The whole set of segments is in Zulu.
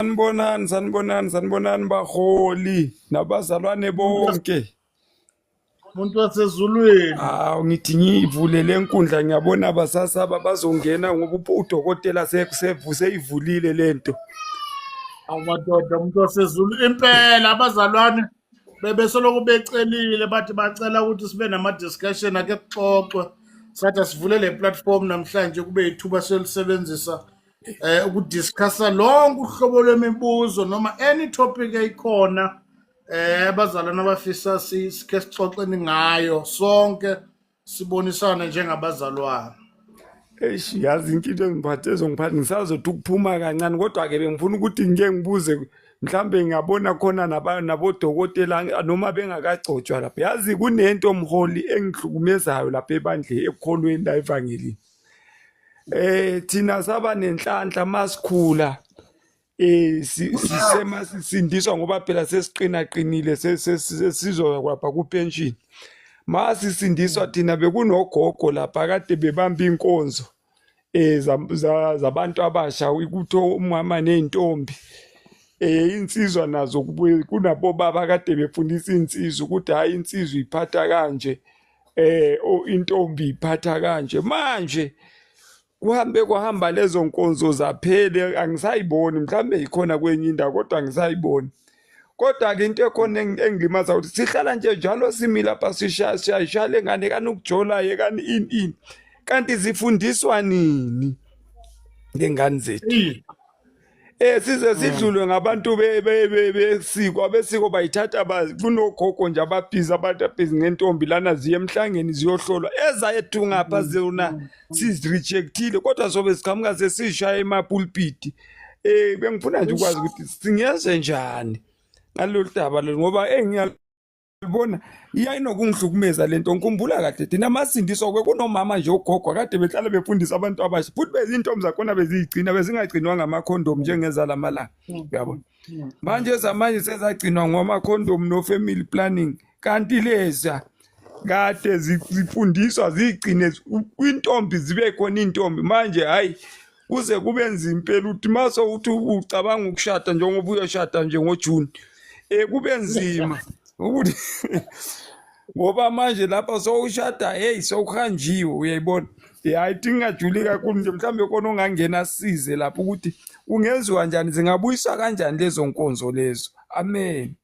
Sanibonani baholi nabazalwane bonke. Umuntu wasezulwini. Ngithi ngivule lenkundla ngiyabona basasaba bazongena ngoba udokotela sevuseyivulile lento. Awumadoda umuntu wasezulu impela abazalwane bebesoloko becelile bathi bacela ukuthi sibe nama-discussion ake kuxoxwe sathi sivule le platform namhlanje kube yithuba selisebenzisa ukudiscussa lonke uhlobo lwemibuzo noma any topic eyikhona abazalwane abafisa sikhe sixoxeni ngayo sonke sibonisane njengabazalwane. Yazi inkinto ezongiphatha ngisazothi ukuphuma kancane kodwa-ke bengifuna ukuthi ngike ngibuze mhlambe ngiyabona khona nabodokotela noma bengakagcotshwa lapho. Yazi kunento mholi engihlukumezayo lapha ebandleni ekukholweni la evangelini. Thina saba nenhlanhla masikhula sisindiswa ngoba phela sesiqinaqinile sesizwa kwapha kupension. Masisindiswa thina bekunogogo lapha kade bebamba inkonzo zabantu abasha ukuthi umama nezintombi insizwa nazo kunabo baba kade befundisa insizwa ukuthi hayi insizwa iphatha kanje intombi iphatha kanje. Manje kwahamba lezo nkonzo zaphele angisayiboni, mhlambe ikhona kwenye indawo kodwa angisayiboni. Kodwa-ke into ekhona engilimaza ukuthi sihlala nje njalo simi lapha sishaya le ngane kanukujola yekani ini kanti zifundiswa nini ngengane zethu? Size sidlulwe ngabantu besiko bayithatha kunogogo nje ababhizi abantu abhizi ngentombi lana ziye emhlangeni ziyohlolwa ezayethu ngapha zona sizirejectile kodwa sobe siqhamuka sesishaya emapulpiti. Bengifuna nje ukwazi ukuthi singenze njani ngalolu daba lo ngoba ngiyalibona iyayinokungihlukumeza lento. Ngikhumbula kahle thina amasindiswa kunomama nje ogogo kade behlala befundisa abantu abasha futhi bezintombi zakhona bezigcina bezingagcinwa ngamakhondomu njengezala malanga, uyabona. Manje zamanje sezagcinwa ngamakhondomu no family planning kanti leza kade zifundiswa zigcine intombi zibe khona intombi. Manje hayi kuze kube nzima impela ukuthi maso uthi ucabanga ukushada njengoba uyoshada nje ngoJune kube nzima ukuthi ngoba manje lapha sowushada hey sowuhanjiwe, uyayibona. Hayi ngingajuli kakhulu nje mhlambe khona ongangena asize lapho ukuthi kungenziwa kanjani, zingabuyiswa kanjani lezo nkonzo lezo. Amen.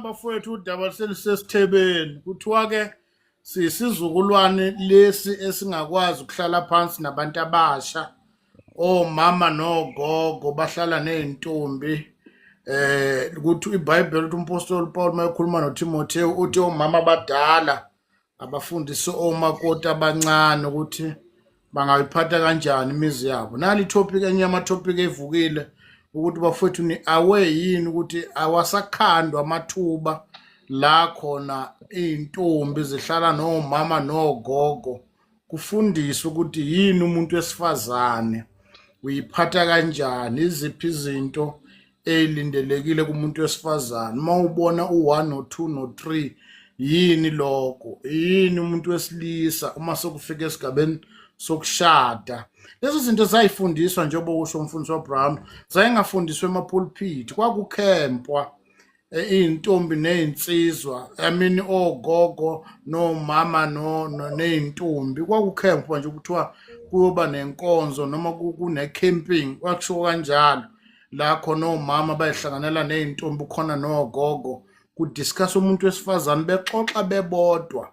Bafowethu udaba selisesithebeni kuthiwa-ke siyisizukulwane lesi esingakwazi ukuhlala phansi nabantu abasha, omama nogogo bahlala ney'ntombi. Ukuthi iBhayibheli uthi umpostoli Paul mayekhuluma noTimotheo uthi omama abadala abafundise omakoti abancane ukuthi bangayiphatha kanjani imizi yabo. Nali itopic enye yamatopic evukile ukuthi bafowethu ni-aware yini ukuthi awasakhandwa amathuba la khona iy'ntombi zihlala nomama nogogo kufundiswe ukuthi yini umuntu wesifazane uyiphatha kanjani, iziphi izinto eyilindelekile kumuntu wesifazane. Uma ubona u1 no2 no3 yini lokho, yini umuntu wesilisa uma sokufika esigabeni sokushada. Lezi zinto zayifundiswa njengoba usho umfundisi waBrown, zayengafundiswa emapulpit, kwakukhempwa iy'ntombi ney'nsizwa, ogogo nomama ney'ntombi kwakukhempwa nje ukuthiwa kuyoba nenkonzo noma kune-camping, kwakusho kanjalo. La khona omama bayihlanganela ney'ntombi khona nogogo kudiscuss umuntu wesifazane bexoxa bebodwa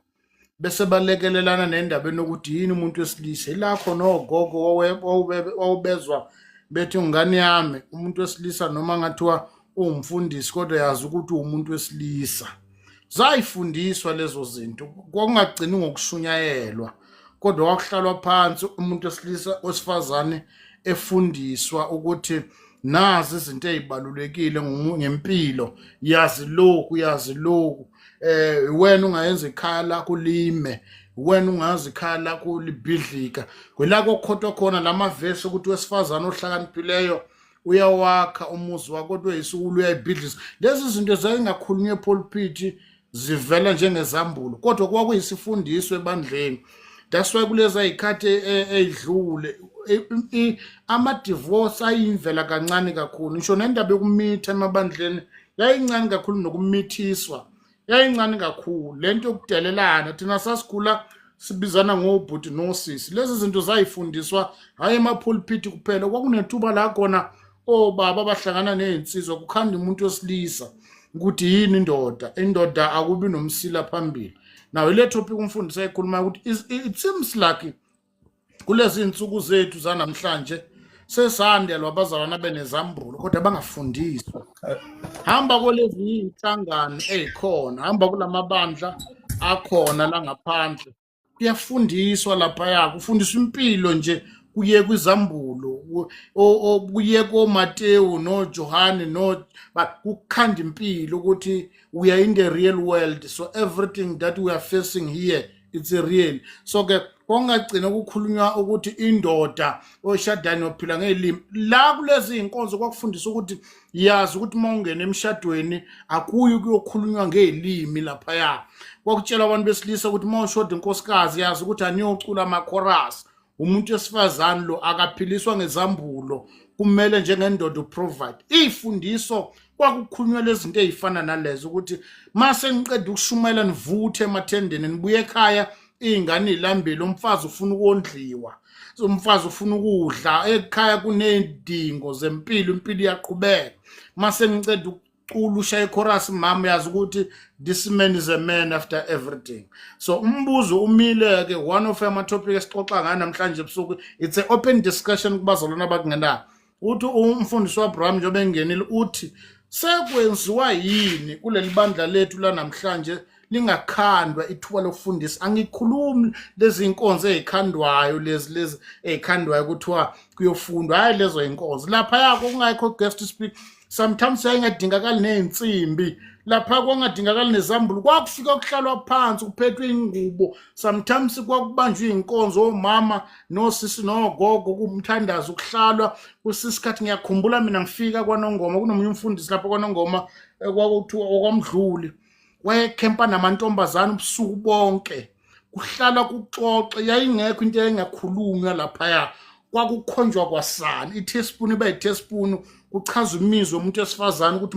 bese balekelelana nendabeni yokuthi yini umuntu wesilisa. Ila khona ogogo wawubezwa bethi ngane yami umuntu wesilisa noma ngathiwa uwumfundisi kodwa yazi ukuthi umuntu wesilisa. Zayifundiswa lezo zinto, kwakungagcini ngokushunyayelwa kodwa kwakuhlalwa phansi umuntu wesilisa wesifazane efundiswa ukuthi nazi izinto ezibalulekile ngempilo, yazi lokhu wena ungayenza ikhaya lakho lime, wena ungazi ikhaya lakho libhidlika. Kwela kokhothwa khona lamavesi ukuthi wesifazane ohlakaniphileyo uyawakha umuzi wakho kodwa yisukulu uyayibhidlisa. Lezi zinto zayengakhulunywa epulpit zivela njengezambulo kodwa kwakuyisifundiswa ebandleni. That's why kuleza ikhathi edlule ama-divorce ayimvela kancane kakhulu. Ngisho nendaba yokumitha emabandleni yayincane kakhulu, nokumithiswa yayincane kakhulu. Lento yokudelelana thina sasikhula sibizana ngobhuti nosisi. Lezi zinto zayifundiswa hayi emapulpit kuphela, kwakunethuba la khona obaba bahlangana nezinsizwa kukhanda umuntu wesilisa ukuthi yini indoda akubi nomsila phambili. Now ile topic umfundisi ayikhuluma ukuthi it seems like kulezi insuku zethu zanamhlanje sesandelwa abazalwana benezambulo kodwa bangafundiswa. Hamba kulezi inhlangano ezikhona, hamba kulamabandla akhona la ngaphandle, kuyafundiswa lapha, kufundiswa impilo nje, kuye kwizambulo, kuye koMateyu noJohane kukhanda impilo ukuthi we are in the real world, so everything that we are facing here it's real. So ke kwangagcina ukukhulunywa ukuthi indoda oshadani ophila ngelimi la kulezi inkonzo kwakufundisa ukuthi yazi ukuthi mawungena emshadweni akuyi kuyokhulunywa ngelimi lapha. Kwakutshela abantu besilisa ukuthi mawushoda inkosikazi yazi ukuthi aniyocula ama-chorus. Umuntu wesifazane lo akaphiliswa ngezambulo, kumele njengendoda uprovide. Ifundiso kwakukhulunywa lezinto ezifana nalezo ukuthi mase niqeda ukushumela nivuthe emathendeni nibuye ekhaya, ingane ilambile, umfazi ufuna ukondliwa, umfazi ufuna ukudla, ekhaya kunezidingo zempilo, impilo iyaqhubeka. Mase niceda ukucula ushaye chorus, mama yazi ukuthi this man is a man after everything. So umbuzo umile ke one of ama topic esixoxa ngana namhlanje ebusuku, it's an open discussion kubazalwana abakungenayo. Uthi umfundisi waAbraham njobe engenile uthi sekwenziwa yini kuleli bandla lethu la namhlanje lingakhandwa ithuba lokufundisa. Angikhulumi lezi inkonzo ezikhandwayo lezi ezikhandwayo kuthiwa kuyofundwa, hayi lezo inkonzo lapha yakho kungayikho guest speak. Sometimes ayingadingakali nezinsimbi lapha, kwangadingakali nezambulo, kwakufika kuhlalwa phansi kuphethwe ingubo. Sometimes kwakubanjwa inkonzo omama nosisi nogogo kumthandazo kuhlalwa kusisikhathi. Ngiyakhumbula mina ngifika kwaNongoma, kunomunye umfundisi lapha kwaNongoma kwakuthiwa okwamdluli, wayekhempa namantombazana ubusuku bonke kuhlalwa kuxoxe, yayingekho into engakhulunywa lapha. Kwakukhonjwa kwasana, i-teaspoon iba i-teaspoon, kuchaza imizwa yomuntu wesifazane ukuthi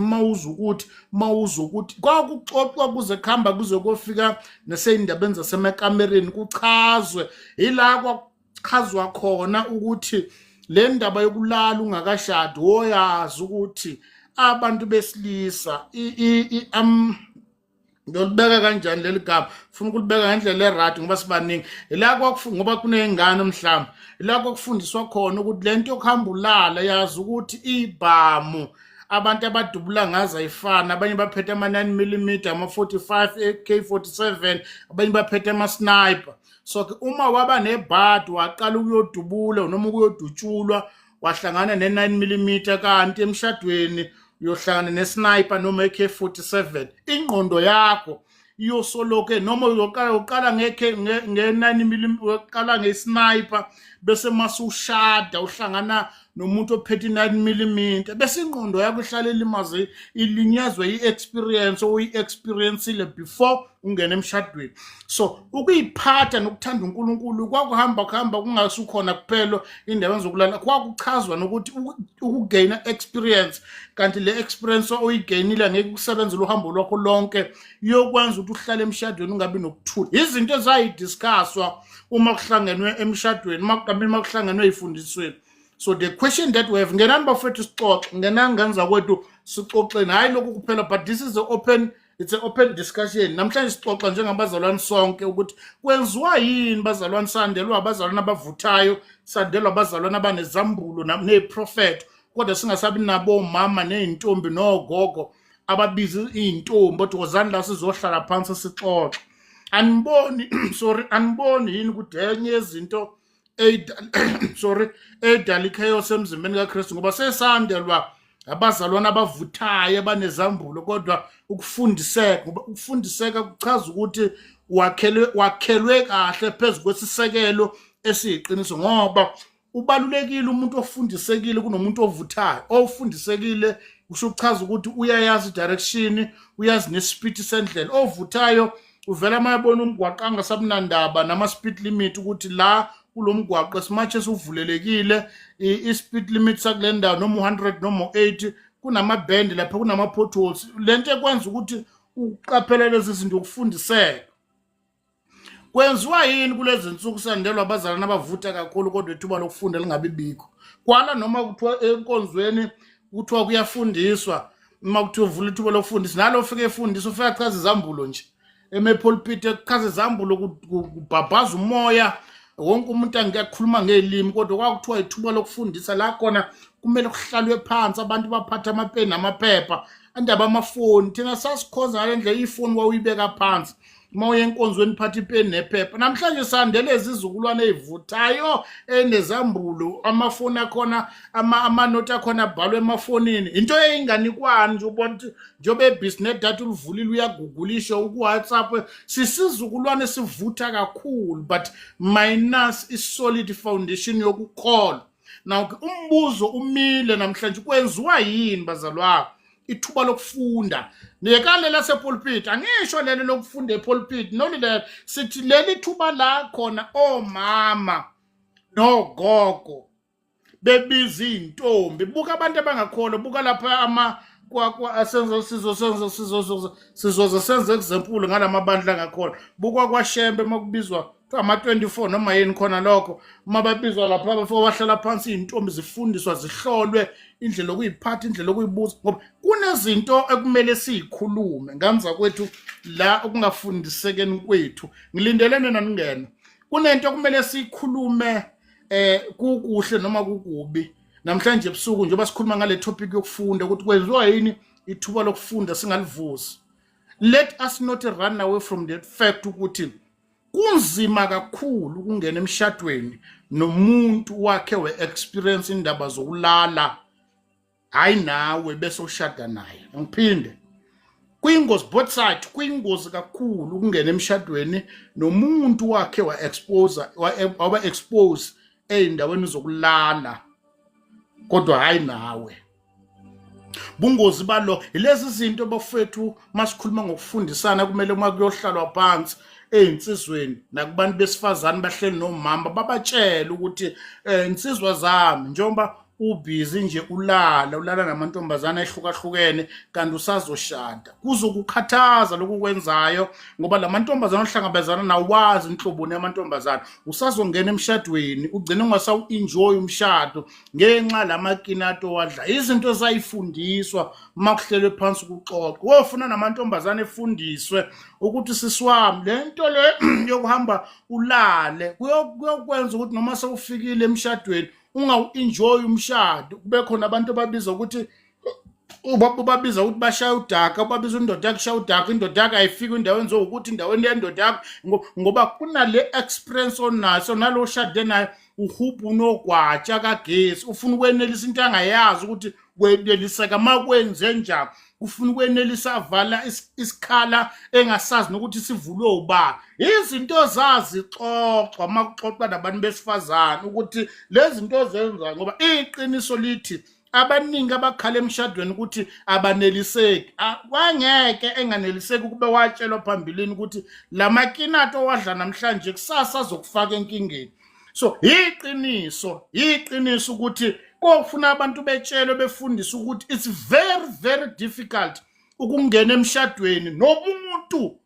mawuza ukuthi kwakuxoxwa kuze kuhamba kuze kofika neseyindabeni zasemacamereni kuchazwe. Ila kwakuchazwa khona ukuthi le ndaba yokulala ungakashadi oyazi ukuthi abantu besilisa ngiyolibeka kanjani leli gama, ufuna ukulibeka ngendlela erati ngoba sibaningi. Ila ngoba kuney'ngane mhlawumbe, ila kwakufundiswa khona ukuthi lento yokuhamba ulala yazi ukuthi ibhamu abantu abadubula ngazo ayifana. Abanye baphethe ama-9mm, ama-45, AK-47, abanye baphethe ama-sniper. So ke uma waba nebhadi waqala ukuyodubula noma ukuyodutshulwa wahlangana ne-9mm, kanti emshadweni uyohlangana nesniper noma AK-47, ingqondo yakho iyosoloke noma uqala nge-9mm, uqala ngesniper, bese masushada uhlangana nomuntu ophethe i-9mm, bese ingqondo yakho ihlale ilimaze ilinyazwe i-experience oyi-experiencile before ungena emshadweni. So ukuyiphatha nokuthanda uNkulunkulu kwakuhamba kungasukhona kuphela indaba zokulala, kwakuchazwa nokuthi ukugaina experience, kanti le experience oyigainile ngeke kusebenzele uhambo lwakho lonke, yokwenza ukuthi uhlale emshadweni ungabi nokuthula. Izinto ezayidiscusswa uma kuhlangenwe emshadweni, uma kuhlangenwe ezifundisweni. So the question that we have, ngenani bafethu sixoxe, ngenani ngenza kwethu sixoxeni, hayi lokhu kuphela, but this is it's an open discussion. Namhlanje sixoxa njengabazalwane sonke ukuthi kwenziwa yini bazalwane, sandelwa abazalwane abavuthayo, sandelwa abazalwane abanezambulo neprofethi, kodwa singasabi nabo mama nezintombi nogogo ababiza izintombi ukuthi wozani la sizohlala phansi sixoxe. Aniboni yini ukuthi enye yezinto edala ichaos emzimbeni kaKristu ngoba sesandelwa abazalwane abavuthayo abanezambulo, kodwa ukufundiseka, ngoba ukufundiseka kuchaza ukuthi wakhelwe kahle phezu kwesisekelo esiyiqiniso, ngoba ubalulekile umuntu ofundisekile kunomuntu ovuthayo. Ofundisekile kusho ukuchaza ukuthi uyayazi direction, uyazi nespeed sendlela. Ovuthayo uvela mayabona umgwaqo angasabunandaba nama-speed limit ukuthi la kulo mgwaqo simatshe sivulelekile i-speed limit sakule ndawo noma 100 noma 80 kunamabhendi lapha kunama-potholes lento ekwenza ukuthi uqaphele lezi zinto ukufundiseka. Kwenziwa yini kulezi nsuku sandelwa abazalwane abavuta kakhulu kodwa ithuba lokufunda lingabi bikho? Kwala noma kuthiwa enkonzweni kuthiwa kuyafundiswa, uma kuthiwa uvula ithuba lokufundisa nalo ufike efundisa ufika achaza izambulo nje emepulpit ekuchaza izambulo kubhabhaza umoya wonke umuntu angiyakhuluma ngelimi kodwa kwakuthiwa ithuba lokufundisa la khona kumele kuhlalwe phansi abantu baphatha amapeni namaphepha andaba amafoni thina sasikhoza ngalendlela ifoni wawuyibeka phansi uma uye enkonzweni phatha ipeni nephepha. Namhlanje sandele izizukulwane ezivuthayo enezambulo amafoni akhona amanothi akhona abhalwe emafonini into eyinganikwani nje ubona ukuthi njobe business data ulivulile uyagugulisho ku-WhatsApp sisizukulwane sivutha kakhulu but minus i-solid foundation yokukholwa. Now umbuzo umile namhlanje kwenziwa yini bazalwane ithuba lokufunda nekale lasepulpit angisho lelo lokufunda epulpit nolile sithi leli thuba la khona omama nogogo bebiza intombi buka abantu abangakholwa buka lapha senze example ngalamabandla angakholwa buka kwaShembe makubizwa ama-24 noma yini khona lokho uma babizwa lapha abafo bahlala phansi intombi zifundiswa zihlolwe indlela okuyiphatha indlela okuyibuza ngoba kunezinto ekumele sizikhulume ngamza kwethu la okungafundisekeni kwethu ngilindelene naningena kunento okumele sikhulume kukuhle noma kukubi. Namhlanje ebusuku njengoba sikhuluma ngale topic yokufunda ukuthi kwenziwa yini ithuba lokufunda singalivusi. Let us not run away from the fact ukuthi kunzima kakhulu ukungena emshadweni nomuntu wakhe we-experience indaba zokulala hayi nawe bese ushada naye. Ngiphinde kuyingozi both side kuyingozi kakhulu ukungena emshadweni nomuntu wakhe wa-expose ey'ndaweni zokulala kodwa hayi nawe. Bungozi balo ilezi zinto bafethu masikhuluma ngokufundisana kumele uma kuyohlalwa phansi einsizweni nakubantu besifazane bahleli nomama babatshela ukuthi insizwa zami njengoba ubhizi nje ulala namantombazana ehlukahlukene kanti usazoshada kuzokukhathaza lokukwenzayo ngoba lamantombazana ohlangabezana nawazi inhloboni yamantombazana usazongena emshadweni ugcine ungasawu-enjoy umshado ngenxa lamakinato wadla izinto zayifundiswa uma kuhlelwe phansi kuxoxwa wofuna namantombazana efundiswe ukuthi sisiwami lento le yokuhamba ulale kuyokwenza ukuthi noma sewufikile emshadweni ungawu-enjoy umshado kube khona abantu ababiza ukuthi bashaya udaka ubabiza indoda yakhe shaya udaka indoda yakhe ayifiki endaweni zokuthi endaweni yendoda yakhe ngoba kunale experience onaso nalo shade naye uhubhu unogwatsha kagesi ufuna ukwenelisa into angayazi ukuthi kweneliseka makwenze njani ufuna ukwenelisa avala isikhala engasazi nokuthi sivulwe ubani. Izinto zazixoxwa makuxoxwa nabantu besifazane ukuthi lezi zinto zenza ngoba iqiniso lithi abaningi abakhala emshadweni ukuthi abaneliseki kwangeke enganeliseki kube watshelwa phambilini ukuthi lamakinato wadla namhlanje kusasa azokufaka enkingeni. So iqiniso ukuthi kofuna abantu betshelwe befundisa ukuthi it's very very difficult ukungena emshadweni nomuntu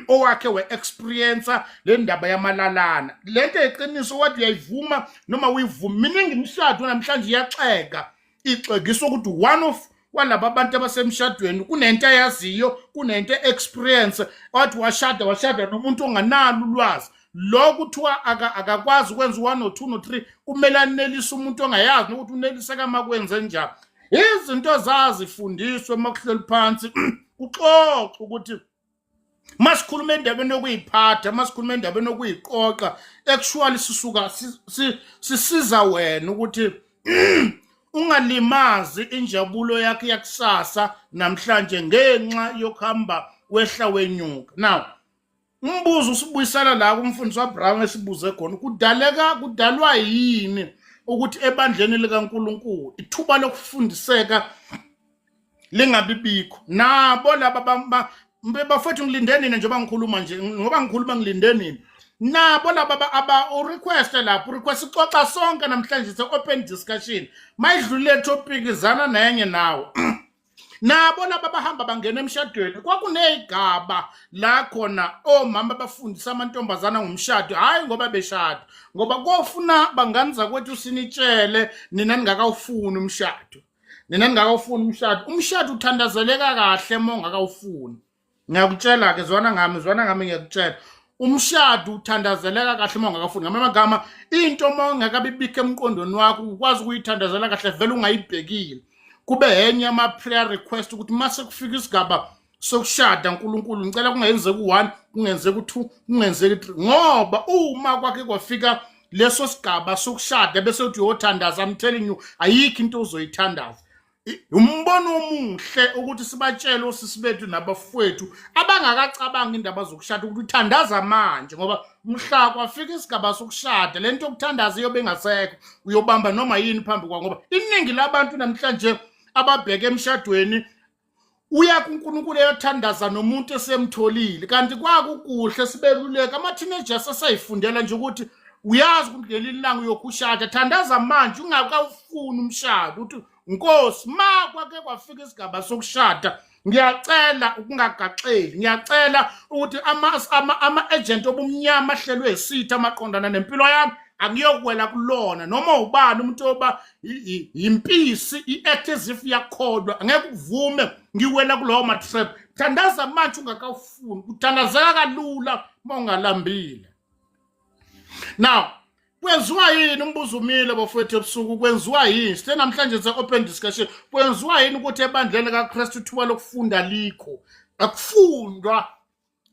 owakhe we-experience le ndaba yamalalana. Lento iqiniso wathi uyayivuma noma uyivuma miningi imishado namhlanje iyaxega ixegisa ukuthi one of walaba abantu abasemshadweni kunento ayaziyo kunento experience wathi washada nomuntu onganalo ulwazi lo kuthiwa akakwazi ukwenza 1 or 2 or 3 kumele anelise umuntu ongayazi nokuthi uneliseka makwenze njani. Izinto zazifundiswe makuhleli phansi kuxoxa ukuthi masikhuluma endabeni yokuyiphatha masikhuluma endabeni yokuyiqoqa actually sisuka sisiza wena ukuthi ungalimazi injabulo yakhe yakusasa namhlanje ngenxa yokuhamba wehla wenyuka. Now umbuzo usibuyisana la kumfundisi waBrown esibuze khona kudalwa yini ukuthi ebandleni likaNkulunkulu ithuba lokufundiseka lingabibikho nabo laba bafethu ngilindeni njengoba ngikhuluma nje ngoba ngikhuluma ngilindeni nabo laba aba request lapho request ixoxa sonke namhlanje se open discussion mayidlulile topic izana nenye nawo nabo laba bahamba bangena emshadweni kwakunezigaba la khona omama bafundisa amantombazana ngomshado hayi ngoba beshada ngoba kofuna banganiza kwethu sinitshele nina ningakawufuni umshado umshado uthandazeleka kahle mongakawufuni ngiyakutshela ke zwana ngami ngiyakutshela umshado uthandazeleka kahle mongakafuni ngamagama into mongakabibike emqondweni wakho ukwazi ukuyithandazela kahle vele ungayibhekile kube yenye ama prayer request ukuthi mase kufika isigaba sokushada uNkulunkulu ngicela kungenzeki u1 kungenzeki u2 kungenzeki u3 ngoba uma kwakhe kwafika leso sigaba sokushada bese uthi uyothandaza I'm telling you ayikho into ozoyithandaza umbono omuhle ukuthi sibatshele osisi bethu nabafowethu abangakacabanga indaba zokushada ukuthi uthandaza manje ngoba mhla kwafika isigaba sokushada lento yokuthandaza iyobe engasekho uyobamba noma yini phambi kwa ngoba iningi labantu namhlanje ababheke emshadweni uya kuNkulunkulu eyothandaza nomuntu esemtholile kanti kwakukuhle sibeluleka ama teenagers asayifundela nje ukuthi uyazi ukuthi ngelinye ilanga uyokushada thandaza manje ungakawufuni umshado uthi Nkosi kwake kwafika isigaba sokushada ngiyacela ukungagaxeli ngiyacela ukuthi ama agent obumnyama ahlelwe isitha amaqondana nempilo yami angiyokwela kulona noma ubani umuntu oba impisi iact as if yakhodwa angeke uvume ngiwela kulowo matrap thandaza manje ungakawufuni uthandazeka kalula mongalambile now kwenziwa yini umbuzo umile bafowethu ebusuku kwenziwa yini sithe namhlanje se open discussion kwenziwa yini ukuthi ebandleni kaKristu thuba lokufunda likho akufundwa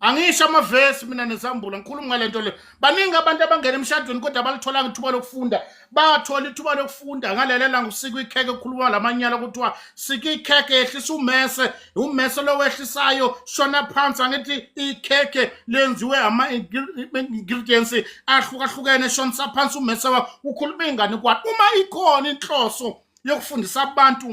angisho amavesi mina nesambula ngikhuluma ngalento le baningi abantu abangena emshadweni kodwa abalitholanga ithuba lokufunda bathola ithuba lokufunda ngalelela ngusika ikheke ukukhuluma lamanyala kuthiwa sika ikheke ehlisa umese lo wehlisayo shona phansi angithi ikheke lenziwe ama ingredients ahlukahlukene shona phansi umese ukhuluma ingane kwathi uma ikhona inhloso yokufundisa abantu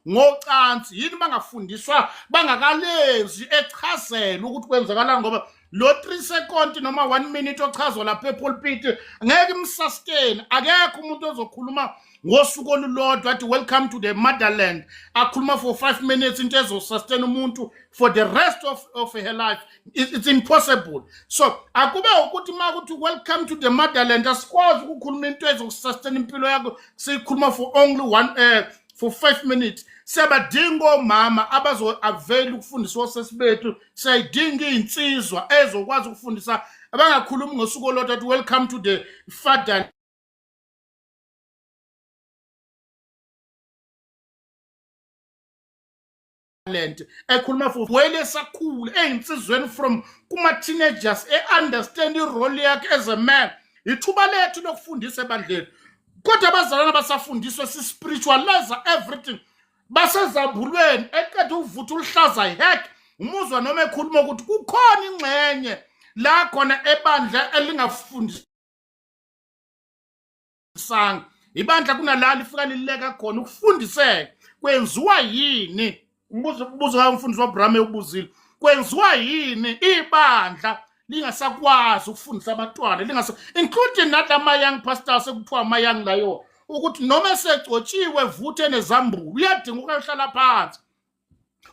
ngocansi yini bangafundiswa bangakalenzi echazela ukuthi kwenzakala ngoba lo 3 seconds noma 1 minute ochazwa lapha epulpit ngeke imsustain akekho umuntu ozokhuluma ngosuku olulodwa athi welcome to the motherland akhuluma for 5 minutes into ezosustain umuntu for the rest of her life it's impossible so akube ukuthi makuthi welcome to the motherland asikwazi ukukhuluma into ezosustain impilo yakho sikhuluma for only for 5 minutes siyabadinga omama abazo avail ukufundiswa osesibethu siyadinga insizwa ezokwazi ukufundisa abangakhulumi ngosuku olodwa athi welcome to the father ekhuluma futhi wele sakhulu einsizweni from kuma teenagers understand irole yakhe as a man ithuba lethu lokufundisa ebandleni kodwa abazalwana basafundiswa si spiritualize everything basezambulweni eqeda uvutha ulihlaza ihek umuzwa noma ekhuluma ukuthi kukhona ingxenye la khona ebandla elingafundisanga ibandla kunalala ifika lileka khona ukufundiseka kwenziwa yini umbuzo kamfundisi waBrahme ubuzile kwenziwa yini ibandla lingasakwazi ukufundisa abantwana including nathi ama young pastors ekuthiwa ama young layo ukuthi noma segcotshiwe vuthe nezambulo uyadinga ukuhlala phansi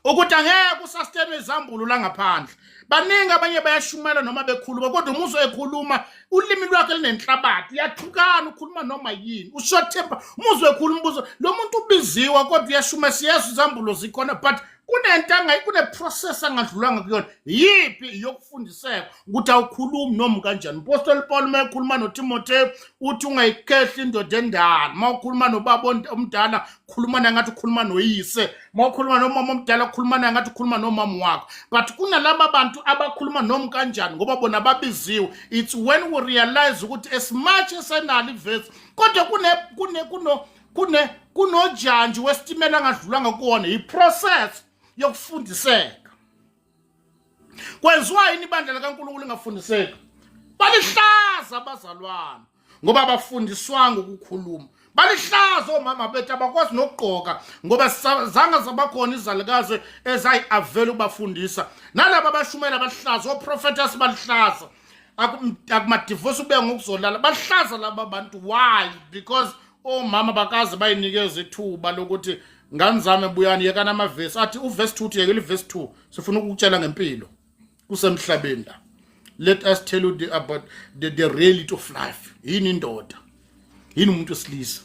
ukuthi angeke usustain izambulo la ngaphandle baningi abanye bayashumela noma bekhuluma kodwa umuzwe ekhuluma ulimi lwakhe linenhlabathi yathukana ukhuluma noma yini ushothemba umuzwe ekhuluma umbuzo lo muntu ubiziwe kodwa uyashuma siyazi izambulo zikhona but kune process angadlulanga kuyona yipi yokufundiseka ukuthi awukhulumi noma kanjani Apostle Paul mayekhuluma noTimothy uthi ungayikhehli indoda endala mawukhuluma nobaba omdala khuluma ngathi ukhuluma noyise mawukhuluma nomama omdala khuluma ngathi ukhuluma nomama wakho but kunalabo abantu abakhuluma noma kanjani ngoba bona babiziwe it's when we realize ukuthi as much as enali verse kodwa kunojanje wesitimela angadlulanga kuona iprocess yokufundiseka kwenziwa yini ibandla likaNkulunkulu lingafundiseki balihlaza abazalwana ngoba abafundiswanga ukukhuluma balihlaza omama bethu abakwazi nokugqoka ngoba zange zabakhona izalukazi ezayi-avele ukubafundisa nalaba abashumela abahlaza oprofetas balihlaza akumadivosi ube ngokuzolala bahlaza laba bantu. Why? Because omama bakaze bayinikeza ithuba lokuthi ngani zami buyani yekana amavesi athi uverse 2 uthi yekela iverse 2 sifuna ukutshela ngempilo kusemhlabeni la. Let us tell you about the reality of life. Yini indoda, yini umuntu wesilisa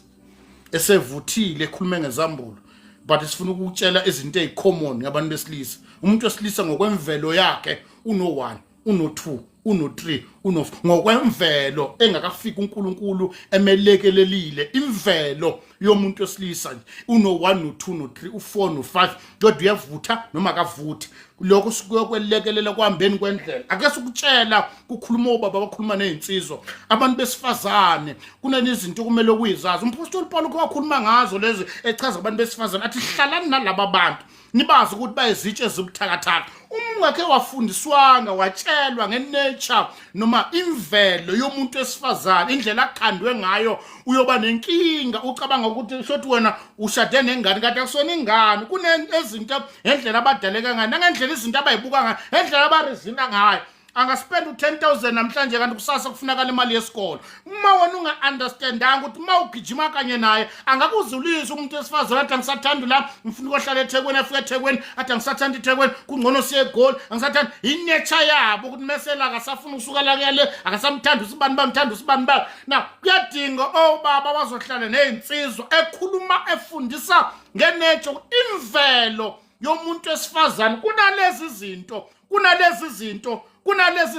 esevuthile ekhulume ngezambulo, but sifuna ukutshela izinto ezicommon ngabantu besilisa. Umuntu wesilisa ngokwemvelo yakhe uno1 uno2 uno3 uno4 ngokwemvelo engakafika uNkulunkulu emelekelelile. Imvelo yomuntu wesilisa uno1 no2 no3 u4 no5 kodwa uyavutha noma akavuthi. Lokho sikuyokwelekelela kwambeni kwendlela. Ake sikutshela kukhuluma obaba abakhuluma nezinsizwa abantu besifazane kunezinto kumele ukuyizazi. Umpostoli Paul ukhuluma ngazo lezi echaza abantu besifazane athi hlalani nalabo bantu nibazi ukuthi bayizitshe ezibuthakathaka. Ungakhe wafundiswanga watshelwa ngenature noma imvelo yomuntu wesifazane indlela akhandwe ngayo uyoba nenkinga ucabanga ukuthi sothi wena ushade nengane kanti akusona ingane. Kunezinto ngendlela abadaleka ngayo nangendlela izinto abayibuka ngayo ngendlela abarizina ngayo. Angaspend u10,000 namhlanje kanti kusasa kufunakala imali yesikolo. Uma wena unga-understandanga ukuthi uma ugijima kanye naye angakuzulisa umuntu wesifazane athi angisathandi la ngifuna ukuhlala eThekwini afika eThekwini athi angisathandi eThekwini kungcono siye eGoli angisathandi. Inature yabo ukuthi mesela akasafuna ukusuka la kuyale akasamthanda usibani bamthanda usibani ba. Now kuyadinga obaba bazohlala nezinsizwa ekhuluma efundisa ngenature imvelo yomuntu wesifazane. Kunalezi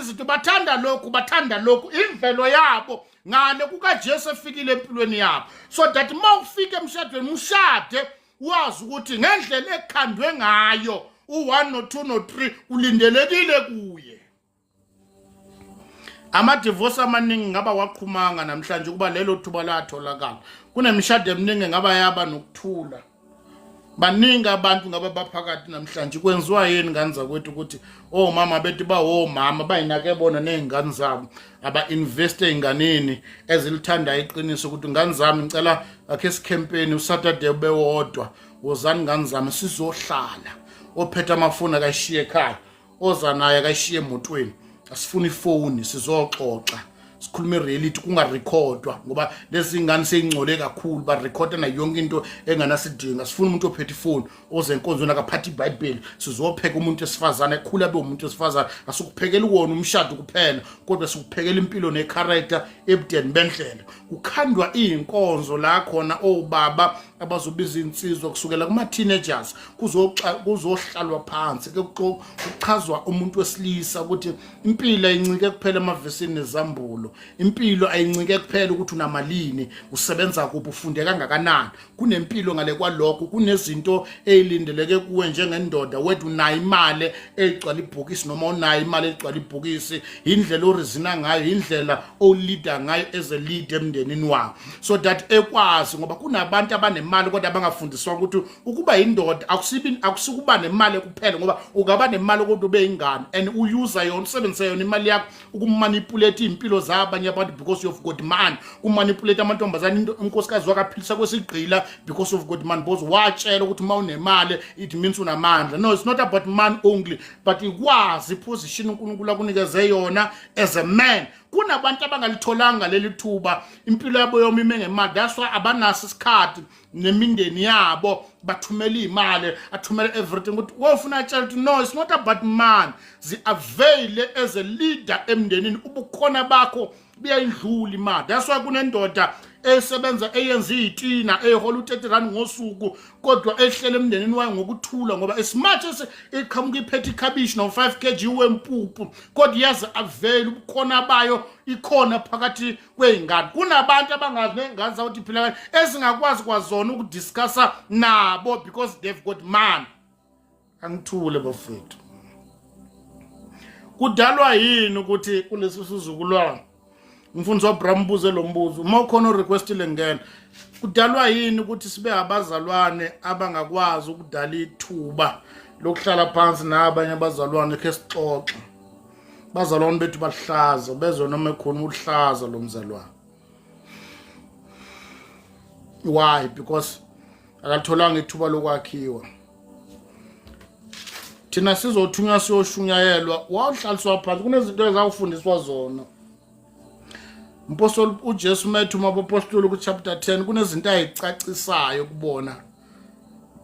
zinto bathanda lokhu imvelo yabo ngane kukaJesu efikile empilweni yabo, so that uma ufika emshadweni ushade wazi ukuthi ngendlela ekhandwe ngayo u1 no2 no3 ulindelekile kuye. Amadivorce amaningi ngaba waqhumanga namhlanje kuba lelo thuba latholakala. Kunemishado eminingi ngaba yaba nokuthula. Baningi abantu ngaba baphakathi namhlanje kwenziwa yini ngane zakwethu ukuthi omama bethu omama bayinake bona nezingane zabo aba-invest ey'nganeni ezilithanda iqiniso ukuthi ngane zami ngicela akhe sicampaign uSaturday bewodwa wozani ngane zami sizohlala ophethe amafoni akashiye ekhaya oza naye akashiye emotweni asifuna ifoni sizoxoxa sikhuluma reality kungarekhodwa ngoba lezi ngane seyingcole kakhulu ba recorda na yonke into enganasidinga. Sifuna umuntu ophethe ifoni oze enkonzweni akaphatha iBhayibheli sizopheka umuntu esifazane ekhula be umuntu esifazane asikuphekela uwona umshado kuphela kodwa sikuphekela impilo necharacter ebudeni bendlela. Kukhandwa inkonzo la khona obaba abazobiza insizwa kusukela kuma teenagers kuzohlalwa phansi kuchazwa umuntu wesilisa ukuthi impilo ayincike kuphela emavesini nezambulo. Impilo ayincike kuphela ukuthi unamalini usebenza kuphi ufunde kangakanani. Kunempilo ngale kwalokho kunezinto ezilindeleke kuwe njengendoda wethu unayo imali egcwala ibhokisi noma unayo imali egcwala ibhokisi indlela orizina ngayo indlela oleader ngayo as a leader emndenini wakho so that ekwazi ngoba kunabantu abanemali kodwa abangafundiswa ukuthi ukuba indoda akusikuba nemali kuphela ngoba ungaba nemali kodwa ube ingane and uyuza yona usebenzise yona imali yakho ukumanipulate impilo zabanye abantu because you've got money kumanipulate amantombazane unkosikazi wakaphilisa kwesigqila because of God man because watshela ukuthi uma unemali it means unamandla. No, it's not about man only but ikwazi position uNkulunkulu akunikeze yona as a man. Kunabantu abangalitholanga leli thuba impilo yabo yomime ngemali that's why abanaso isikhathi nemindeni yabo bathumela imali athumela everything ukuthi wofuna tshela ukuthi no, it's not about man. Zi-avail as a leader emndenini ubukhona bakho biyayindlula imali. That's why kunendoda esebenza eyenza izitina ehola u30 ngosuku kodwa ehlele emndenini wayo ngokuthula ngoba as much as iqhamuka iphethe ikhabishi no 5 kg wempuphu kodwa yazi avail ubukhona bayo ikhona phakathi kweingane. Kunabantu abangazi nengane zawuthi phela ezingakwazi kwazona ukudiscussa nabo because they've got man. Angithule bafethu. Kudalwa yini ukuthi kulesi sizukulwane Mfundisi Abraham buze lo mbuzo uma ukhona requestile ngene kudalwa yini ukuthi sibe abazalwane abangakwazi ukudala ithuba lokuhlala phansi nabanye abazalwane ke sixoxe bazalwane bethu bahlaza bezwe noma ekhona uhlaza lo mzalwane Why? Because akatholanga ithuba lokwakhiwa. Thina sizothunywa siyoshunyaelwa wawuhlaliswa phansi kunezinto ezawufundiswa zona. Umpostoli uJesu Matthew mabapostoli ku chapter 10 kunezinto ayicacisayo kubona.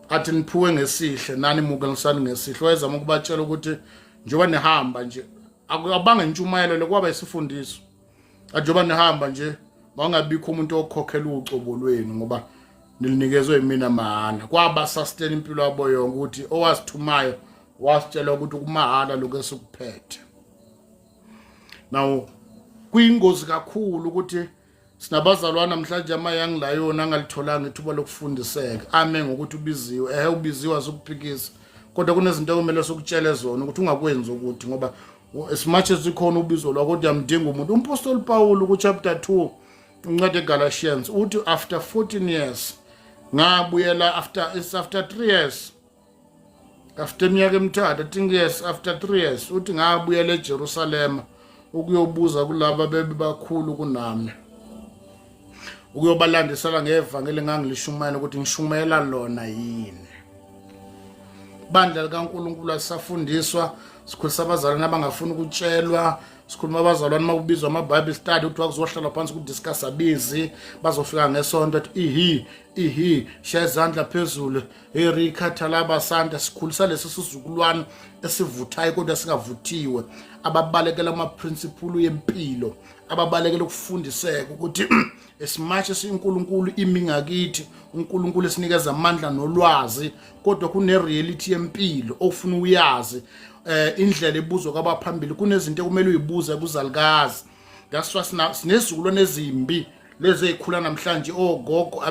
Athi niphuwe ngesihle nani mukelisani ngesihle wayezama ukubatshela ukuthi njoba nihamba nje akubange intshumayelo lokwaba isifundiso. Njoba nihamba nje bangabikho umuntu okhokhela ucobo lwenu ngoba nilinikezwe yimina mahala. Kwaba sustain impilo yabo yonke ukuthi owasithumayo wasitshela ukuthi kumahala lokho esikuphethe. Now kuyingozi kakhulu ukuthi sinabazalwana namhlanje amayang la yona angalitholanga ithuba lokufundiseka ame ngokuthi ubiziwe ubiziwe azukuphikisa kodwa kunezinto kumele sokutshele zona ukuthi ungakwenza ukuthi ngoba as much as ikhona ubizo lwakho kodwa yamdinga umuntu. Umpostoli Paul ku chapter 2 uncwadi eGalatians uthi after 14 years ngabuyela after 3 years after iminyaka emithathu I think yes after 3 years uthi ngabuyela eJerusalem ukuyobuza kulaba bebakhulu kunami ukuyobalandisela ngevangeli ngangilishumayela ukuthi ngishumayela lona yini. Bandla likaNkulunkulu asafundiswa sikhulisa abazalwane abangafuni ukutshelwa sikhuluma abazalwane makubizwa ama-Bible study ukuthi wakuzohlala phansi ukudiscuss abizi bazofika ngesonto ethi shaya izandla phezulu erikhathalaba santa sikhulisa lesi sizukulwane esivuthayo kodwa singavuthiwe ababalekela ama-principle yempilo ababalekela ukufundiseka ukuthi as much as uNkulunkulu imi ngakithi uNkulunkulu esinikeza amandla nolwazi kodwa kune-reality yempilo ofuna uyazi indlela ebuzwa kwabaphambili kunezinto kumele uyibuze kuzalukazi. That's why sinezizukulwane ezimbi lezi ezikhula namhlanje ogogo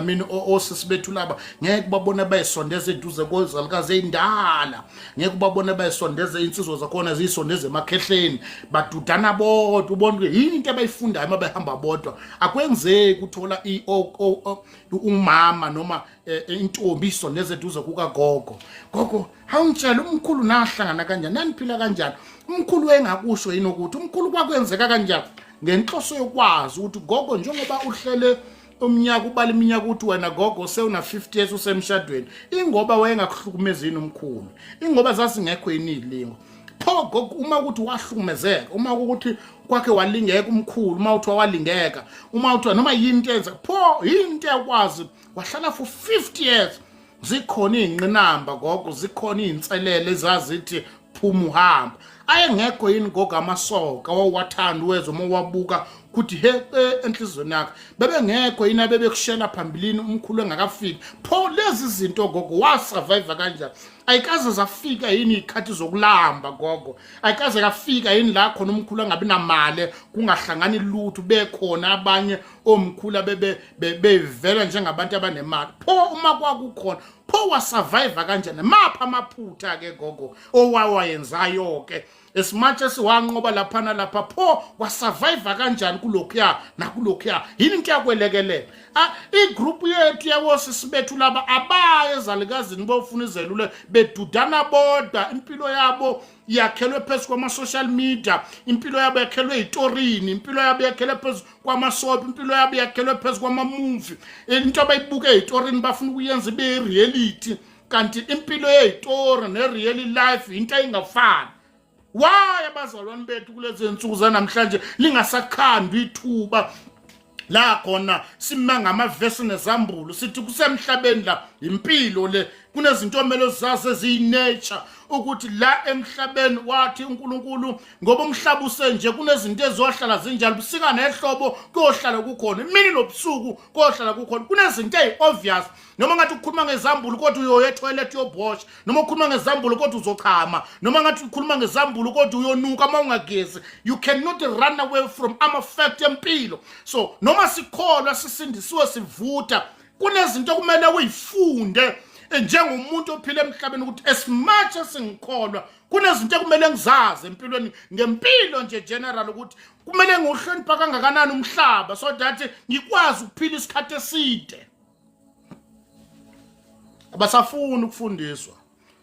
osisi bethu laba ngeke babone bayisondeze eduze kozalukazi endala ngeke babone bayisondeze insizwa zakhona ziyisondeze emakhehleni badudana bodwa ubone yini into abayifundayo mabehamba bodwa akwenzeki uthola umama noma intombi isondeze eduze kukagogo. Gogo hawungitshela umkhulu nahlangana kanjani naniphila kanjani umkhulu wengakusho yini ukuthi umkhulu kwakwenzeka kanjani ngenhloso yokwazi ukuthi gogo njengoba uhlele umnyaka ubala iminyaka ukuthi wena gogo sewuna 50 years usemshadweni ingoba wayengakuhlukumezini umkhulu ingoba zasingekho inilingo pho gogo uma ukuthi wahlukumezeka uma ukuthi kwakhe walingeka umkhulu uma uthi walingeka uma uthi noma yinto enza pho into yakwazi wahlala for 50 years zikhona inqinamba gogo zikhona inselele ezazithi phuma uhamba ayengekho yini gogo amasoka wawathanda wezwe uma wabuka ukuthi he enhlizweni yakhe bebengekho yini abebekushela phambilini umkhulu engakafiki pho lezi zinto gogo wasurvive kanjani ayikaze zafika yini ikhathi zokulamba gogo ayikaze kafika yini la khona umkhulu angabi namali kungahlangani lutho bekhona abanye omkhulu bevela njengabantu abanemali pho uma kwakukhona pho wasurvive kanjani mapha amaphutha ke gogo owayenzayo ke as much as wanqoba laphana lapha pho wasurvive kanjani kulokhuya nakulokhuya yini into yakwelekelela igroup yethu yawosisi bethu laba abaye ezalikazini bofuna izelule bedudana bodwa impilo yabo yakhelwe phezu kwama-social media impilo yabo yakhelwe itorini impilo yabo yakhelwe phezu kwamasoap impilo yabo yakhelwe phezu kwamamuvi into abayibuke etorini bafuna ukuyenza ibe-reality kanti impilo yeyitori ne-real life into ayingafani. Why abazalwane bethu kulezi nsuku zanamhlanje lingasakhandwa ithuba la khona simanga amavesi nezambulo sithi kusemhlabeni la impilo le kunezinto omelo zazi eziyinature ukuthi la emhlabeni wathi uNkulunkulu ngoba umhlaba usenje kunezinto ezohlala zinjalo busika nehlobo kuyohlala kukhona imini nobusuku kuyohlala kukhona kunezinto eziobvious noma ngathi ukukhuluma ngezambulo kodwa uyoya etoilet yobhosh noma ukhuluma ngezambulo kodwa uzochama noma ngathi ukhuluma ngezambulo kodwa uyonuka uma ungagezi you cannot run away from ama-fact empilo. So noma sikholwa sisindisiwe sivuta kunezinto kumele uyifunde njengomuntu ophila emhlabeni ukuthi as much as ngikholwa kunezinto kumele ngizazi empilweni ngempilo nje general ukuthi kumele ngihlonipha kangakanani umhlaba so that ngikwazi ukuphila isikhathi eside. Abasafuni ukufundiswa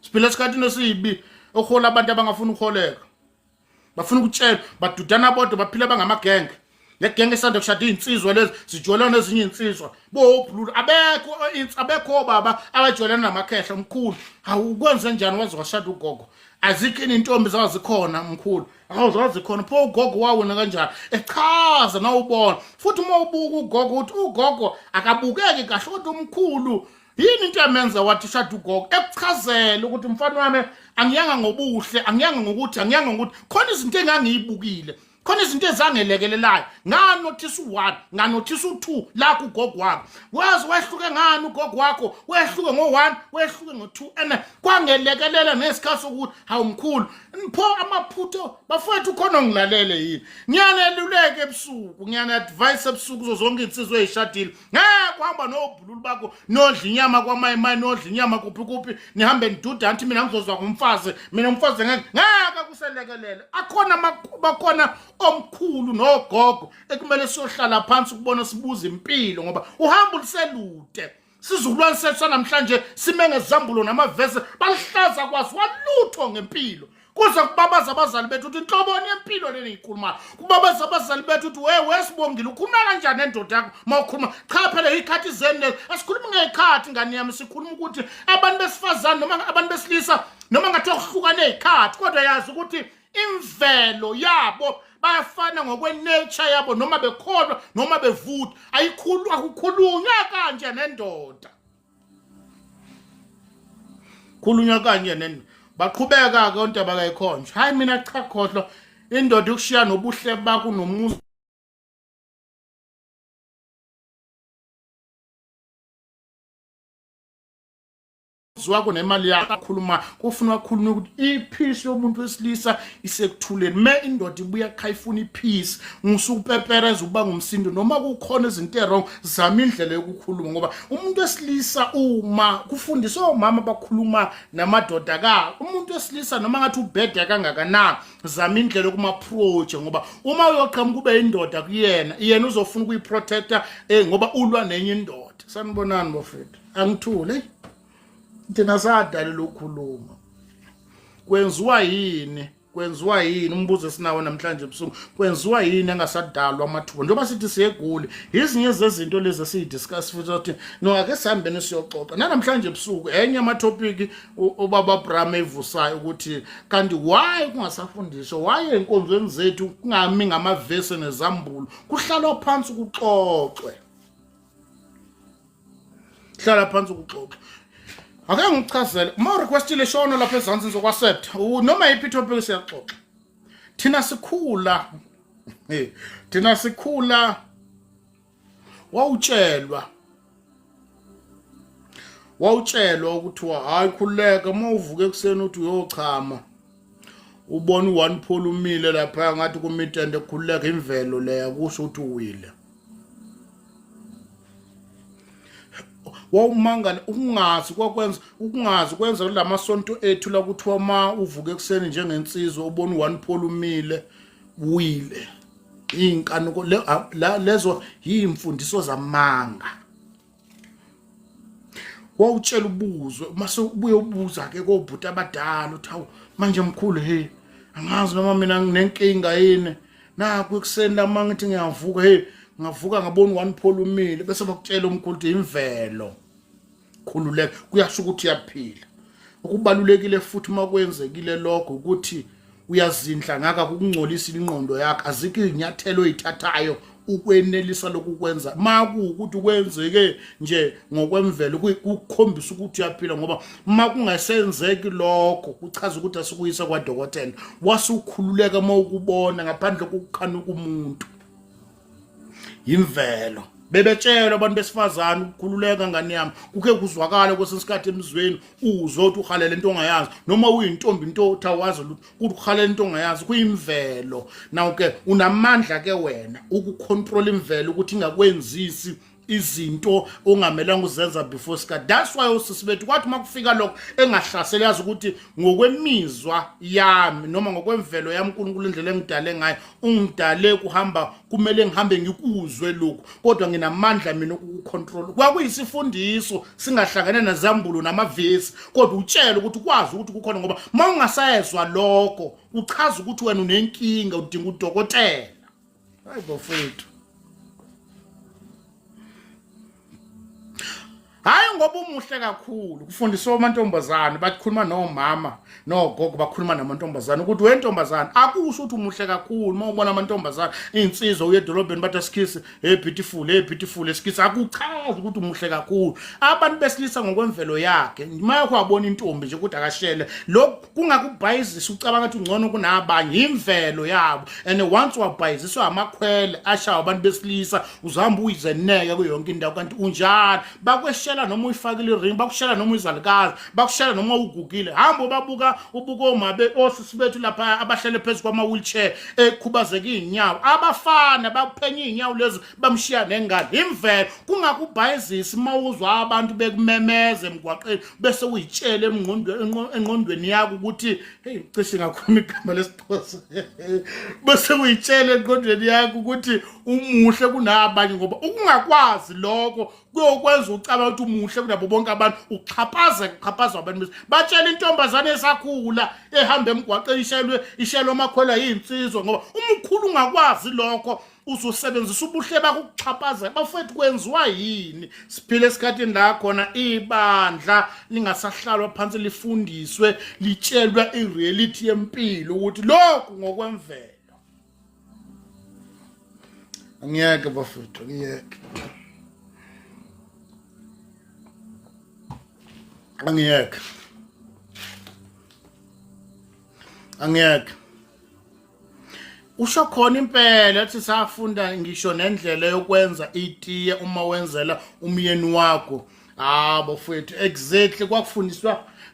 siphila esikhathini esibi okuhola abantu abangafuni ukholeka bafuna ukutshela badudana bodwa baphila bangamagenge le genge esanda kushada insizwa lezi sijolana ezinye insizwa boblulu abekho baba abajolana namakhehla mkhulu awukwenze njani waze washada ugogo azikini intombi zazikhona mkhulu awuzazikhona pho ugogo wawena kanjani echaza nawubona futhi uma ubuka ugogo uthi ugogo akabukeki kahle kodwa umkhulu yini into yamenza wathi shada ugogo ekuchazela ukuthi mfana wami angiyanga ngobuhle angiyanga ngokuthi khona izinto engangiyibukile khona izinto ezangelekelelayo nganothisa u1 nganothisa u2 la ku gogo wakho wazi wehluke ngani ugogo wakho wehluke ngo1 wehluke ngo2 and kwangelekelela nesikhathi sokuthi hawumkhulu mpho amaphutho bafowethu khona ngilalele yini ngiyaneluleke ebusuku ngiyana-advise ebusuku zonke insizwe ezishadile kuhamba nobhululu bakho nodla inyama kwamayimani nodla inyama kuphi nihambe niduda anti mina ngizozwa ngumfazi mina umfazi ngeke kuselekelele akhona bakhona omkhulu nogogo ekumele siyohlala phansi ukubona sibuza impilo ngoba uhamba uliselude sizukulwane sethu namhlanje simengezambulo namavese balihlaza kwazi walutho ngempilo kuze kubabaza abazali bethu uthi inhloboni yempilo leni ikhuluma kubabaza abazali bethu uthi wesibongile ukhuluma kanjani endoda yakho mawukhuluma cha phela ikhathi zeni asikhulumi ngekhathi ngani yami sikhuluma ukuthi abantu besifazane noma abantu besilisa noma ngathi okuhlukane ikhathi kodwa yazi ukuthi imvelo yabo bayafana ngokwenature yabo noma bekholwa noma bevuthwa akukhulunywa kanje nendoda khulunywa kanje nendoda baqhubeka ke ontaba kayikhonje hayi mina cha khohlwa indoda ukushiya nobuhle bakho nomuzi wakho nemali yakho akhuluma kufuna ukukhuluma ukuthi ipeace yomuntu wesilisa isekuthuleni me indoda ibuya khayifuna ipeace ngisukupepereza uba ngumsindo noma kukhona izinto wrong zama indlela yokukhuluma ngoba umuntu wesilisa uma kufundiswa omama bakhuluma namadoda ka umuntu wesilisa noma ngathi ubhede kangakanani zama indlela kuma approach ngoba uma uyoqhamuka kube indoda kuyena uzofuna ukuyiprotecta ngoba ulwa nenye indoda sanibonani bafethu angithule thina sadala lokukhuluma kwenziwa yini umbuzo esinawo namhlanje ebusuku kwenziwa yini engasadalwa amathuba njengoba sithi siyeguli izinye zezinto lezi esiyidiscuss futhi ukuthi no ake sihambeni siyoxoxa namhlanje ebusuku enye amatopic ubaba Brahma evusayo ukuthi kanti why kungasafundiswa why enkonzweni zethu kungami ngamavesi nezambulo kuhlalwa phansi kuxoxwe hlala phansi kuxoxwe ake ngichazele uma requestile shona lapha ezansi ngizokwacept noma iphi topic siyaxoxa thina sikhula wawutshelwa ukuthi hayi khuleka uma uvuka ekseni uthi uyochama ubona u1 Paul umile lapha ngathi kumitende khuleka imvelo leya kusho ukuthi uwile wawumangala ukungazi kwenza lamasonto ethu la kuthiwa ma uvuke ekseni njengensizwe ubona u1 Paul umile wile inkanuko lezo yimfundiso zamanga wawutshela ubuzwe mase ubuye ubuza ke kobhuti abadala uthi hawu manje mkhulu angazi noma mina nginenkinga yini naku ekseni lama ngithi ngiyavuka ngavuka ngabona u1 Paul umile bese bakutshela umkhulu ukuthi imvelo khululeka kuyasho ukuthi uyaphila ukubalulekile futhi makwenzekile lokho ukuthi uyazindla ngaka ukungcolisa ingqondo yakho azikho inyathelo oyithathayo ukwenelisa lokukwenza makuukuthi kwenzeke nje ngokwemvelo ukukhombisa ukuthi uyaphila ngoba makungasenzeki lokho kuchaza ukuthi asikuyisa kwadokotela wasukhululeka mawukubona ngaphandle kokukhanuka umuntu imvelo bebetshelwa abantu besifazana ukukhululeka ngani yami kuke kuzwakala kwesinsikhathi emizweni uzothi uhalela into ongayazi noma uyintombi into othawazi ukuthi uhalela into ongayazi kuyimvelo nawo ke unamandla ke wena ukucontrol imvelo ukuthi ingakwenzisi izinto ongamelanga uzenza before ska that's why usisibethu kwathi makufika lokho engahlasela yazi ukuthi ngokwemizwa yami noma ngokwemvelo yami uNkulunkulu indlela engidale ngayo ungidale kuhamba kumele ngihambe ngikuzwe lokho kodwa nginamandla mina ukucontrol kwakuyisifundiso singahlangene nezambulo namavesi kodwa utshela ukuthi ukwazi ukuthi kukhona ngoba mawungasayezwa lokho uchaza ukuthi wena unenkinga udinga udokotela hayi bafowethu. Hayi ngoba umuhle kakhulu kufundiswa amantombazane bakhuluma nomama nogogo bakhuluma namantombazane ukuthi wentombazane akusho ukuthi umuhle kakhulu mawubona amantombazane insizwa uye edolobheni bathi asikhisi beautiful esikhisi akuchazi ukuthi umuhle kakhulu. Abantu besilisa ngokwemvelo yakhe mayakho wabona intombi nje ukuthi akashele lokhu kungakubhayizisa ucabanga ukuthi ungcono kunabanye imvelo yabo and once wabhayiziswa amakhwele ashawa abantu besilisa uzahamba uyizeneke kuyonke indawo kanti unjalo bakweshela noma uyifakile iring bakushela noma uyizalukazi bakushela noma ugugile hamba ubuka omabe osisi bethu lapha abahlele phezulu kwama wheelchair ekhubazeka inyawo abafana bakuphenya inyawo lezi bamshiya nengane imvelo kungakubhayizisi mawuzwa abantu bekumemeze emgwaqeni bese uyitshele engqondweni yakho ukuthi hey cishe ngakhuluma igama lesixhosa bese uyitshele engqondweni yakho ukuthi umuhle kunabanye ngoba ukungakwazi lokho kuyokwenza ucaba ukuthi umuhle kunabo bonke abantu uxhaphaza abantu batshela intombazane esakhula ehamba emgwaqeni ishelwe amakhwela yinsizwa ngoba umkhulu ungakwazi lokho uzosebenzisa ubuhle bakho ukuxhaphaza bafethu kwenziwa yini siphile esikhathini la khona ibandla lingasahlalwa phansi lifundiswe litshelwa ireality yempilo ukuthi lokhu ngokwemvelo angiyeke bafethu angiyeke usho khona impela ethi safunda ngisho nendlela yokwenza itiye uma wenzela umyeni wakho bafethu exactly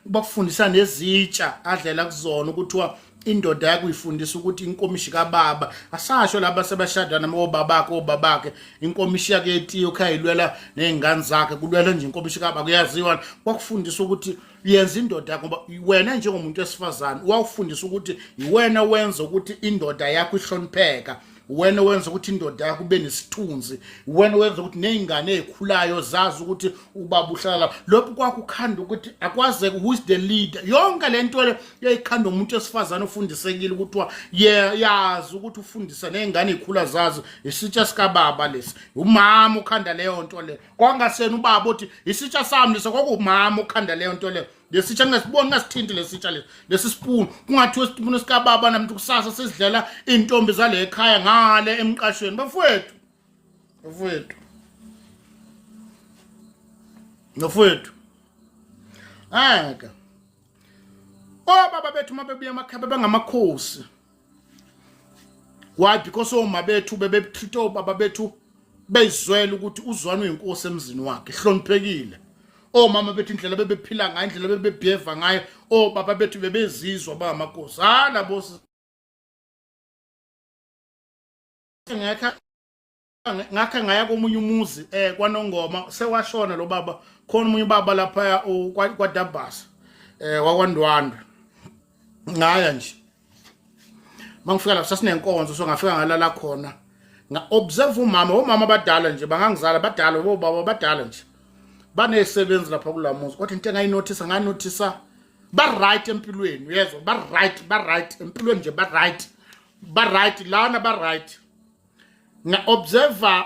bakufundisa nezitsha adlela kuzona ukuthiwa indoda yakho uyifundisa ukuthi inkomishi kababa asasho laba sebashadana obabakhe inkomishi yake etiye ukhayilwela nezingane zakhe kulwela nje inkomishi kababa kuyaziwa kwakufundisa ukuthi yenza indoda ngoba wena njengomuntu wesifazane wawufundisa ukuthi iwena wenza ukuthi indoda yakho ihlonipheka wena wenza ukuthi indoda yakho ube nesithunzi wena wenza ukuthi nezingane ezikhulayo zazi ukuthi ubaba uhlala lokho kwakukhanda ukuthi akwaze who is the leader yonke lento le yayikhanda umuntu wesifazane ufundisekile ukuthi yazi ukuthi ufundisa nezingane ezikhula zazi isitsha sikababa lesi umama ukhanda leyo nto le kwangasena ubaba uthi isitsha sami lesa kwakumama ukhanda leyo nto le lesitsha ngesiboni ngasithinti lesitsha lesispoon kungathiwa isipunu sikababa namuntu kusasa sesidlela intombi zale ekhaya ngale emqashweni bafowethu aka baba bethu mabebuya emakhaya bengamakhosi why because oma bethu bebetreat baba bethu bezwela ukuthi uzwana uyinkosi emzini wakhe hloniphekile mama bethu indlela bebephila ngayo indlela bebehave ngayo baba bethu bebezizwa bangamakhosi labo ngakhe ngaya komunye umuzi kwaNongoma sewashona lo baba khona umunye baba lapha kwaDabasa wakwaNdwandwe ngaya nje mangifika lapha sasinenkonzo so ngafika ngalala khona nga-observe omama badala nje bangangizala badala bobaba badala nje banesebenzi lapha kulamuzi kodwa into engayinothisa ba-right empilweni uyezwa ba-right empilweni nje ba-right lana ba-right nga-observa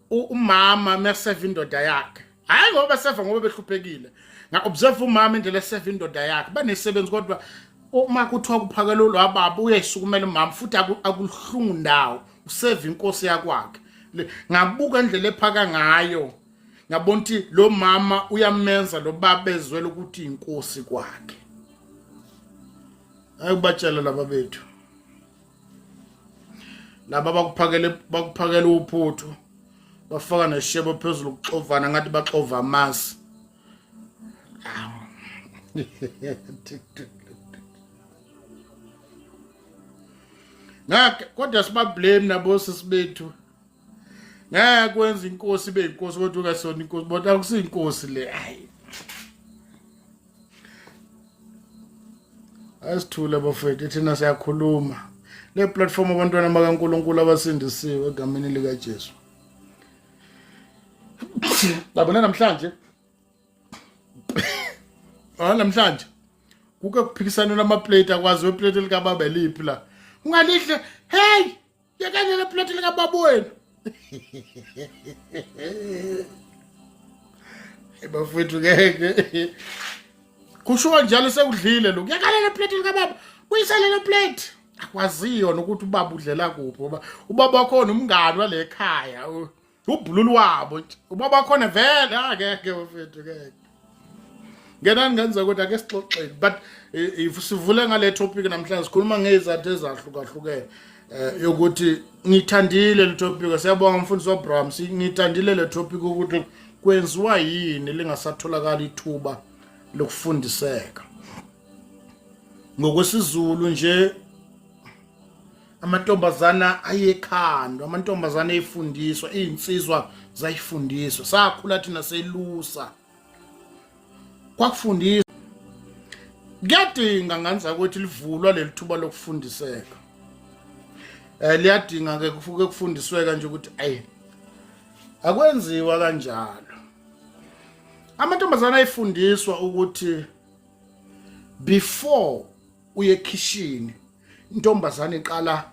umama meseva indoda yakhe hayi ngoba beseva ngoba behluphekile nga-observa umama indlela eseva indoda yakhe banesebenzi kodwa uma kuthiwa kuphakela lwababa uyayisukumela umama futhi akuluhlungu ndawo useva inkosi yakwakhe ngabuka indlela ephaka ngayo ngabona ukuthi lo mama uyamenza lo baba ezwela ukuthi inkosi kwakhe ayibatshela laba bethu laba bakuphakela uphuthu bafaka neshebo phezulu ukuxovana ngathi baxova amasi kodwa sibablame nabo sisibethu kwenza inkosi ibe inkosi kodwa ungasona inkosi bona akusiyinkosi le hayi asithule bafethu thina siyakhuluma le platform abantwana bakaNkulunkulu abasindisiwe egameni lika Jesu labona namhlanje namhlanje kuke kuphikisana namaplate akwazi weplate likababa eliphi la ungalihle hey yakanye le plate lika baba wena ebafethu ngeke kusho njalo sekudlile lo yakanye le plate lika baba uyisele le plate akwaziyo nokuthi ubaba udlela kuphi ngoba ubaba wakho umngani wale ekhaya ubhululu wabo ubaba wakho vele akeke bafethu ngeke ngenani ngenza ukuthi ake sixoxele but if sivule ngale topic namhlanje sikhuluma ngezathu ezahlukahlukene yokuthi ngithandile le topic siyabonga mfundisi Abraham ngithandile le topic ukuthi kwenziwa yini lingasatholakala ithuba lokufundiseka ngokwesizulu nje amantombazana ayekhandwa amantombazana eyifundiswa izinsizwa zayifundiswa sakhula thina selusa kwakufundiswa kuyadinga nganza ukuthi livulwa leli thuba lokufundiseka liyadinga ke kufuke kufundisweka nje ukuthi ayi akwenziwa kanjalo amantombazana ayifundiswa ukuthi before uye kitchen intombazana iqala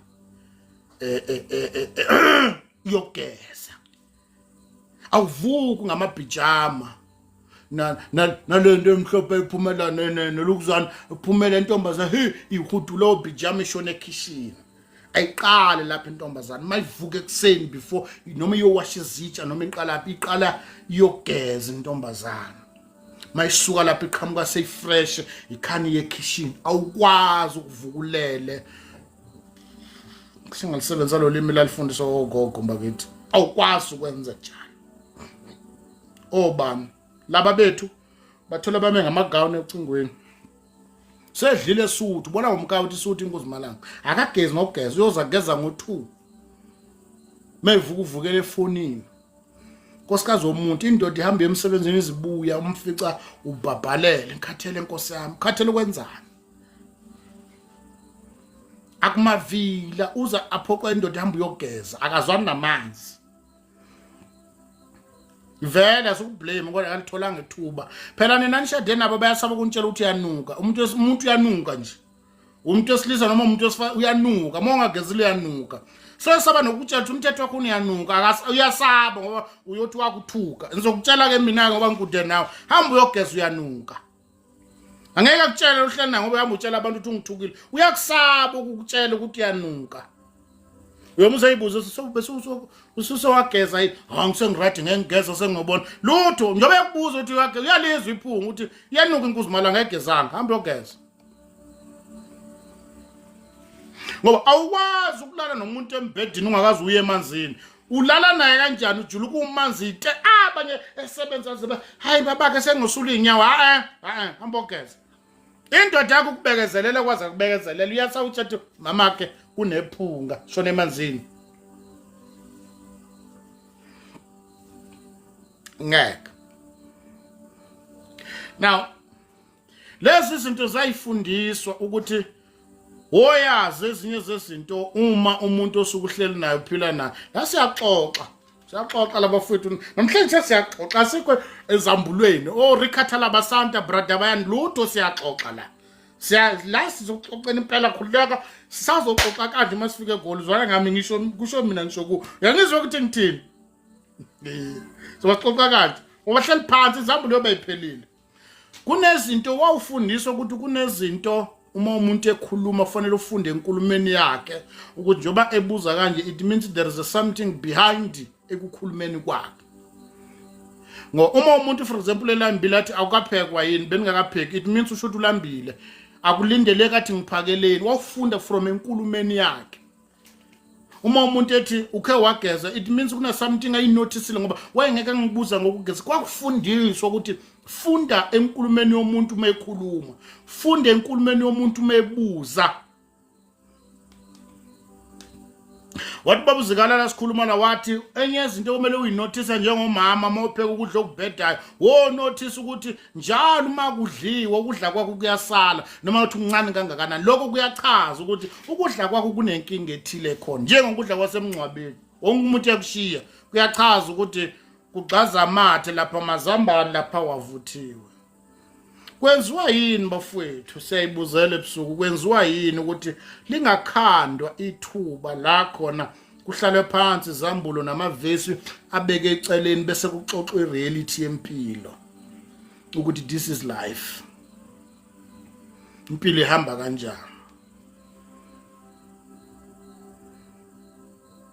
yogeza awuvuki ngamabhijama nalento emhlophe iphumela nelukuzana iphumela intombazana ihudula obhijama ishone ekitchen ayiqale lapha intombazana mayivuka ekseni before noma iyowasha izitsha noma iqala yogeza intombazana mayisuka lapha iqhamuka seyifresh ikhani yekitchen awukwazi ukuvukulele singalisebenzisa lo limi lalifundiswa ogogo bakithi awukwazi ukwenza njalo obani laba bethu bathola bame ngamagawuni ecingweni sedlile esuthu bona umkawu uthi isuthu inkuzimalanga akagezi ngogeza uyoza kugeza ngo2 mayivuka uvukele efonini nkosikazi womuntu indoda ihamba emsebenzini izibuya umfica ubhabhalele ngikhathele inkosi yami ukhathele kwenzani akumavila uza aphoqa indoda ihamba uyogeza akazwani namanzi vele asikublame kodwa alitholanga ithuba phela nina nishade nabo bayasaba ukuntshela ukuthi uyanuka umuntu uyanuka nje umuntu wesilisa noma umuntu wesifazane uyanuka mongagezile uyanuka sesaba nokutshela ukuthi umthetho wakho uyanuka uyasaba ngoba uyothi wakuthuka ngizokutshela ke mina ngoba ngikude nawe hamba uyogeza uyanuka angeke akutshele uhlena ngoba uyamba utshela abantu ukuthi ungithukile uyakusaba ukukutshela ukuthi uyanuka uyomuseyibuza ususo wageza yini ngisengiradi ngengeza sengibona lutho njobe yakubuza ukuthi wageza uyalizwa iphunga ukuthi yanuka inkuzimalanga ngegezanga hamba uyogeza ngoba awukwazi ukulala nomuntu embedini ungakazi uye emanzini ulala naye kanjani ujuluka umanzi ite abanye esebenza zeba hayi babake sengosula inyawo hamba uyogeza indoda yakho ukubekezelela kwaza kubekezelela uyasawuthi athi mamakhe kunephunga shona emanzini ngeke now lezi zinto zayifundiswa ukuthi oyazi ezinye zezinto uma umuntu osukuhleli naye uphila naye siyaxoxa labafowethu namhlanje siyaxoxa sikwe ezambulweni rikhatha labasanta brother bayani lutho siyaxoxa la sizoxoxela impela khuleka sisazoxoxa kanje masifike egoli zwana ngami ngisho kusho mina ngisho ku uyangizwa ukuthi ngithini sobaxoxa kanje obahleli phansi izambulo yobayiphelile kunezinto wawufundiswa ukuthi kunezinto uma umuntu ekhuluma kufanele ufunde enkulumeni yakhe ukuthi njoba ebuza kanje it means there is something behind ekukhulumeni kwakhe uma umuntu for example elambile athi awukaphekwa yini beningakapheki it means usho ukuthi ulambile akulindeleke athi ngiphakeleni wafunda from enkulumeni yakhe uma umuntu ethi ukhe wageza it means kuna something ayinoticeile ngoba wayengeke ngibuza ngokugeza kwakufundiswa ukuthi funda enkulumeni yomuntu mayekhuluma funda enkulumeni yomuntu mayebuza wathi babuzikala la sikhuluma na wathi enye izinto kumele uyinotice njengomama mawupheka ukudla okubhedayo notice ukuthi njalo uma kudliwa ukudla kwakho kuyasala noma uthi uncane kangakanani lokho kuyachaza ukuthi ukudla kwakho kunenkinga ethile khona njengokudla kwasemncwabeni wonke umuntu yakushiya kuyachaza ukuthi kugcaza amathe lapha amazambane lapha wavuthiwe Kwenziwa yini bafowethu siyayibuzela ebusuku kwenziwa yini ukuthi lingakhandwa ithuba la khona kuhlalwe phansi izambulo namavesi abeke eceleni bese kuxoxwa ireality yempilo ukuthi this is life. Impilo ihamba kanjani?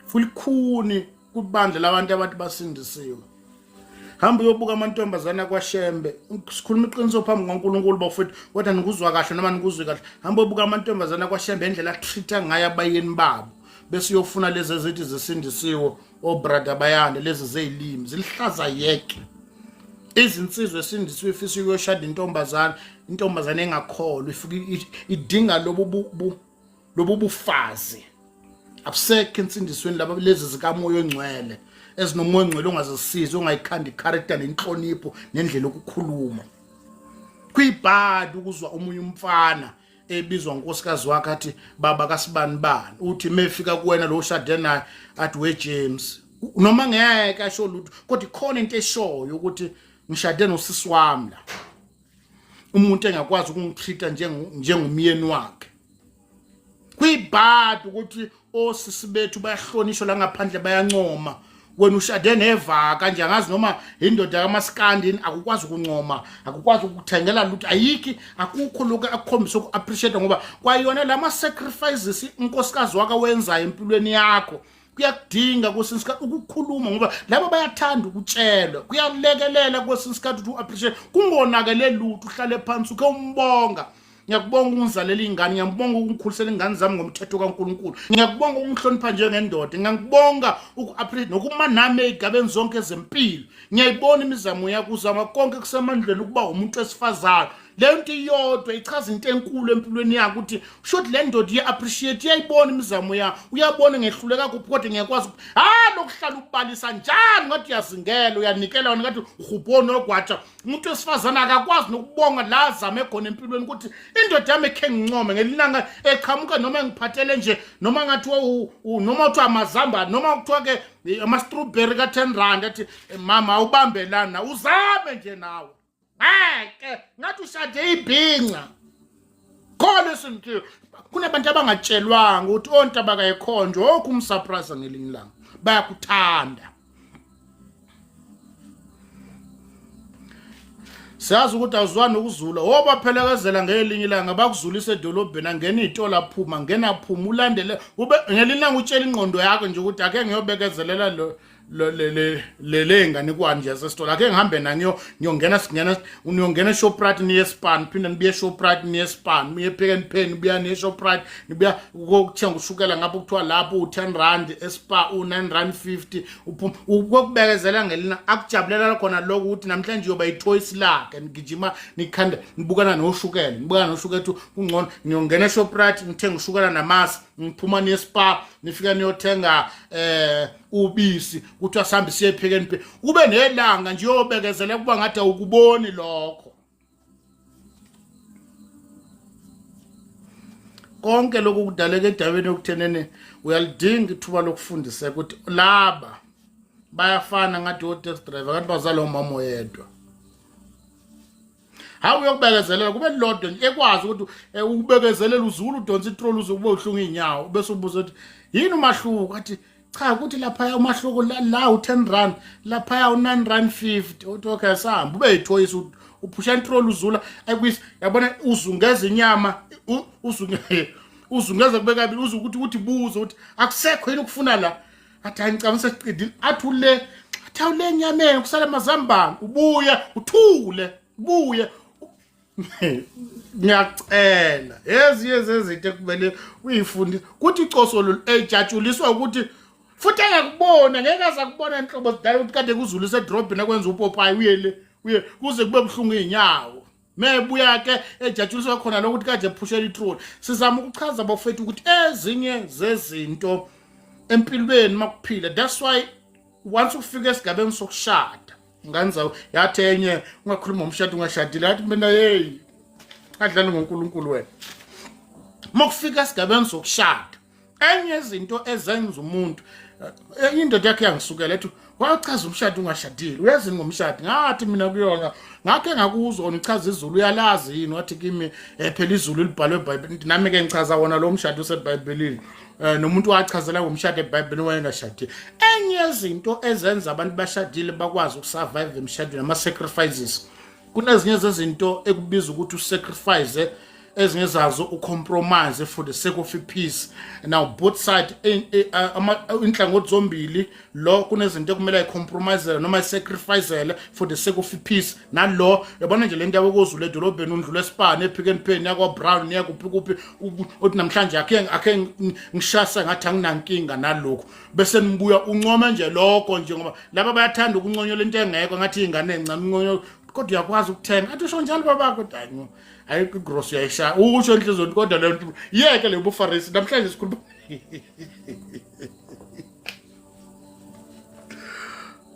Fulikhuni kubandla labantu abathi basindisiwe. Hamba uyobuka amantombazana kwaShembe. Sikhuluma iqiniso phambi kaNkulunkulu bafowethu kodwa nikuzwa kahle noma nikuzwe kahle. Hamba uyobuka amantombazana kwaShembe indlela atreata ngayo abayeni babo. Bese uyofuna lezi ezithi zisindisiwe obrother bayane lezi zezilimi zilihlaza yeke. Izinsizwe esindisiwe ifisa ukuyoshada intombazana engakholwa ifika idinga lobu bufazi. Abusekho insindisweni laba lezi zikamoya ongcwele ezinomoya ongcwele ongazisiza ongayikhanda icharacter nenhlonipho nendlela yokukhuluma. Kuyibhadi ukuzwa omunye umfana ebizwa ngonkosikazi wakhe athi baba kaSibani bani uthi mefika kuwena lo shade naye athi we James noma ngeke asho lutho kodwa ikhona into eshoyo ukuthi ngishade nosisi wami la umuntu engakwazi ukungitreata njengomyeni wakhe. Kuyibhadi ukuthi osisi bethu bayahlonishwa la ngaphandle bayancoma wena ushade nevaka nje angazi noma indoda yamaskandini akukwazi ukuncoma akukwazi ukuthengela lutho ayiki akukho lokho akukhombisa ukuappreciate ngoba kwayona lama sacrifices unkosikazi wakhe wenza empilweni yakho kuyakudinga kwesinsikhathi ukukhuluma ngoba labo bayathanda ukutshelwa kuyalekelela kwesinsikhathi ukuthi uappreciate kungonakele lutho uhlale phansi uke umbonga. Ngiyakubonga ungizalela ingane ngiyabonga ukukhulisela ingane zami ngomthetho kaNkulunkulu ngiyakubonga ungihlonipha njengendoda ngiyakubonga ukuappreciate nokuma nami ezigabeni zonke ezempilo ngiyayibona imizamo yakho uzama konke kusemandleni ukuba umuntu wesifazana le nto iyodwa ichaza into enkulu empilweni yakho ukuthi shothi le ndoda iyaappreciate iyayibona imizamo yakho uyabona ngehluleka kuphi kodwa ngiyakwazi lokuhlala ubalisa njani ngathi uyazingela uyanikela wena ngathi uhubona ogwatsha umuntu wesifazana akakwazi nokubonga la zame khona empilweni ukuthi indoda yami ekhe ngincome ngelinanga eqhamuka noma ngiphathele nje noma ngathi noma uthi amazamba noma kuthiwa ke ama strawberry ka 10 rand athi mama awubambelana uzame nje nawe ke ngathi ushade ibhinqa khona isinto kunabantu abangatshelwanga ukuthi ontaba kayikhonjo okumsurprise ngelinye ilanga bayakuthanda. Siyazi ukuthi awuzwani ukuzula obaphelekezela ngelinye ilanga bakuzulisa edolobheni angena izitola phuma ngena phuma ulandele ube ngelinye ilanga utshela ingqondo yakho nje ukuthi ake ngiyobekezelela le ngane kwanje yasesitolo ake ngihambe na ngiyongena eShoprite niyeSpan phinde nibuye eShoprite niyeSpan niye Pick n Pay nibuya niyeShoprite nibuya ukuthenga ushukela ngapho kuthiwa lapho u10 rand eSpa u9 rand 50 ukubekezela ngelina akujabulela khona lokho ukuthi namhlanje yoba ichoice lakhe ngijima nikhanda nibukana noshukela ungcono ngiyongena eShoprite ngithenga ushukela namasi ngiphuma niyeSpa nifika niyothenga ubisi kuthi asambe siye Pick n Pay ube nelanga nje yobekezela kuba ngathi awukuboni lokho konke lokhu kudaleka edabeni yokuthenene uyalidinga ithuba lokufundisa ukuthi laba bayafana ngathi o-test driver kanti bazala umama oyedwa. Hawu uyokubekezelela kube lodwa nje ekwazi ukuthi ukubekezelela uzulu udonsa itrol uzokube uhlunga inyawo bese ubuza ukuthi yini umahluko athi cha ukuthi lapha umahluko la u10 rand lapha u9 rand 50 uthi okay sahamba ube yichoice uphusha itrol uzula ayikuyisi yabona uzungeza inyama uzungeza kubeka kabili uzukuthi buzo ukuthi akusekho yini ukufuna la athi angicabanga sesiqedile athi ule nyameni kusala amazambane ubuye uthule ubuye ngiyacela eziye zezinto kumele uyifundise kuthi icosolo ejatshuliswa ukuthi futhi angakubona ngeke azakubona inhlobo zidala ukuthi kade kuzulisa edrobheni akwenza uPopeye uye kuze kube buhlungu inyawo mebuya ke ejatshuliswa khona lokuthi kade ephushela itrol. Sizama ukuchaza bafethu ukuthi ezinye zezinto empilweni makuphila that's why once ufika esigabeni sokushada nganza yathi enye ungakhuluma ngomshado ungashadile yathi mina hey adlala ngoNkulunkulu wena makufika esigabeni sokushada enye izinto ezenza umuntu indoda yakhe yangisukela ethi wachaza umshado ungashadile uyazi ngomshado ngathi mina kuyona ngakhe ngakuzwa nichaza izulu uyalazi yini wathi kimi phela izulu libhalwe eBhayibhelini nami ke ngichaza wona lo mshado useBhayibhelini nomuntu wachazela ngomshado eBhayibhelini wayengashadile enye izinto ezenza abantu bashadile bakwazi ukusurvive emshadweni ama sacrifices kunezinye zezinto ekubiza ukuthi usacrifice ezinye zazo ucompromise for the sake of peace. Now both side inhlangothi zombili lo kunezinto ekumele ayicompromise noma sacrifice for the sake of peace nalo yabona nje lento yakozulu edolobheni undlule esipane ePick n Pay yakwa Brown yakuphi uthi namhlanje akhe ngishasa ngathi anginankinga nalokho bese nibuya uncoma nje lokho nje ngoba laba bayathanda ukunconyola into engekho ngathi ingane encane unconyo kodwa uyakwazi ukuthenga athi usho njalo babakho danyo ayikho gross uyayisha usho inhliziyo kodwa le nto yeke le bufarisi namhlanje sikhuluma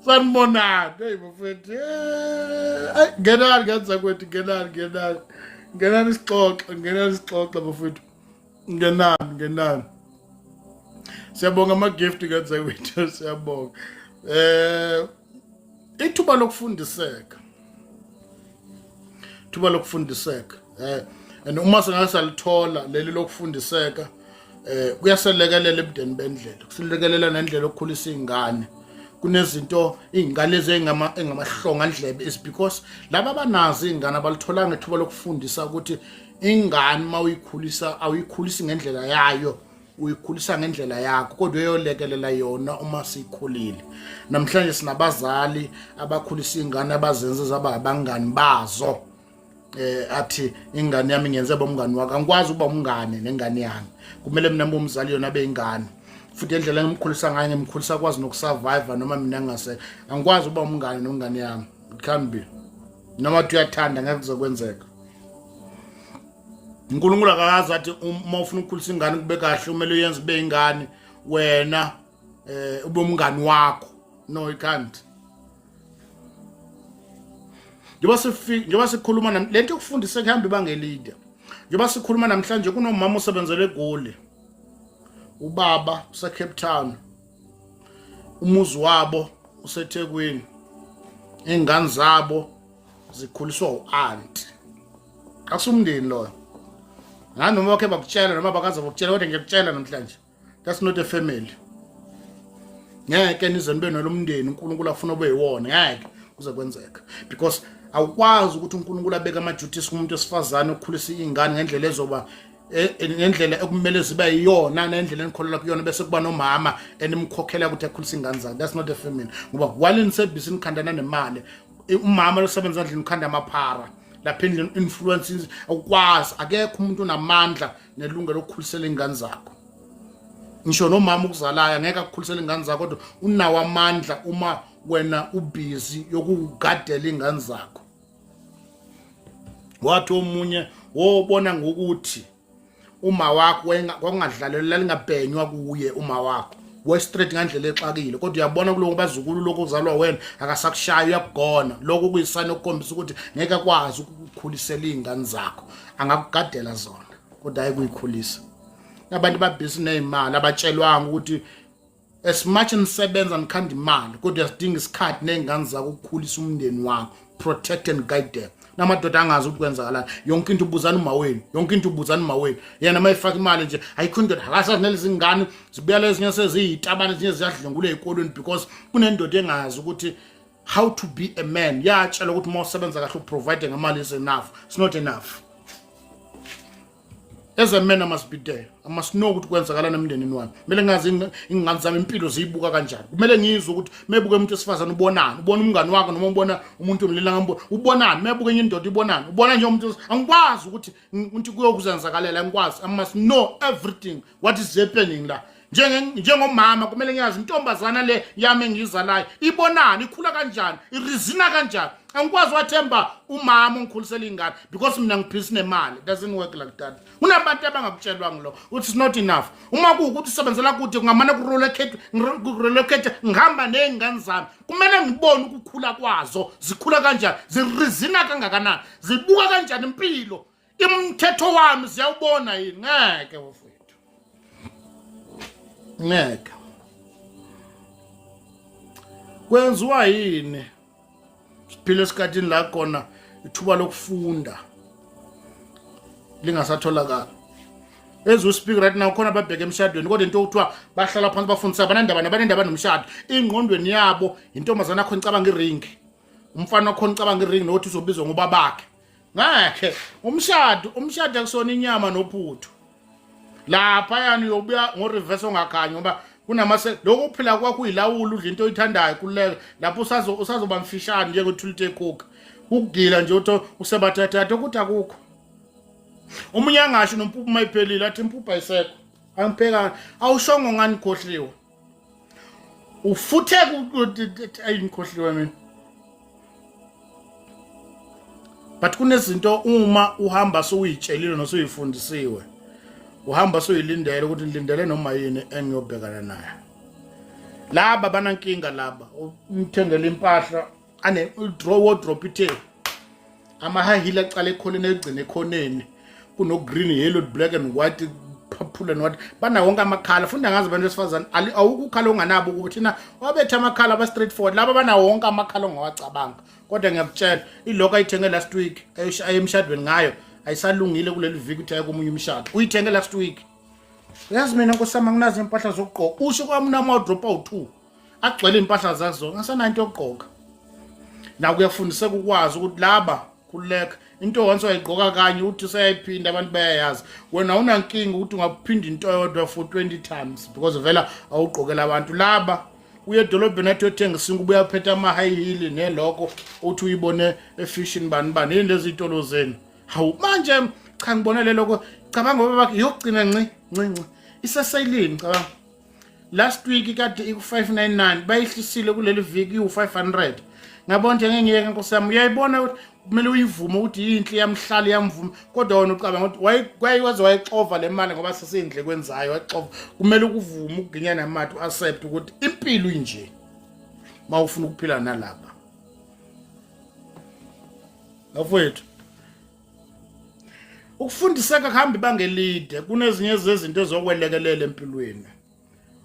sanibona hey bafethu ay ngenani ngenza kwethi ngenani isixoxa bafethu ngenani siyabonga ama gift ngenza kwethi siyabonga ithuba lokufundiseka and uma sengasalithola leli lokufundiseka kuyaselekelela ebudeni bendlela kuselekelela nendlela okukhulisa izingane kunezinto izingane engamahlonga ndlebe is because laba banazi izingane abalitholanga ithuba lokufundisa ukuthi ingane mawuyikhulisa awuyikhulisi ngendlela yayo uyikhulisa ngendlela yakho kodwa uyolekelela yona uma sikhulile namhlanje sinabazali abakhulisa izingane abazenze zaba abangani bazo athi ingane yami ngenze bomngani waka angikwazi ukuba umngane nengane yami kumele mina ngomzali yona beingane futhi indlela engimkhulisa ngayo ngimkhulisa kwazi nokusurvive noma mina ngase angikwazi ukuba umngane nengane yami it can be noma uyathanda ngeke kuzokwenzeka uNkulunkulu akazi athi uma ufuna ukukhulisa ingane kube kahle kumele uyenze ube ingane wena ube umngani wakho no you can't njengoba sikhuluma lento yokufundisa kuhamba ibanga elide njengoba sikhuluma namhlanje kunomama osebenzele eGoli ubaba useCape Town umuzi wabo useThekwini ingane zabo zikhuliswa uaunt akusumndeni lo noma bakhe bakutshela noma bakaza bakutshela kodwa ngiyakutshela namhlanje that's not a family ngeke nize nibe nolomndeni uNkulunkulu afuna ube yiwona ngeke kuze kwenzeka because awukwazi ukuthi uNkulunkulu abeke ama-duties kumuntu esifazane ukukhulisa izingane ngendlela ezoba ngendlela ekumele zibe yiyona nendlela enikholela kuyona bese kuba nomama enimkhokhela ukuthi akhulisa izingane zakhe that's not a family ngoba while service nikhandana nemali umama losebenza endlini ukhanda amaphara lapha endlini influences awukwazi akekho umuntu onamandla nelungelo lokukhulisela izingane zakho ngisho nomama ukuzalaya ngeke akukhulisele izingane zakho kodwa unawo amandla uma wena ubusy yokugadela izingane zakho wathi omunye wobona ngokuthi uma wakho kwakungadlalela lingabhenywa kuye uma wakho we straight ngandlela exakile kodwa uyabona kuloko bazukulu lokho kuzalwa wena akasakushaya uyakugona lokho kuyisana ukukhombisa ukuthi ngeke akwazi ukukhulisela izingane zakho angakugadela zona kodwa ayikuyikhulisa abantu babhizi nezimali abatshelwanga ukuthi as much nisebenza nikhanda imali kodwa yasidinga isikhathi nezingane zakho ukukhulisa umndeni wakho protect and guide them namadoda angazi ukuthi kwenzakalani yonke into ubuzana umaweni yena mayifaka imali nje ayikho indoda akasazi nelezi ngane zibuya lezinye seziyitabane ezinye ziyadlungula ezikolweni because kunendoda engazi ukuthi how to be a man yatshela ukuthi uma usebenza kahle uprovide ngemali is enough it's not enough. As a man I must be there. I must know ukuthi kwenzakalana emndenini wami. Kumele ngazi ingane zami impilo ziyibuka kanjani. Kumele ngizwe ukuthi mebuke umuntu esifazana ubonani, ubona umngani wakho noma ubona umuntu omlila ngambona. Ubonani, mebuke enye indoda ibonani. Ubona nje umuntu angikwazi ukuthi kuyokuzenzakalela ngikwazi. I must know everything what is happening la. Njengomama kumele ngiyazi intombazana le yami engizalayo ibonani, ikhula kanjani, irizina kanjani. Angikwazi wathemba umama ongikhulisela ingane because mina ngiphisa nemali. It doesn't work like that. Kunabantu abangakutshelwa ngilo. It's not enough. Uma kuukuthi sebenzela kude kungamane kurelocate ngihamba nezingane zami. Kumele ngibone ukukhula kwazo, zikhula kanjani, zirizina kangakanani, zibuka kanjani impilo. Imthetho wami siyawubona yini ngeke mfowethu. Ngeke. kwenziwa yini siphile esikhathini la khona ithuba lokufunda lingasatholakala as we speak right now khona babheke emshadweni kodwa into okuthiwa bahlala phansi bafundisa banendaba nomshado ingqondweni yabo intombazana yakho icabanga iring umfana wakho icabanga iring nokuthi uzobizwa ngoba bakhe ngakhe umshado akusona inyama nophuthu lapha yani uyobuya ngoreverse ongakhanyi ngoba kunamase lokuphila kwakho uyilawula udla into oyithandayo kuleke lapho usazoba mfishane nje kuthulite cook ukugila nje uthi usebathathatha ukuthi akukho umunye angasho nompuphu mayiphelile athi impuphu ayisekho angipheka awushongo ngani khohliwe ufuthe ayingikhohliwe mina but kunezinto uma uhamba sowuyitshelile nosuyifundisiwe uhamba soyilindele ukuthi ngilindele noma yini engiyobhekana nayo laba banankinga laba umthengele impahla ane wardrobe ithe ama high heel aqala ekhoneni egcine ekhoneni kuno green yellow black and white purple and white bana wonke amakhala funda ngazi abantu besifazana awukukhala onganabo ukuthi na wabetha amakhala aba straight forward laba bana wonke amakhala ongawacabanga kodwa ngiyakutshela iloko ayithenge last week ayemshadweni ngayo ayisalungile kuleli viki uthi ayokumunye umshado uyithenge last week yazi mina nkosama nginazo impahla zokugqoka usho kwami una wardrobe awu2 agcwele impahla zazo ngasana into yokugqoka na kuyafundiseka ukwazi ukuthi laba kuleka into once wayigqoka kanye uthi usayiphinda abantu bayayazi wena unankinga ukuthi ungaphinda into eyodwa for 20 times because vela awugqokela abantu laba uye edolobheni athi yothengisa ubuya phetha ama high heel neloko uthi uyibone efishini bani yini lezi itolo zenu hawu manje cha ngibonele lokho cabanga baba yokugcina nci isesayilini cabanga last week kade iku599 bayihlisile kuleli viki u500 ngabona nje ngengiyeke nkosami uyayibona ukuthi kumele uyivume ukuthi yinhle yamhlali yamvuma kodwa wona ucabanga ukuthi wayiwaze wayixova le mali ngoba sesindle kwenzayo wayixova kumele ukuvume ukuginyana namathu accept ukuthi impilo inje mawufuna ukuphila nalapha afowethu ukufundiseka kuhamba bangelide kunezinye zezinto ezokwelekelela empilweni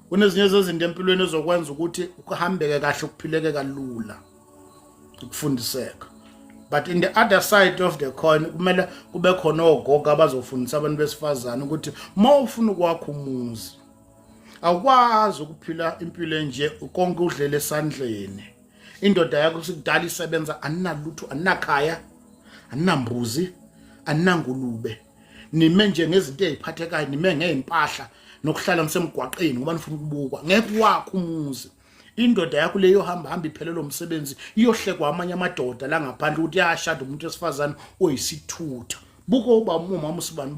kunezinye zezinto empilweni ezokwenza ukuthi ukuhambeke kahle ukuphileke kalula ukufundiseka but in the other side of the coin kumele kube khona ogogo abazofundisa abantu besifazana ukuthi mawufuna ukwakha umuzi awukwazi ukuphila impilo enje konke udlele esandleni indoda yakho sikudala isebenza analutho anakhaya anambuzi anangulube nime nje ngezinto eziphathekayo nime ngeimpahla nokuhlala msemgwaqeni ngoba nifuna ukubukwa ngeke wakho umuzi indoda yakho leyo hamba iphelelo umsebenzi iyohlekwa amanye amadoda la ngaphandle ukuthi yashada umuntu wesifazana oyisithutha buko uba umama usibani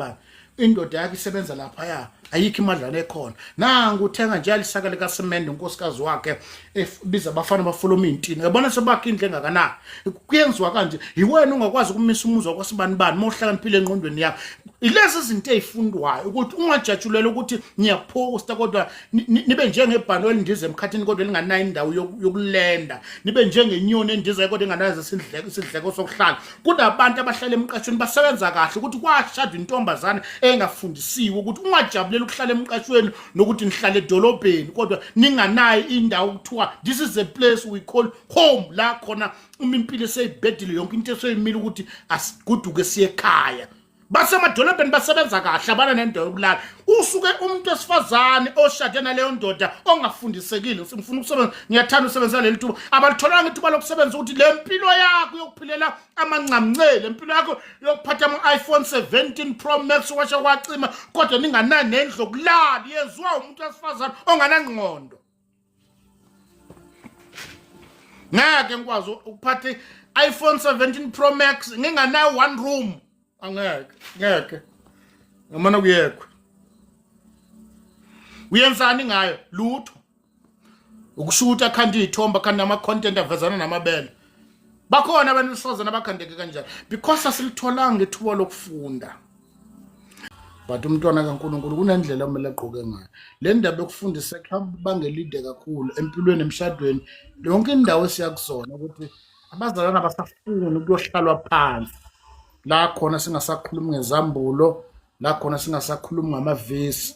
indoda yakhe isebenza lapha ya ayikho imadlana ekhona nangu uthenga nje alisaka lika semende unkosikazi wakhe ebiza abafana bafollow intini yabona sebakhe indle engakanani kuyenziwa kanje yiwena ungakwazi ukumisa umuzi wakwasibani mohlala impilo engqondweni yakho ilezi izinto ezifundwayo ukuthi ungajatshulele ukuthi ngiyaphosta kodwa nibe njengebhano elindize emkhathini kodwa linganayo indawo yokulenda nibe njengenyoni endize kodwa inganazo isidleko sokuhlala kunabantu abahlala emqashweni basebenza kahle ukuthi kwashada intombazana engafundisiwe ukuthi ungajabulela ukuhlala emqashweni nokuthi nihlale edolobheni kodwa ninganayo indawo ukuthiwa this is a place we call home la khona impilo eseyibhedile yonke into eseyimile ukuthi asiguduke siye ekhaya basemadolobheni basebenza kahle abana nendawo yokulala usuke umuntu wesifazane oshade naleyo ndoda ongafundisekile ngifuna ukusebenza ngiyathanda usebenza leli thuba abalitholanga ithuba lokusebenza ukuthi le mpilo yakho yokuphilela amancamncele impilo yakho yokuphatha ama-iPhone 17 Pro Max washa kwacima kodwa ninganayo nendlu yokulala yenziwa umuntu wesifazane onganangqondo ngeke ngikwazi ukuphatha iPhone 17 Pro Max nginganayo one room ngeke ngamana kuyekho uyenzani ngayo lutho ukushuta khanda izithomba khanda ama content avezana namabele bakhona abantu besifazana abakhandeke kanjalo because asilitholanga ithuba lokufunda but umntwana kaNkulunkulu kunendlela omele agqoke ngayo le ndaba yokufundisa kuhamba bangelide kakhulu empilweni emshadweni yonke indawo esiyakuzona ukuthi abazalwana basafuna ukuyohlalwa phansi la khona singasakhulumi ngezambulo la khona singasakhulumi ngamavesi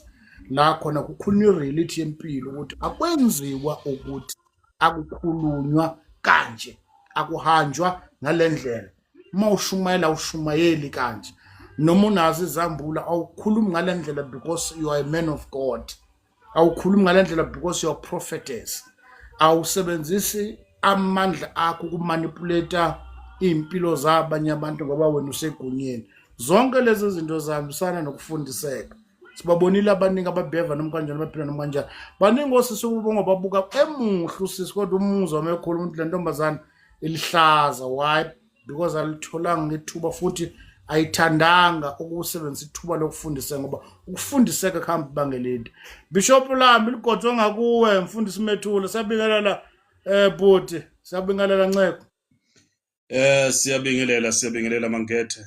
la khona kukhulunywa reality yempilo ukuthi akwenziwa ukuthi akukhulunywa kanje, akuhanjwa ngalendlela. Uma ushumayela ushumayeli kanje, noma unazo izambulo awukhulumi ngalendlela because you are a man of God, awukhulumi ngalendlela because you are prophetess, awusebenzisi amandla akho ukumanipulate impilo zabanye abantu ngoba wena usegunyeni. Zonke lezi zinto zihambisana nokufundiseka. Sibabonile abaningi ababheva noma kanjani abaphila noma kanjani. Baningi osisi ubonga babuka emuhle usisi kodwa umuzwa uma ekhuluma ukuthi le ntombazane ilihlaza. Why? Because alitholanga ithuba futhi ayithandanga ukusebenzisa ithuba lokufundiseka ngoba ukufundiseka kuhamba ibanga elide. Bishop lami ligodwa ngakuwe mfundisi Methule, siyabingelela bhuti, siyabingelela Nceko. Siyabingelela Mangethe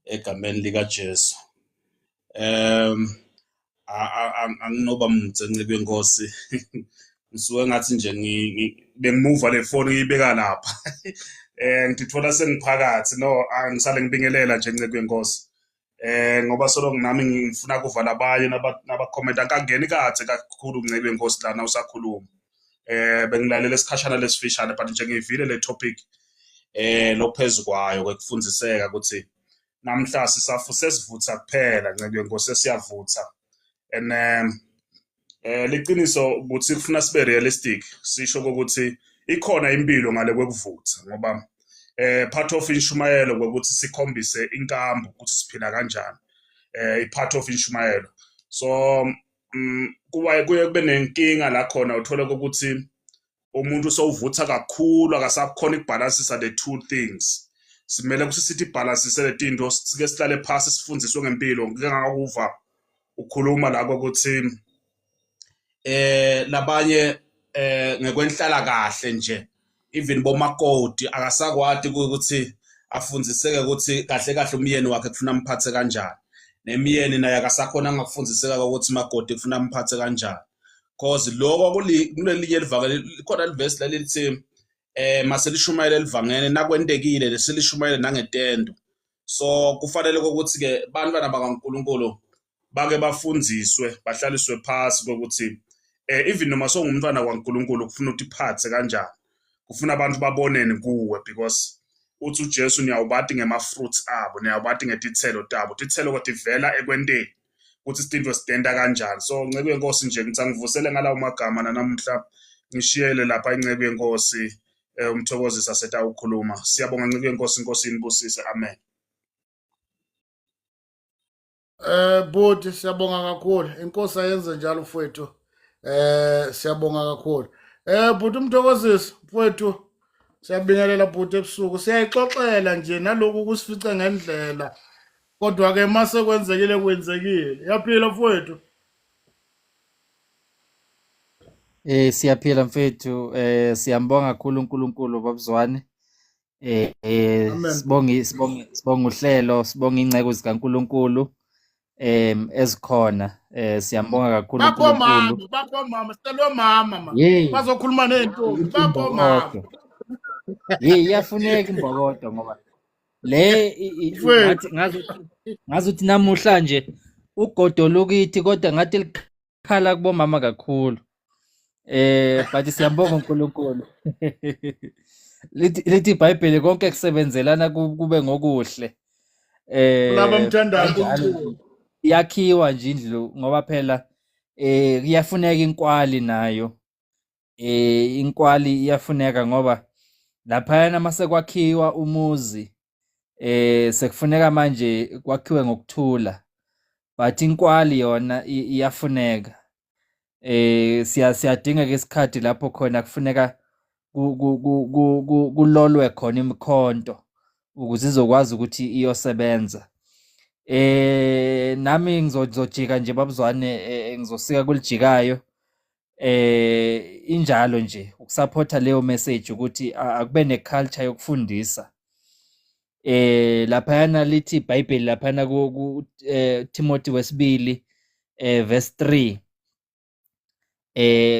egameni lika Jesu. Anginoba mgcengce kwenkosi. Ngisuke ngathi nje bengimuva le phone ngiyibeka lapha. Ngithola sengiphakathi no angisale ngibingelela nje Nceko kwenkosi. Ngoba solo nami ngifuna kuvala abanye naba-comment akangeni kathi kakhulu Nceko kwenkosi lana usakhuluma. Bengilalela isikhashana lesifishane but nje ngivile le topic lophezulu kwayo kwekufundiseka ukuthi namhla sesivutha kuphela Nceko kwenkosi siyavutha. And liqiniso ukuthi kufuna sibe realistic, sisho ukuthi ikhona impilo ngale kwekuvutha ngoba part of inshumayelo ukuthi sikhombise inkambo ukuthi siphila kanjani. I-part of inshumayelo. So kuye kube nenkinga la khona uthola ukuthi umuntu sowuvutha kakhulu akasakhona ukubalansisa the two things. Simele ukuthi sithi balansise le tinto sike sihlale phansi sifundiswe ngempilo. Ngike ngakuva ukhuluma la ukuthi labanye ngekwenhlala kahle nje even bomakoti akasakwadi ukuthi afundziseke ukuthi kahle kahle umyeni wakhe kufuna amphathe kanjani, nemiyeni naye akasakhona ngakufundiseka ukuthi makoti kufuna amphathe kanjani. Cause lokho kulelinye elivangeli khona livesi lelithi maselishumayela elivangene nakwendekile leselishumayela nangetendo. So kufanele ukuthi ke bantwana bakaNkulunkulu bake bafundiswe bahlaliswe phansi ukuthi even noma songumntwana kaNkulunkulu kufuna ukuthi iphathe kanjani, kufuna abantu babonene kuwe because uthi uJesu niyawubati ngema-fruits abo, niyawubati ngetithelo tabo, tithelo kodwa ivela ekwenteni ukuthi izinto zidenda kanjani. So Nceko kwenkosi nje ngithi angivusele ngalawo magama namuhla ngishiyele lapha iNceko kwenkosi umthokozisa setha ukukhuluma. Siyabonga Nceko kwenkosi, inkosi inibusise, amen. Bhuti siyabonga kakhulu, inkosi ayenze njalo mfowethu. Siyabonga kakhulu. Bhuti umthokozisi mfowethu, siyabingelela bhuti ebusuku, siyayixoxela nje naloku kusifica ngendlela kodwa ke mase kwenzekile kwenzekile. Yaphila mfowethu. Siyaphila mfethu, siyambonga kakhulu uNkulunkulu babuzwane. Sibonga uhlelo, sibonga ingceko zikaNkulunkulu ezikhona. Siyambonga kakhulu uNkulunkulu. Bakho mama, sicela mama ma. Bazokhuluma nentombi, bakho mama. Iyafuneka imbokodo ngoba ngazuthi namuhla nje ugodo lokithi kodwa ngathi likhala kubo mama kakhulu. But siyambonga uNkulunkulu. Lithi iBhayibheli konke kusebenzelana kube ngokuhle. Laba mthandayo uNkulunkulu. Yakhiwa nje indlu ngoba phela kuyafuneka inkwali nayo. Inkwali iyafuneka ngoba laphayana mase kwakhiwa umuzi sekufuneka manje kwakhiwe ngokuthula. But inkwali yona iyafuneka. Siyadinga ke isikhathi lapho khona kufuneka kulolwe khona imikhonto ukuze izokwazi ukuthi iyosebenza. Nami ngizojika nje babuzwane, ngizosika kulijikayo. Injalo nje ukusupporta leyo message ukuthi akube neculture yokufundisa. Laphayana lithi iBhayibheli laphayana ku Timothy wesibili verse 3.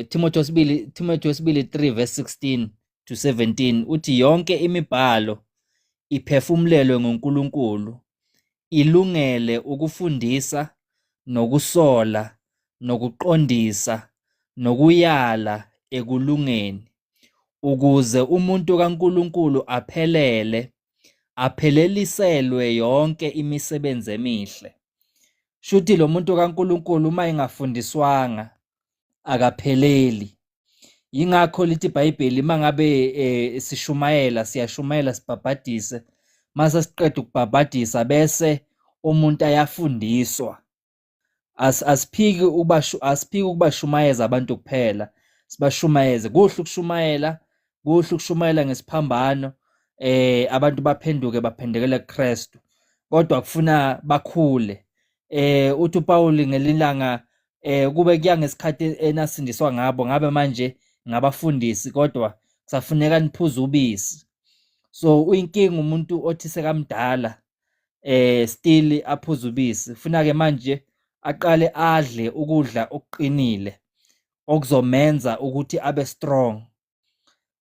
Timothy wesibili 3 verse 16 to 17 uthi yonke imibhalo iphefumlelwe nguNkulunkulu, ilungele ukufundisa, nokusola, nokuqondisa, nokuyala ekulungeni, ukuze umuntu kaNkuluNkulu apheleliselwe yonke imisebenzi emihle. Shuthi lo muntu kaNkuluNkulu uma engafundiswanga akapheleli. Yingakho lithi iBhayibheli mangabe siyashumayela sibhabhadise, mase siqeda ukubhabhadisa bese umuntu ayafundiswa. Asiphiki ukubashumayeza abantu kuphela, sibashumayeze. Kuhle ukushumayela ngesiphambano, abantu baphendukele kuKristu, kodwa kufuna bakhule. Uthi uPawuli ngelilanga kube kuya ngesikhathi enasindiswa ngabe manje ngabafundisi, kodwa kusafuneka niphuze ubisi. So uyinkinga umuntu othi sekamdala still aphuze ubisi. Funa-ke manje aqale adle ukudla okuqinile okuzomenza ukuthi abe strong.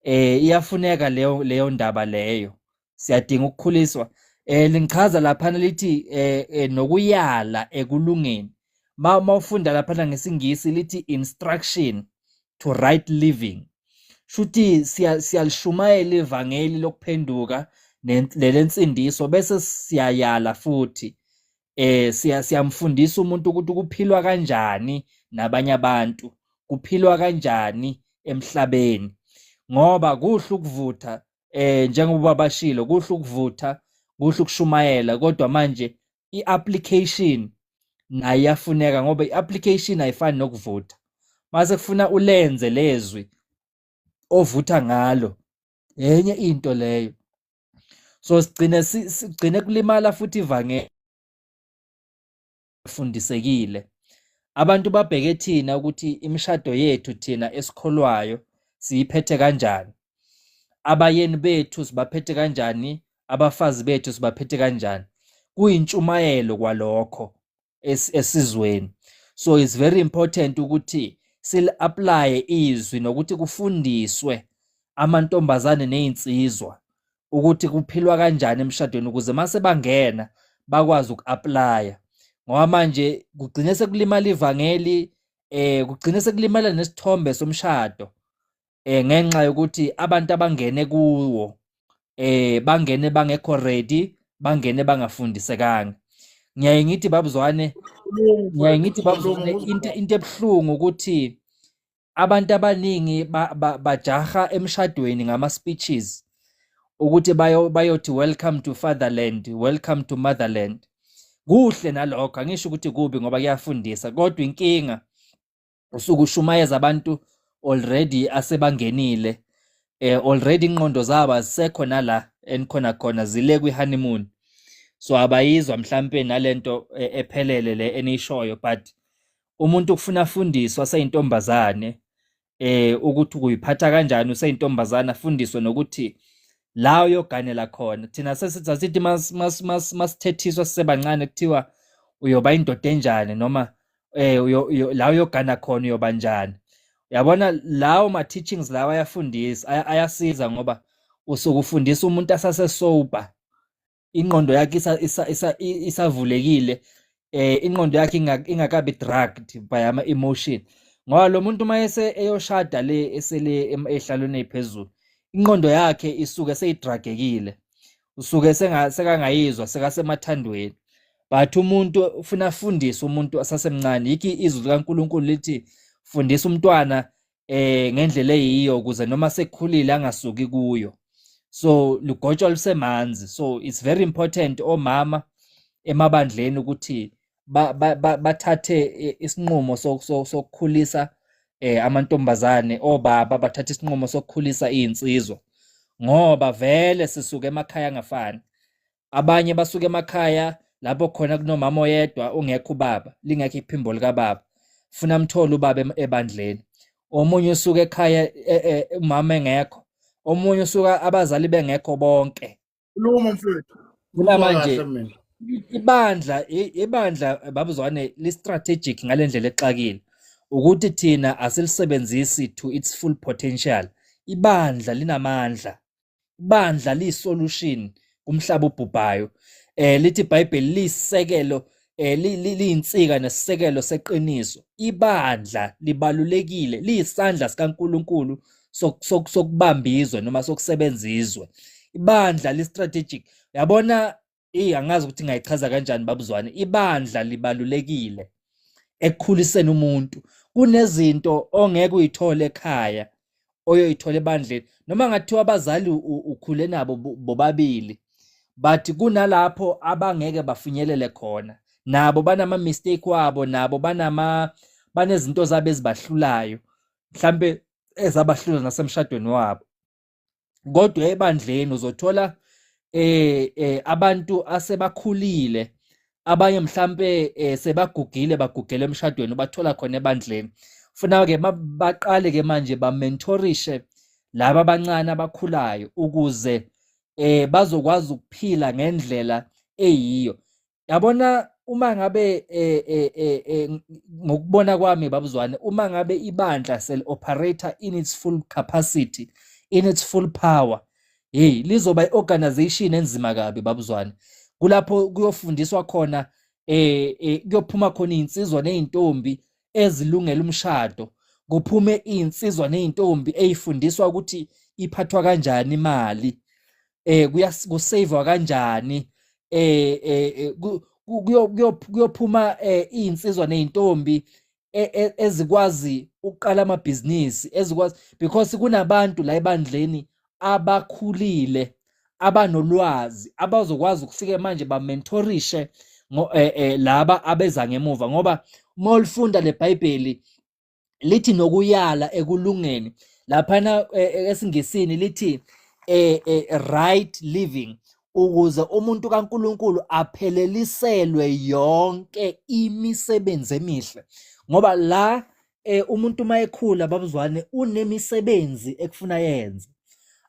Iyafuneka leyo ndaba leyo. Siyadinga ukukhuliswa. Lingichaza laphana lithi nokuyala ekulungeni. Mawufunda laphana ngesingisi lithi instruction to right living. Shuthi siyalishumayela ivangeli lokuphenduka lensindiso bese siyayala futhi siyamfundisa umuntu ukuthi kuphilwa kanjani nabanye abantu, kuphilwa kanjani emhlabeni. Ngoba kuhle ukuvutha njengoba bashilo, kuhle ukuvutha, kuhle ukushumayela, kodwa manje iapplication nayo iyafuneka ngoba iapplication ayifani nokuvutha. Mase kufuna ulenze lezwi ovutha ngalo enye into leyo. So sigcine kulimala futhi ivangeli fundisekile. Abantu babheke thina ukuthi imishado yethu thina esikholwayo siyiphethe kanjani, abayeni bethu sibaphethe kanjani, abafazi bethu sibaphethe kanjani. Kuyintshumayelo kwalokho esizweni. So it's very important ukuthi sil-apply izwi nokuthi kufundiswe amantombazane nezinsizwa ukuthi kuphilwa kanjani emshadweni ukuze mase bangena bakwazi uku-apply. Ngoba manje kugcine sekulimala ivangeli, kugcine sekulimala nesithombe somshado ngenxa yokuthi abantu abangene kuwo bangene bangekho ready, bangene bangafundisekanga. Ngiyaye ngithi babuzwane into ebuhlungu ukuthi abantu abaningi bajaha emshadweni ngama-speeches ukuthi bayothi welcome to fatherland, welcome to motherland. Kuhle nalokho, angisho ukuthi kubi ngoba kuyafundisa, kodwa inkinga usuke ushumayeza abantu already asebangenile, already ingqondo zabo azisekho nala enikhona zile kwi-honeymoon. So abayizwa mhlampe nalento ephelele le eniyishoyo, but umuntu kufuna afundiswe aseyintombazane ukuthi kuyiphatha kanjani useyintombazane, afundiswe nokuthi la uyoganela khona. Thina sesithi masithethiswa sisebancane kuthiwa uyoba indoda enjani noma la uyogana khona uyoba njani. Uyabona lawo ma-teachings lawa ayasiza ngoba usuke ufundisa umuntu asase-sober, ingqondo yakhe isavulekile, ingqondo yakhe ingakabi drugged by ama-emotion. Ngoba lo muntu uma eyoshada le esele ehlalweni eziphezulu, ingqondo yakhe isuke seyidragekile, usuke sekangayizwa, sekasemathandweni. But umuntu ufuna afundise umuntu asasemncane. Yikho izwi likaNkulunkulu lithi fundisa umntwana ngendlela eyiyo ukuze noma sekukhulile angasuki kuyo. So lugotshwa lusemanzi. So it's very important omama emabandleni ukuthi bathathe isinqumo sokukhulisa amantombazane, obaba bathathe isinqumo sokukhulisa izinsizwa, ngoba vele sisuke emakhaya angafani. Abanye basuke emakhaya lapho khona kunomama oyedwa ongekho ubaba, lingekho iphimbo likababa, funa mthole ubaba ebandleni. Omunye usuke ekhaya umama engekho, omunye usuka abazali bengekho bonke. Khuluma mfethu. Kula manje ibandla babuzwane li-strategic ngalendlela exakile ukuthi thina asilisebenzisi to its full potential. Ibandla linamandla, ibandla liyi-solution kumhlaba ubhubhayo. Lithi iBhayibheli liyisekelo, liyinsika nesisekelo seqiniso. Ibandla libalulekile, liyisandla sikaNkulunkulu sokubamba izwe noma sokusebenza izwe. Ibandla li-strategic. Yabona, angazi ukuthi ngayichaza kanjani babuzwane. Ibandla libalulekile ekukhuliseni umuntu. Kunezinto ongeke uyithole ekhaya oyoyithola ebandleni. Noma ngathiwa abazali ukhule nabo bobabili, but kunalapho abangeke bafinyelele khona. Nabo banama mistake wabo, nabo banezinto zabo ezibahlulayo, mhlambe ezabahlula nasemshadweni wabo. Kodwa ebandleni uzothola abantu asebakhulile, abanye mhlambe sebagugile bagugele emshadweni, ubathola khona ebandleni. Funa ke baqale ke manje ba-mentorishe laba abancane abakhulayo ukuze bazokwazi ukuphila ngendlela eyiyo. Yabona, uma ngabe ngokubona kwami babuzwane, uma ngabe ibandla sel-operator in its full capacity, in its full power, lizoba i-organization enzima kabi babuzwane. Kulapho kuyofundiswa khona kuyophuma khona iy'nsizwa ney'ntombi ezilungela umshado, kuphume iy'nsizwa ney'ntombi ey'fundiswa ukuthi iphathwa kanjani imali, kuseyvwa kanjani, kuyophuma iy'nsizwa ney'ntombi ezikwazi ukuqala amabhizinisi, ezikwazi, because kunabantu la ebandleni abakhulile, abanolwazi, abazokwazi ukufika manje ba-mentorishe laba abeza ngemuva. Ngoba uma ulifunda le Bhayibheli lithi nokuyala ekulungeni, laphana esiNgisini lithi right living, ukuze umuntu kaNkulunkulu apheleliselwe yonke imisebenzi emihle. Ngoba la umuntu uma ekhula babuzwane, unemisebenzi ekufuna yenze.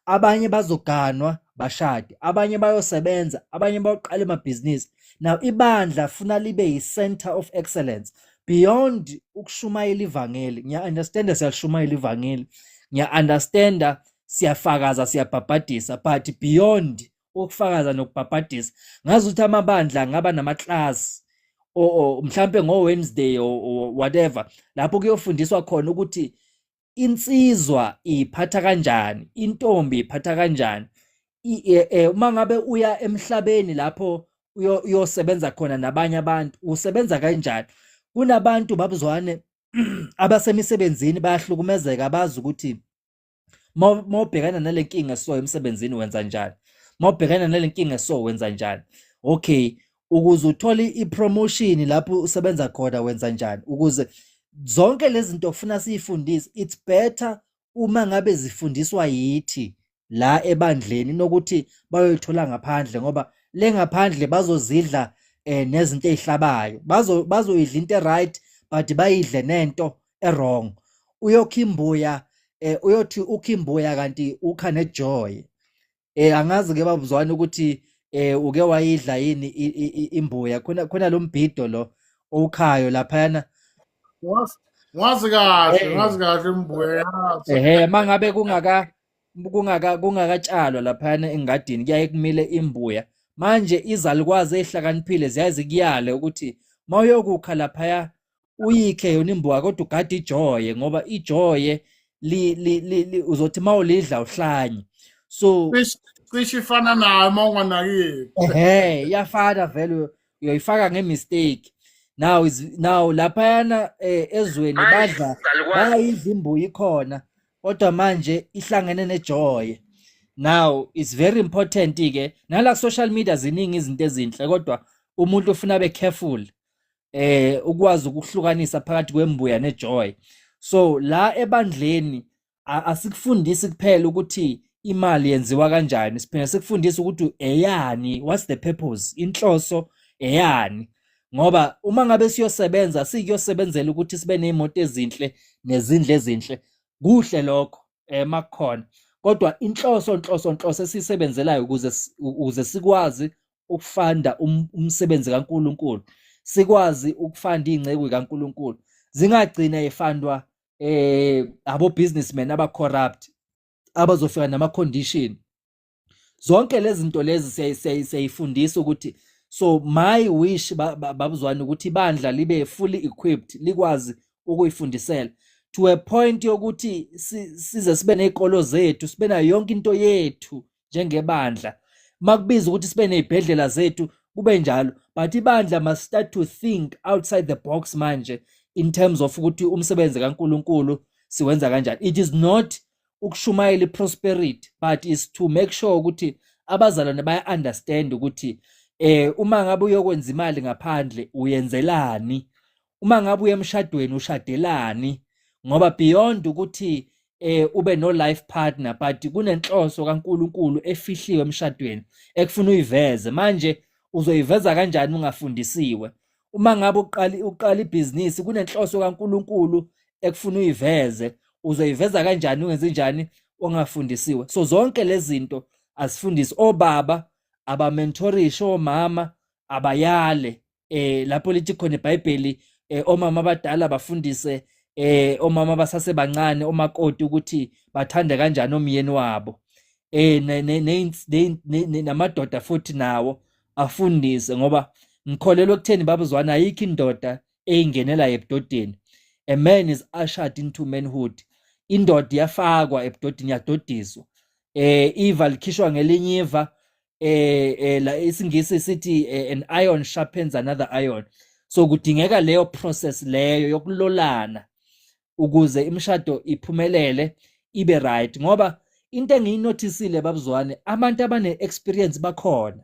Abanye bazoganwa bashade, abanye bayosebenza, abanye bayoqala amabhizinisi. Now ibandla funa libe yi-center of excellence beyond ukushumayela ivangeli. Ngiya-understanda siyalishumayela ivangeli, ngiya-understanda siyafakaza, siyabhabhadisa, but beyond ukufakaza nokubhabhadisa, ngazi ukuthi amabandla ngaba namaklasi mhlampe ngo-Wednesday or whatever, lapho kuyofundiswa khona ukuthi insizwa iphatha kanjani, intombi iphatha kanjani. Uma ngabe uya emhlabeni lapho uyosebenza khona nabanye abantu, usebenza kanjani. Kunabantu babuzwane abasemisebenzini bayahlukumezeka, abazi ukuthi mawubhekana nale nkinga so emsebenzini wenza njani, mawubhekana nale nkinga so wenza njani. Okay, ukuze uthole i-promotion lapho usebenza khona wenza njani. Ukuze zonke lezi zinto kufuna siyifundise. It's better uma ngabe zifundiswa yithi la ebandleni nokuthi bayoyithola ngaphandle, ngoba le ngaphandle bazozidla nezinto ey'hlabayo, bazoyidla into e-right but bayidle nento e-wrong. Uyokha imbuya, uyothi ukha imbuya kanti ukha nejoy. Angazi-ke babuzwane ukuthi uke wayidla yini imbuya. Khona lo mbhido lo owukhayo laphayana. Ngazi kahle imbuya yazo. Mangabe kungakatshalwa laphayana engadini kuyaye kumile imbuya. Manje izalukazi ezihlakaniphile ziyazi kuyale ukuthi mawuyokukha laphaya uyikhe yona imbuya, kodwa ugade ijoye, ngoba ijoye uzothi mawulidla uhlanye. So cishe ifana nayo uma unganakile. Iyafana vele, uyoyifaka nge-mistake. Now laphayana ezweni bayidla imbuya ikhona, kodwa manje ihlangene nejoy. Now it's very important-ke, nala social media ziningi izinto ezinhle, kodwa umuntu ufuna abe careful ukwazi ukuhlukanisa phakathi kwembuya nejoy. So la ebandleni asikufundisi kuphela ukuthi imali yenziwa kanjani, siphinde sikufundisa ukuthi eyani, what's the purpose, inhloso eyani. Ngoba uma ngabe siyosebenza, sikuyosebenzela ukuthi sibe ney'moto ezinhle nezindlu ezinhle, kuhle lokho makukhona. Kodwa inhloso esiyisebenzelayo ukuze sikwazi ukufanda umsebenzi kaNkulunkulu, sikwazi ukufanda iy'ngceku kaNkulunkulu, zingagcina efandwa abo-businessmen aba-corrupt abazofika nama-condition. Zonke lezi zinto lezi siyayifundisa ukuthi, so my wish babuzwane ukuthi ibandla libe fully equipped, likwazi ukuyifundisela. to a point yokuthi size sibe nezikolo zethu, sibe nayo yonke into yethu njengebandla. Makubiza ukuthi sibe nezibhedlela zethu kube njalo, but ibandla must start to think outside the box manje in terms of ukuthi umsebenzi kaNkuluNkulu siwenza kanjani. It is not ukushumayela prosperity, but is to make sure ukuthi abazalwane baya understand ukuthi uma ngabe uyokwenza imali ngaphandle uyenzelani, uma ngabe uye emshadweni ushadelani, ngoba beyond ukuthi ube no life partner, but kunenhloso kaNkuluNkulu efihliwe emshadweni ekufuna uyiveze. Manje uzoyiveza kanjani ungafundisiwe? Uma ngabe uqala ibhizinisi kunenhloso kaNkuluNkulu ekufuna uyiveze, uzoyiveza kanjani ungenze njani ongafundisiwe? So zonke lezi zinto asifundise obaba, abamentorishe omama, abayale lapho lithi khona eBhayibheli omama abadala bafundise omama basasebancane, omakoti ukuthi bathande kanjani omyeni wabo, namadoda futhi nawo afundise, ngoba ngikholelwa ekutheni babuzwana ayikho indoda eyingenela ebudodeni. A man is ushered into manhood. Indoda yafakwa ebudodeni, yadodiswa. Iva likhishwa ngelinye iva, la isingisi sithi an iron sharpens another iron. So kudingeka leyo process leyo yokulolana ukuze imshado iphumelele ibe right, ngoba into engiyinotisile babuzwane, abantu abane experience bakhona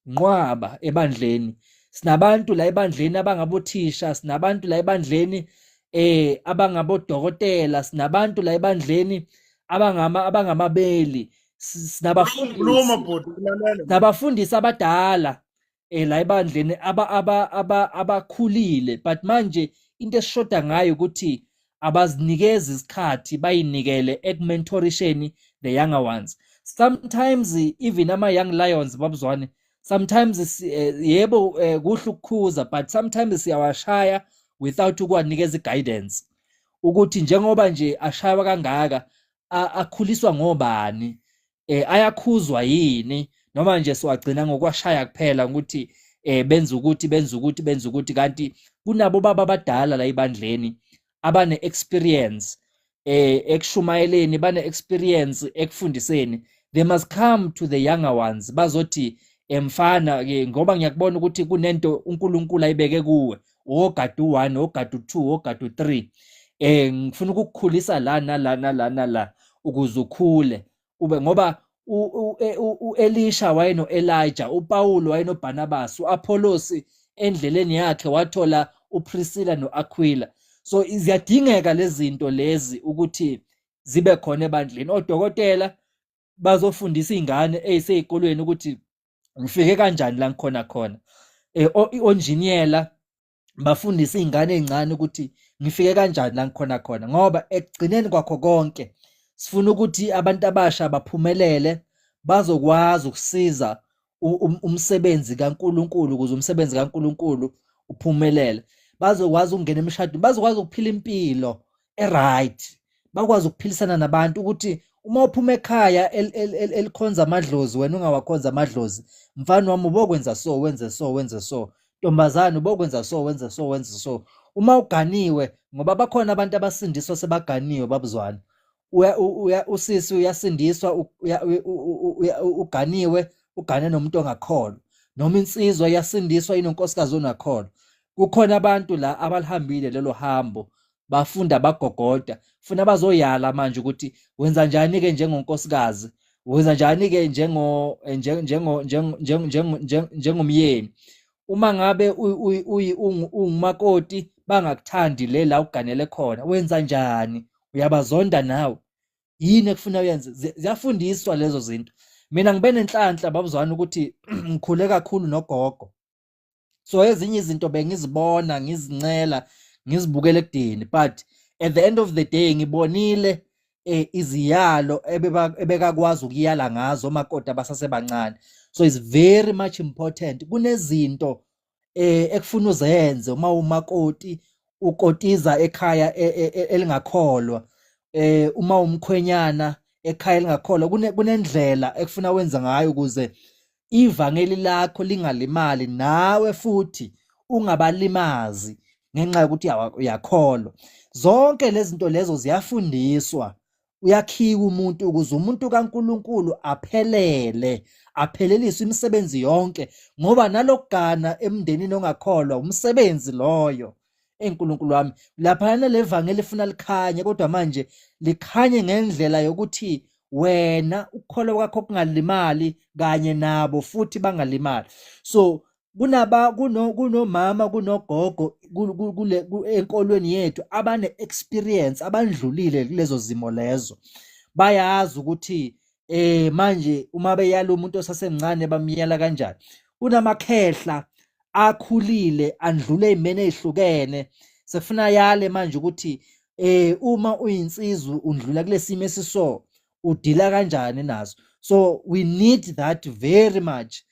nqwaba ebandleni. Sinabantu la ebandleni abangabothisha, sinabantu la ebandleni abangabodokotela, sinabantu la ebandleni abangamabeli, sinabafundisi abadala la ebandleni abakhulile, but manje into esishoda ngayo ukuthi abazinikeza isikhathi bayinikele ekumentorisheni the younger ones. Sometimes even ama young lions babuzwane, sometimes yebo kuhle ukukhuza, but sometimes siyawashaya without ukwanikeza guidance ukuthi njengoba nje ashaywa kangaka akhuliswa ngobani, ayakhuzwa yini, noma nje siwagcina ngokwashaya kuphela ukuthi benza ukuthi, kanti kunabo baba abadala la ibandleni abane experience ekushumayeleni, bane experience ekufundiseni. They must come to the younger ones bazothi mfana ke, ngoba ngiyakubona ukuthi kunento uNkulunkulu ayibeke kuwe, ogadu 1, ogadu 2, ogadu 3, ngifuna ukukukhulisa la nala ukuze ukhule ube, ngoba uElisha wayeno Elijah, uPawulu wayeno Barnabas, uApollos endleleni yakhe wathola uPriscilla noAquila. So ziyadingeka lezi zinto lezi ukuthi zibe khona ebandleni. Odokotela bazofundisa izingane ezisezikolweni ukuthi ngifike kanjani la ngikhona khona. Onjiniyela bafundisa izingane ezincane ukuthi ngifike kanjani la ngikhona khona, ngoba ekugcineni kwakho konke sifuna ukuthi abantu abasha baphumelele, bazokwazi ukusiza umsebenzi kaNkuluNkulu ukuze umsebenzi kaNkuluNkulu uphumelele, bazokwazi ukungena emshadweni, bazokwazi ukuphila impilo eright, bakwazi ukuphilisana nabantu, ukuthi uma uphuma ekhaya elikhonza amadlozi wena ungawakhonza amadlozi, mfana wami ubokwenza so wenze so, ntombazana ubokwenza so wenze so. Uma uganiwe, ngoba bakhona abantu abasindiswa sebaganiwe babuzwana, usisi uyasindiswa uganiwe, ugane nomuntu ongakholwa, noma insizwa yasindiswa inonkosikazi ongakholwa. Kukhona abantu la abalihambile lelo hambo, bafunda bagogoda, funa bazoyala manje ukuthi wenza njani ke njengonkosikazi, wenza njani ke njengomyeni. Uma ngabe ungumakoti bangakuthandi le la uganele khona, wenza njani, uyabazonda nawe, yini ekufuna uyenze. Ziyafundiswa lezo zinto. Mina ngibe nenhlanhla babuzwana ukuthi ngikhule kakhulu nogogo, so ezinye izinto bengizibona, ngizincela, ngizibukela ekudeni, but at the end of the day ngibonile iziyalo ebekakwazi ukuyala ngazo omakoti abasasebancane. So it's very much important. Kunezinto ekufuna uzenze uma umakoti ukotiza ekhaya elingakholwa, uma umkhwenyana ekhaya elingakholwa, kunendlela ekufuna wenza ngayo ukuze ivangeli lakho lingalimali, nawe futhi ungabalimazi ngenxa yokuthi uyakholwa. Zonke lezi zinto lezo ziyafundiswa. Uyakhiwa umuntu ukuze umuntu kaNkulunkulu aphelelise imisebenzi yonke, ngoba nalokugana emndenini ongakholwa umsebenzi loyo. eNkulunkulu wami, laphana levangeli lifuna likhanye, kodwa manje likhanye ngendlela yokuthi wena ukukholwa kwakho kungalimali kanye nabo futhi bangalimali. So kunomama kunogogo enkolweni yethu abane-experience, abandlulile kulezo zimo lezo. Bayazi ukuthi manje uma beyala umuntu osasemncane bamyala kanjani. Kunamakhehla akhulile andlule ey'meni ey'hlukene, sefuna yale manje ukuthi uma uyinsizwa undlula kule simo esiso udila kanjani nazo. So we need that very much,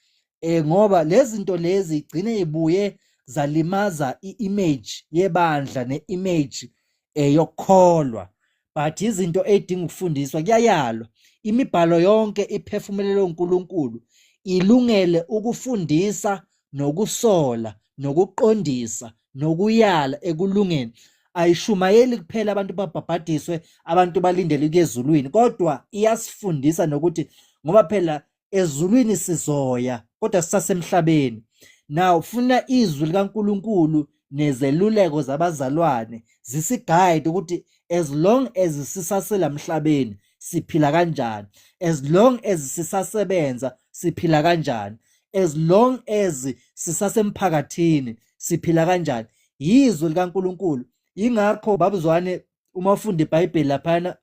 ngoba lezi zinto lezi igcine ibuye zalimaza i-image yebandla ne-image yokukholwa. But izinto ey'dinga ukufundiswa kuyayalwa. Imibhalo yonke iphefumulelwe uNkulunkulu ilungele ukufundisa nokusola nokuqondisa nokuyala ekulungeni. Ayishumayeli kuphela abantu babhabhadiswe, abantu balindele ukuya ezulwini, kodwa iyasifundisa nokuthi ngoba phela ezulwini sizoya kodwa sisasemhlabeni. Now funa izwi likaNkulunkulu nezeluleko zabazalwane zisigayide ukuthi as long as sisasela emhlabeni siphila kanjani, as long as sisasebenza siphila kanjani, as long as sisasemphakathini siphila kanjani. Yizwi likaNkulunkulu. Yingakho babuzwane uma ufunda iBhayibheli laphana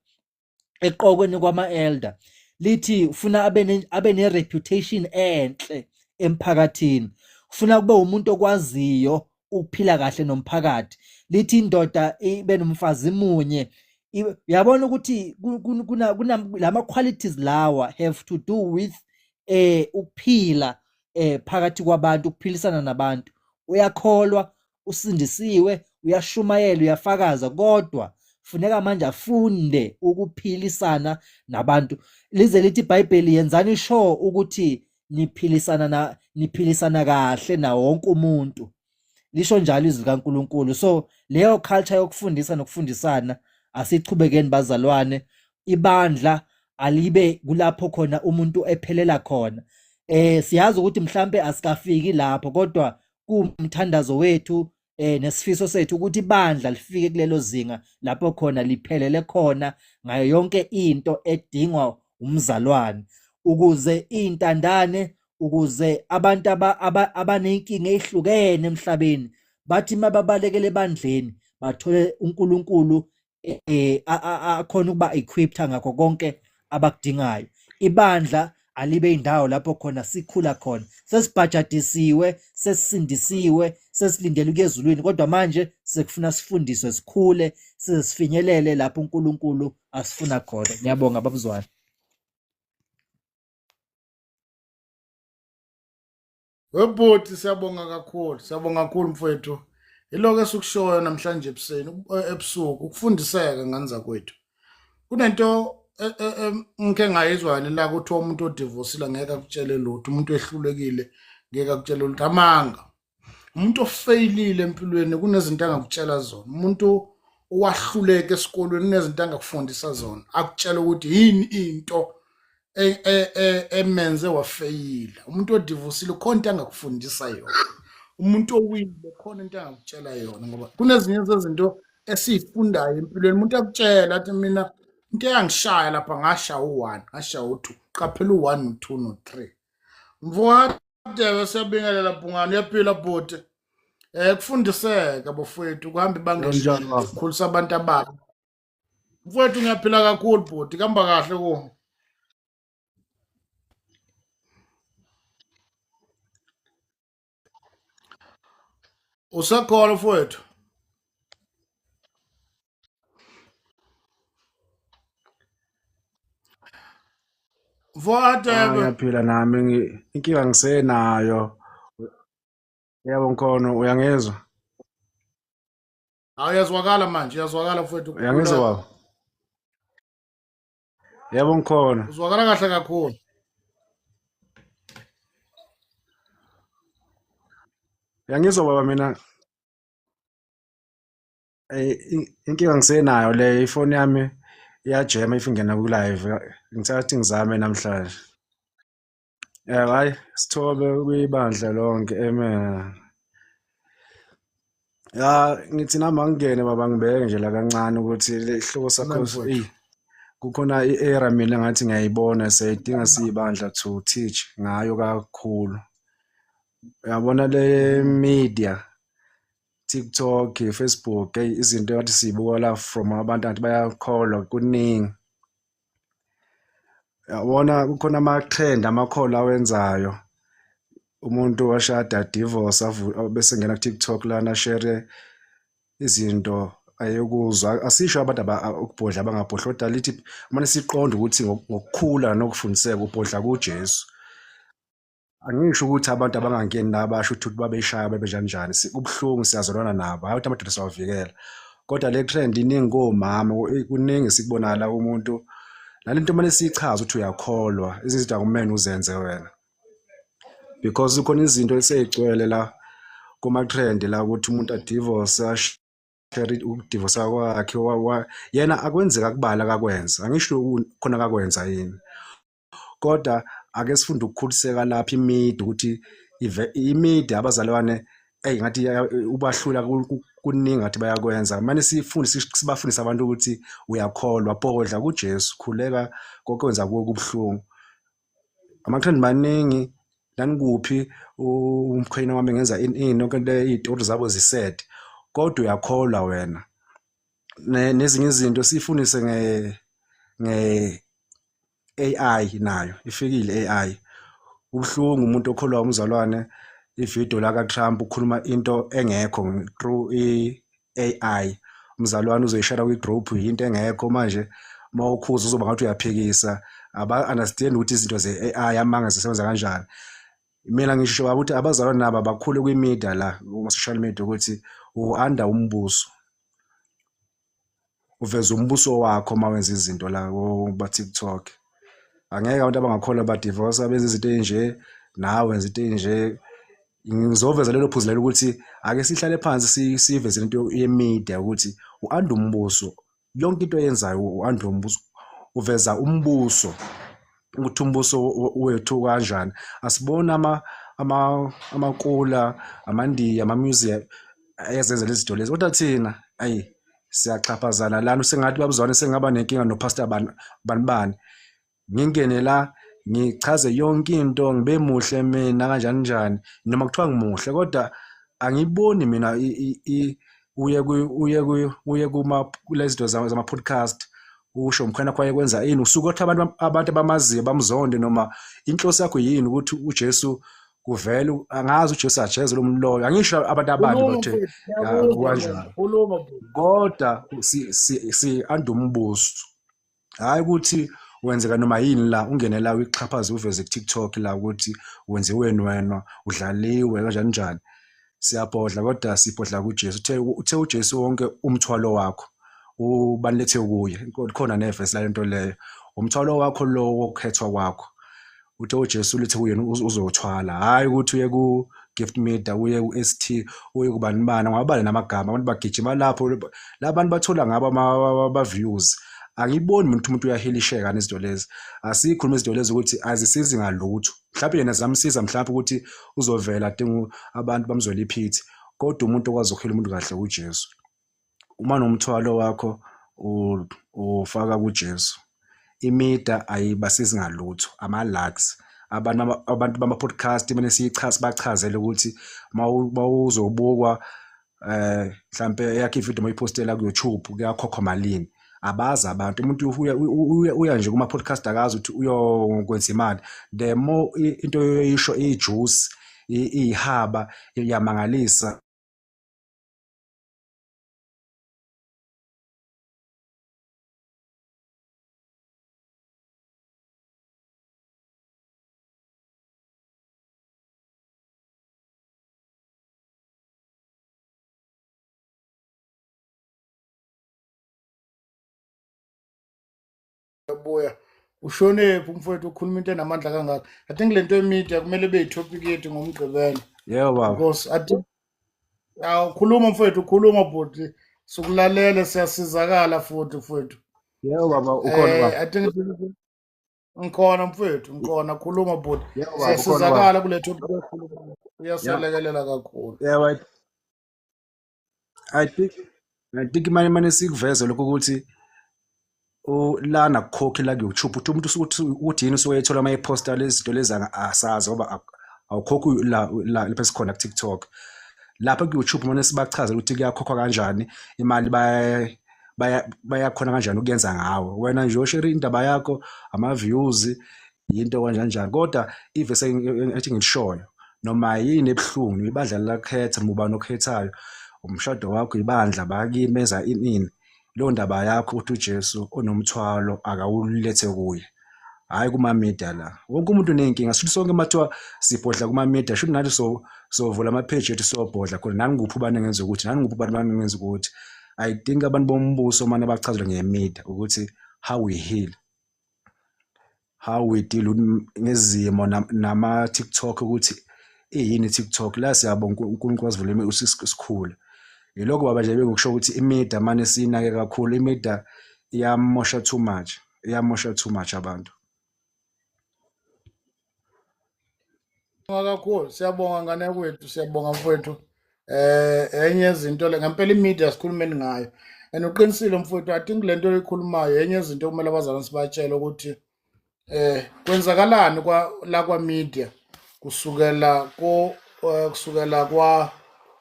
eqokweni kwama-elder lithi ufuna abe ne-reputation enhle emphakathini, ufuna kube umuntu okwaziyo ukuphila kahle nomphakathi. Lithi indoda ibe nomfazi munye. Uyabona ukuthi lama-qualities lawa have to do with ukuphila phakathi kwabantu, ukuphilisana nabantu. Uyakholwa, usindisiwe, uyashumayela, uyafakaza, kodwa funeka manje afunde ukuphilisana nabantu. Lize lithi iBhayibheli yenzani sure ukuthi niphilisana kahle nawo wonke umuntu. Lisho njalo izwi likaNkulunkulu. So leyo culture yokufundisa nokufundisana asichubekeni bazalwane. Ibandla alibe kulapho khona umuntu ephelela khona. Siyazi ukuthi mhlambe asikafiki lapho, kodwa kumthandazo wethu nesifiso sethu ukuthi ibandla lifike kulelo zinga lapho khona liphelele khona ngayo yonke into edingwa umzalwane, ukuze iy'ntandane, ukuze abantu abanenkinga ey'hlukene emhlabeni bathi mababalekele ebandleni bathole uNkulunkulu akhona ukuba equipped ngakho konke abakudingayo. Ibandla alibe indawo lapho khona sikhula khona, sesibhajadisiwe, sesisindisiwe, sesilindele ukuya ezulwini, kodwa manje sekufuna sifundiswe, sikhule, sifinyelele lapho uNkulunkulu asifuna khona. Ngiyabonga babuzwane. Webhuti, siyabonga kakhulu mfowethu. Iloko esikushoyo namhlanje ebusuku ukufundiseka nganza kwethu. Kunento ngike ngayizwani la kuthiwa umuntu odivosile ngeke akutshele lutho, umuntu ehlulekile ngeke akutshele lutho. Amanga. Umuntu ofeyilile empilweni kunezinto angakutshela zona. Umuntu owahluleka esikolweni kunezinto angakufundisa zona. Akutshela ukuthi yini into emenze wafeyila. Umuntu odivosile khona into angakufundisa yona. Umuntu owile khona into angakutshela yona, ngoba kunezinye zezinto esiyifundayo empilweni. Umuntu akutshela athi mina into eyangishaya lapha ngashaya u1, ngashaya u2. Qaphela u1 no2 no3. Mfowethu siyabingelela Bhungane, uyaphila bhuti. Kufundiseka bafowethu, kuhambe bangeshini ukukhulisa abantu ababo. Mfowethu ngiyaphila kakhulu bhuti, kuhamba kahle kuwe. Usakhona mfowethu? Mfowethu Ngiyaphila nami inkinga ngisenayo. Yebo Nkhono, uyangezwa? Uyazwakala manje, uyazwakala mfowethu. Uyangezwa baba? Yebo Nkhono. Uzwakala kahle kakhulu. Uyangizwa baba mina inkinga ngisenayo le ifoni yami iyajema if ingena ku-live. Ngithatha ngizame namhlanje. Hayi, sithobe kuyibandla lonke, amen. Ya, ngithi nami angingene baba ngibheke nje la kancane ukuthi le sihloko sakho Amen mfowethu. kukhona i-era mina ngathi ngiyayibona siyayidinga siyibandla to teach ngayo kakhulu. Uyabona le media, TikTok, Facebook, izinto engathi siyibuka la from abantu athi bayakholwa kuningi. Yabona kukhona ama-trend amakholo awenzayo. Umuntu washada divorce bese ngena ku-TikTok lana share izinto ayekuzwa. Asisho abantu ukubhodla abangabhodli, kodwa lithi kumane siqonde ukuthi ngokukhula nokufundiseka ubhodla kuJesu. Angisho ukuthi abantu abangangeni la basho ukuthi babeshaya babenjani. Kubuhlungu, siyazolana nabo, hayi ukuthi amadoda siyawavikela. Kodwa le trend iningi komama, kuningi sikubona la umuntu nalento manje siyichaza ukuthi uyakholwa, izinto akumele uzenze wena. Because kukhona izinto eseyigcwele la kuma-trend la ukuthi umuntu adivorce, ashare ukudivorce kwakhe, yena akwenzeka kubala akakwenza. Angisho khona akakwenza yini. Kodwa ake sifunde ukukhuliseka lapha imidi ukuthi imidi abazalwane ngathi ubahlula kuningi ngathi bayakwenza. Manje sibafundise abantu ukuthi uyakholwa, bhodla kuJesu, khuleka kokwenza kuwe kubuhlungu. Ama-trend maningi nanikuphi umkhwena wami ngenza yonke le iy'tori zabo zisede, kodwa uyakholwa wena. Nezinye izinto sifundise nge-AI nayo ifikile AI. Ubuhlungu umuntu okholwa umzalwane ividiyo la ka-Trump ukhuluma into engekho through i-AI. Umzalwane uzoyishara kwi-group into engekho, manje uma ukhuza uzoba ngathi uyaphikisa. Aba-understand ukuthi izinto ze-AI amanga zisebenza kanjani. Mina ngisho ukuthi abazalwane nabo bakhule kwi-media la kuma-social media ukuthi u-under umbuso, uveza umbuso wakho uma wenza izinto la kuba-TikTok. Angeke abantu abangakholwa badivorce benze izinto ey'nje, nawe wenza into ey'nje. Ngizoveza lelo phuzu lelo ukuthi ake sihlale phansi siveze into ye-media ukuthi u-under umbuso. Yonke into oyenzayo u-under umbuso, uveza umbuso ukuthi umbuso wethu kanjani. Asibona amakula, amandiya, ama-museum ezenza lezi zinto lezi, kodwa thina siyaxhaphazana lana. Sengathi babuzwane sengaba nenkinga noPastor bani. Ngingene la ngichaze yonke into, ngibe muhle mina kanjani noma kuthiwa ngimuhle, kodwa angiboni mina uye kulezi zinto zama-podcast usho umkhwena kwaye kwenza ini, usuke ukuthi abantu abamaziyo bamzonde, noma inhloso yakho yini ukuthi uJesu kuvele. Angazi uJesu ajezwe lo mloyo, angisho abantu abandi Khuluma ukuthi mfowethu, kanjani, khuluma mfowethu. kodwa si-under umbuso. Hayi ukuthi wenzeka noma yini la ungene la uyixhaphaze uveze ku-TikTok la ukuthi wenziwe wena, udlaliwe kanjani. Siyabhodla kodwa sibhodla kuJesu. Uthe uJesu wonke umthwalo wakho ubalethe kuye. Khona nevesi la lento leyo, umthwalo wakho lo wokukhethwa kwakho. Uthe uJesu ulethe kuye uzothwala, hayi ukuthi uye ku-Gift Media, uye ku-ST, uye kubani ngawabale namagama abantu bagijima lapho, labantu bathola ngabo ama-views. Angiboni mina ukuthi umuntu uyahilisheka nezinto lezi. Asikhuluma izinto lezi ukuthi azisizi ngalutho. Mhlawumbe yena zamsiza mhlawumbe ukuthi uzovela adinga abantu bamzwela iphithi, kodwa umuntu okwazi ukuhila umuntu kahle kuJesu. Uma nomthwalo wakho ufaka kuJesu, imida ayibasizi ngalutho, ama-likes. Abantu bama-podcast manje sibachazele ukuthi mawuzobukwa mhlambe yakhe ividiyo mayipostela ku-YouTube kuyakhokhwa malini. Abazi abantu, umuntu uya nje kuma-podcast akazi ukuthi uyokwenza imali. The more into yoyisho ijuice iyihaba iyamangalisa. Buya ushonephi umfowethu, ukhuluma into enamandla kangaka. I think le nto ye-media kumele ibe yitopic yethu ngomgqibelo, Yebo baba. because khuluma mfowethu, khuluma bhuti. Sikulalele siyasizakala futhi mfowethu. Yebo baba ukhona baba. I think ngikhona mfowethu, ngikhona khuluma bhuti. Yebo baba ukhona baba. Siyasizakala kule topic esikhuluma. Uyaselekelela kakhulu. Yeah, I think manje sikuveze lokho ukuthi lana kukhokhi la ku-YouTube uthi umuntu ukuthi yini usuke ethola ama-posta lezinto lezi asazi ngoba awukhokhi la lapha sikhona ku-TikTok. Lapha ku-YouTube manje sibachazela ukuthi kuyakhokhwa kanjani imali bayakhona kanjani ukuyenza ngawo. Wena nje ushare indaba yakho ama-views yinto kanjani kodwa ivese ethi ngilishoyo noma yini ebuhlungu ibandla lakhetha mubani okhethayo umshado wakho ibandla bakimeza inini lo ndaba yakho ukuthi uJesu onomthwalo akawulethe kuye hayi kuma media la wonke umuntu unenkinga sithi sonke mathiwa sibhodla kuma media should nathi sovula ama page ethu sobhodla khona nani nguphi ubani ngenza ukuthi nani nguphi ubani ngenza ukuthi I think abantu bombuso manje bachazela ngemedia ukuthi how we heal how we deal ngezimo nama TikTok ukuthi yini TikTok la siyabonga uNkulunkulu wasivulele isikhulu yiloko baba nje bengikusho ukuthi imedia manje sinake kakhulu imedia iyamosha too much abantu Kakhulu siyabonga ngane kwethu siyabonga mfowethu. Enye izinto le ngempela imedia sikhulumeni ngayo. And uqinisile mfowethu I think lento oyikhulumayo enye izinto kumele abazalwane sibatshele ukuthi kwenzakalani kwa media kusukela kwa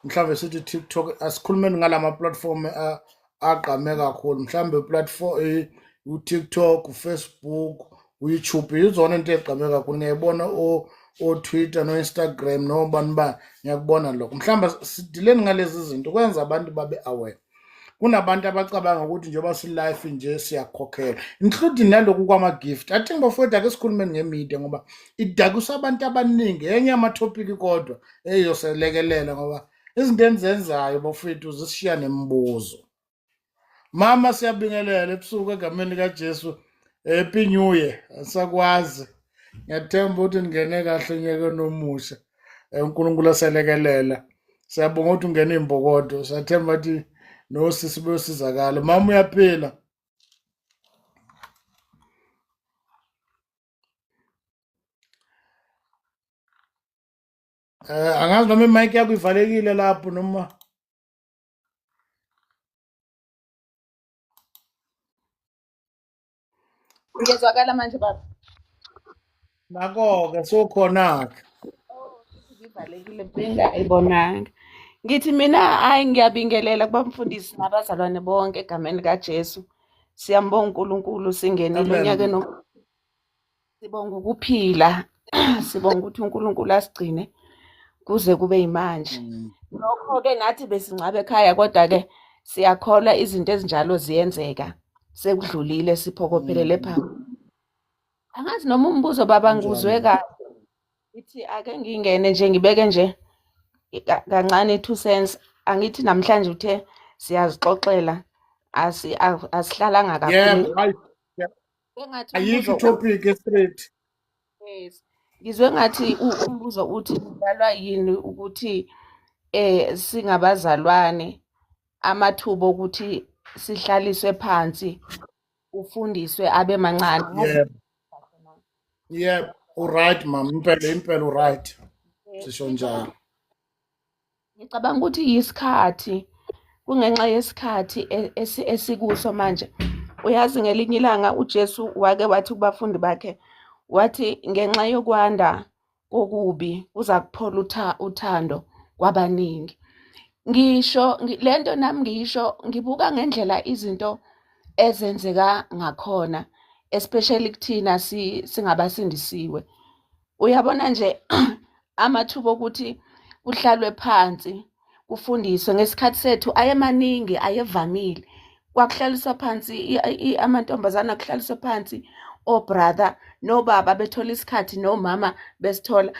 mhlambe sithi TikTok asikhulumeni ngalama platform aqhame kakhulu mhlambe platform uTikTok, uFacebook, uYouTube izona into eqhame kakhulu ngiyibona o Twitter no Instagram no bani ba ngiyakubona lokho mhlamba sidileni ngalezi zinto kwenza abantu babe aware kunabantu abacabanga ukuthi njengoba si life nje siyakhokhela including naloku kwama gift I think bafowethu ake sikhulumeni ngemedia ngoba idakusa abantu abaningi enye ama topic kodwa eyoselekelela ngoba izinto enzenzayo bafowethu zishiya nemibuzo mama siyabingelela ebusuku egameni kaJesu happy new year asakwazi ngiyathemba ukuthi ngene kahle nyeke nomusha uNkulunkulu aselekelela siyabonga ukuthi ungene imbokodo siyathemba ukuthi nosisi beyosizakala mama uyaphila angazi noma imic yakho ivalekile lapho noma Ngiyezwakala manje baba. nako-ke sokhona-ke Ngivalekile bengayibonanga. Ngithi mina hayi ngiyabingelela kubamfundisi nabazalwane bonke egameni kaJesu. Siyambonga uNkulunkulu singenile amen onyakeni sibonga ukuphila. Sibonga ukuthi uNkulunkulu asigcine kuze kube yimanje. Lokho-ke nathi besingcwabe ekhaya kodwa-ke siyakholwa izinto ezinjalo ziyenzeka. Sekudlulile siphokophelele phambili. Angazi noma umbuzo baba nguzwe njalo kahle. Ithi ake ngingene nje ngibeke nje kancane 2 cents angithi namhlanje uthe siyazixoxela asihlalanga kakhulu yebo hayi engathi ayikho umbuzo itopic straight yes ngizwe ngathi umbuzo uthi udalwa yini ukuthi singabazalwane amathuba ukuthi sihlaliswe phansi ufundiswe abe mancane yebo uright mama impela uright sisho njalo ngicabanga ukuthi yisikhathi kungenxa yesikhathi esikuso manje uyazi ngelinye ilanga uJesu wake wathi kubafundi bakhe wathi ngenxa yokwanda kokubi kuza kuphola uthando kwabaningi ngisho lento nami ngisho ngibuka ngendlela izinto ezenzeka ngakhona especially kuthina singabasindisiwe uyabona nje amathuba ukuthi kuhlalwe phansi kufundiswe ngesikhathi sethu ayemaningi ayevamile kwakuhlaliswa phansi amantombazana kuhlaliswa phansi obrother nobaba bethola isikhathi nomama besithola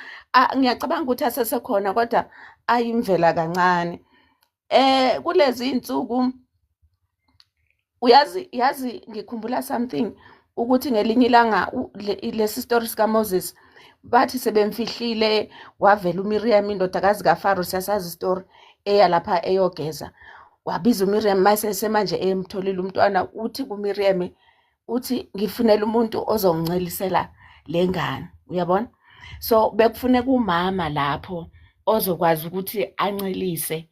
ngiyacabanga ukuthi asesekhona kodwa ayimvela kancane kulezi insuku yazi ngikhumbula something ukuthi ngelinye ilanga lesi story sika Moses bathi sebemfihlile wavela uMiriam indodakazi kaFaro siyasazi story eya lapha eyogeza wabiza uMiriam mase manje emtholile umntwana uthi kuMiriam uthi ngifunela umuntu ozongicelisela lengane uyabona so bekufuneka umama lapho ozokwazi ukuthi ancelise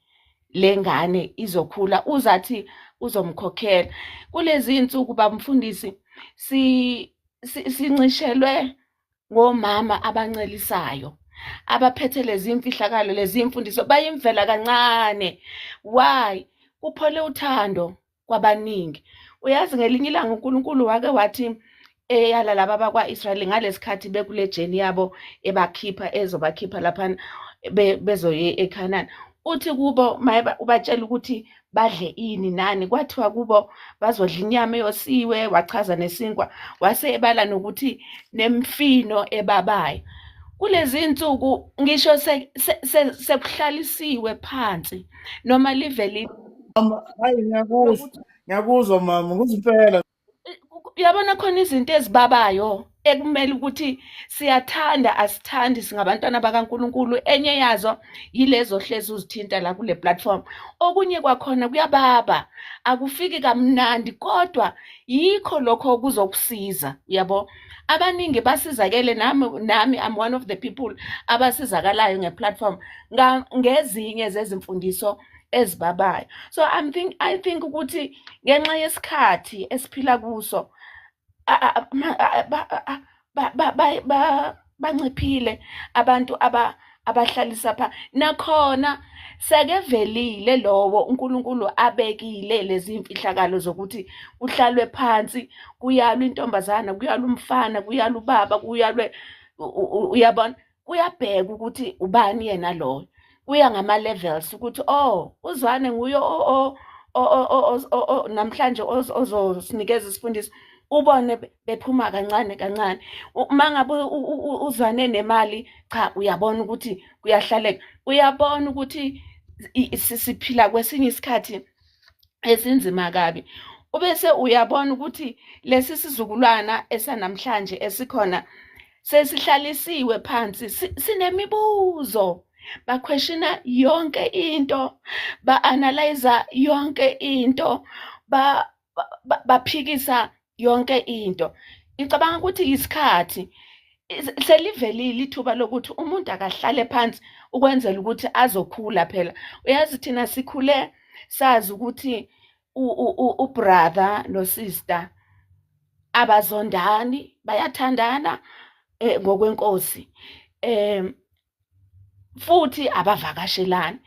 lengane izokhula uzathi uzomkhokhela kulezi insuku bamfundisi sincishelwe ngomama abancelisayo abaphethe lezi imfihlakalo lezi imfundiso bayimvela kancane why kuphole uthando kwabaningi uyazi ngelinye ilanga uNkulunkulu wake wathi eyala laba bakwaIsrayeli ngalesikhathi bekule jeni yabo ezobakhipha lapha bezoye eKhanani uthi kubo ubatshela ukuthi badle ini nani kwathiwa kubo bazodla inyama eyosiwe wachaza nesinkwa wase ebala nokuthi nemfino ebabayo kulezi insuku ngisho sekuhlalisiwe phansi noma liveli Hayi ngiyakuzwa mama kuzimpela uyabona khona izinto ezibabayo ekumele ukuthi siyathanda asithandi singabantwana bakaNkulunkulu enye yazo yilezo hlezi uzithinta la kule platform okunye kwakhona kuyababa akufiki kamnandi kodwa yikho lokho kuzokusiza yabo abaningi basizakele nami I'm one of the people abasizakalayo ngeplatform ngezinye zezimfundiso ezibabayo so I think ukuthi ngenxa yesikhathi esiphila kuso banciphile abantu abahlalisa pha nakhona sekevelile lowo uNkulunkulu abekile lezi imfihlakalo zokuthi uhlalwe phansi kuyalwa intombazana kuyalwa umfana kuyalwa ubaba kuyalwe uyabona kuyabheka ukuthi ubani yena lo kuya ngama levels ukuthi uzwane nguyo namhlanje ozosinikeza isifundisi ubone bephuma kancane kancane mangabe uzwane nemali cha uyabona ukuthi kuyahlaleka uyabona ukuthi siphila kwesinye isikhathi esinzima kabi ubese uyabona ukuthi lesi sizukulwana esanamhlanje esikhona sesihlalisiwe phansi sinemibuzo baquestiona yonke into ba-analyze yonke into baphikisa yonke into ngicabanga ukuthi isikhathi selivelile ithuba lokuthi umuntu akahlale phansi ukwenzela ukuthi azokhula phela uyazi thina sikhule sazi ukuthi ubrother no sister abazondani bayathandana ngokwenkosi futhi abavakashelani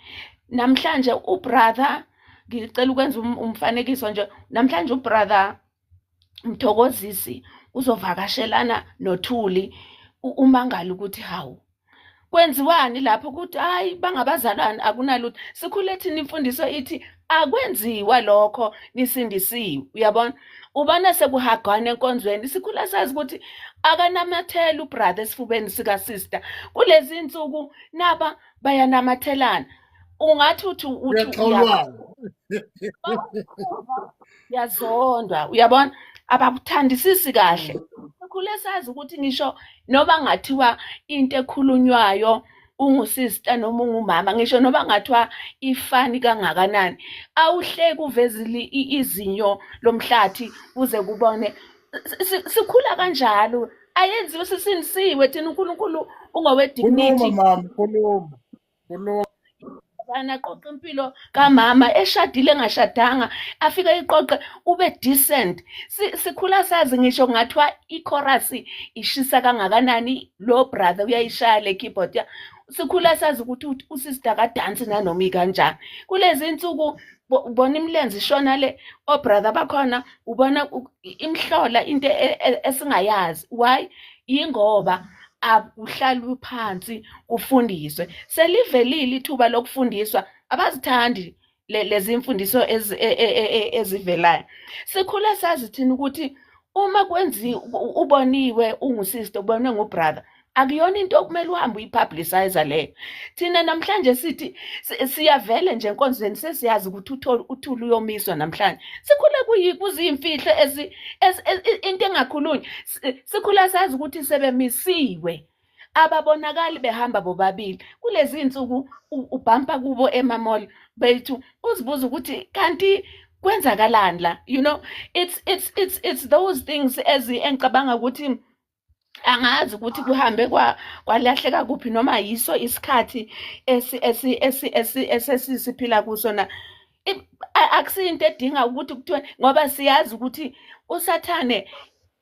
namhlanje ubrother ngicela ukwenza umfanekiso nje namhlanje ubrother Mthokozisi uzovakashelana noThuli umangala ukuthi hawu kwenziwani lapho ukuthi hayi bangabazalwane akunalutho sikhule thina imfundiso ithi akwenziwa lokho nisindisiwe uyabona ubona sekuhagwana enkonzweni sikhule sazi ukuthi akanamathela ubrother esifubeni sika sister kulezi insuku naba bayanamathelana ungathi yazondwa uyabona abakuthandisisi kahle sikhule sazi ukuthi ngisho noba ngathiwa into ekhulunywayo ungusista noma ungumama ngisho noba ngathiwa ifani kangakanani awuhleki uvezile izinyo lomhlathi uze kubone sikhula kanjalo ayenziwe sisinisiwe thina uNkulunkulu ungowedignity mama khuluma aqoqa impilo kamama eshadile engashadanga afika iqoqe ube decent sikhula sazi ngisho ngathiwa ichorus ishisa kangakanani lo brother uyayishaya le keyboard ya sikhula sazi ukuthi usister kadansi nanoma ikanjani kulezi insuku ubona imlenze ishona le obrother bakhona ubona imhlola into esingayazi why ingoba akuhlalwe phansi kufundiswe selivelile ithuba lokufundiswa abazithandi lezi imfundiso ezivelayo sikhule sazi thina ukuthi uma kwenzi uboniwe ungusista ubonwe ngubrother akuyona into okumele uhambe uyipublicize leyo thina namhlanje sithi siyavele nje enkonzweni sesiyazi ukuthi uThuli uyomiswa namhlanje sikhule kuzimfihlo into engakhulunywa sikhula sazi ukuthi sebemisiwe ababonakali behamba bobabili kulezi insuku ubhampa kubo emamall bethu uzibuza ukuthi kanti kwenzakalani la, you know, it's those things engicabanga ukuthi angazi ukuthi kuhambe kwalahleka kuphi noma yiso isikhathi esisiphila kuso na. Akusiyinto edinga ukuthi kuthiwe ngoba siyazi ukuthi usathane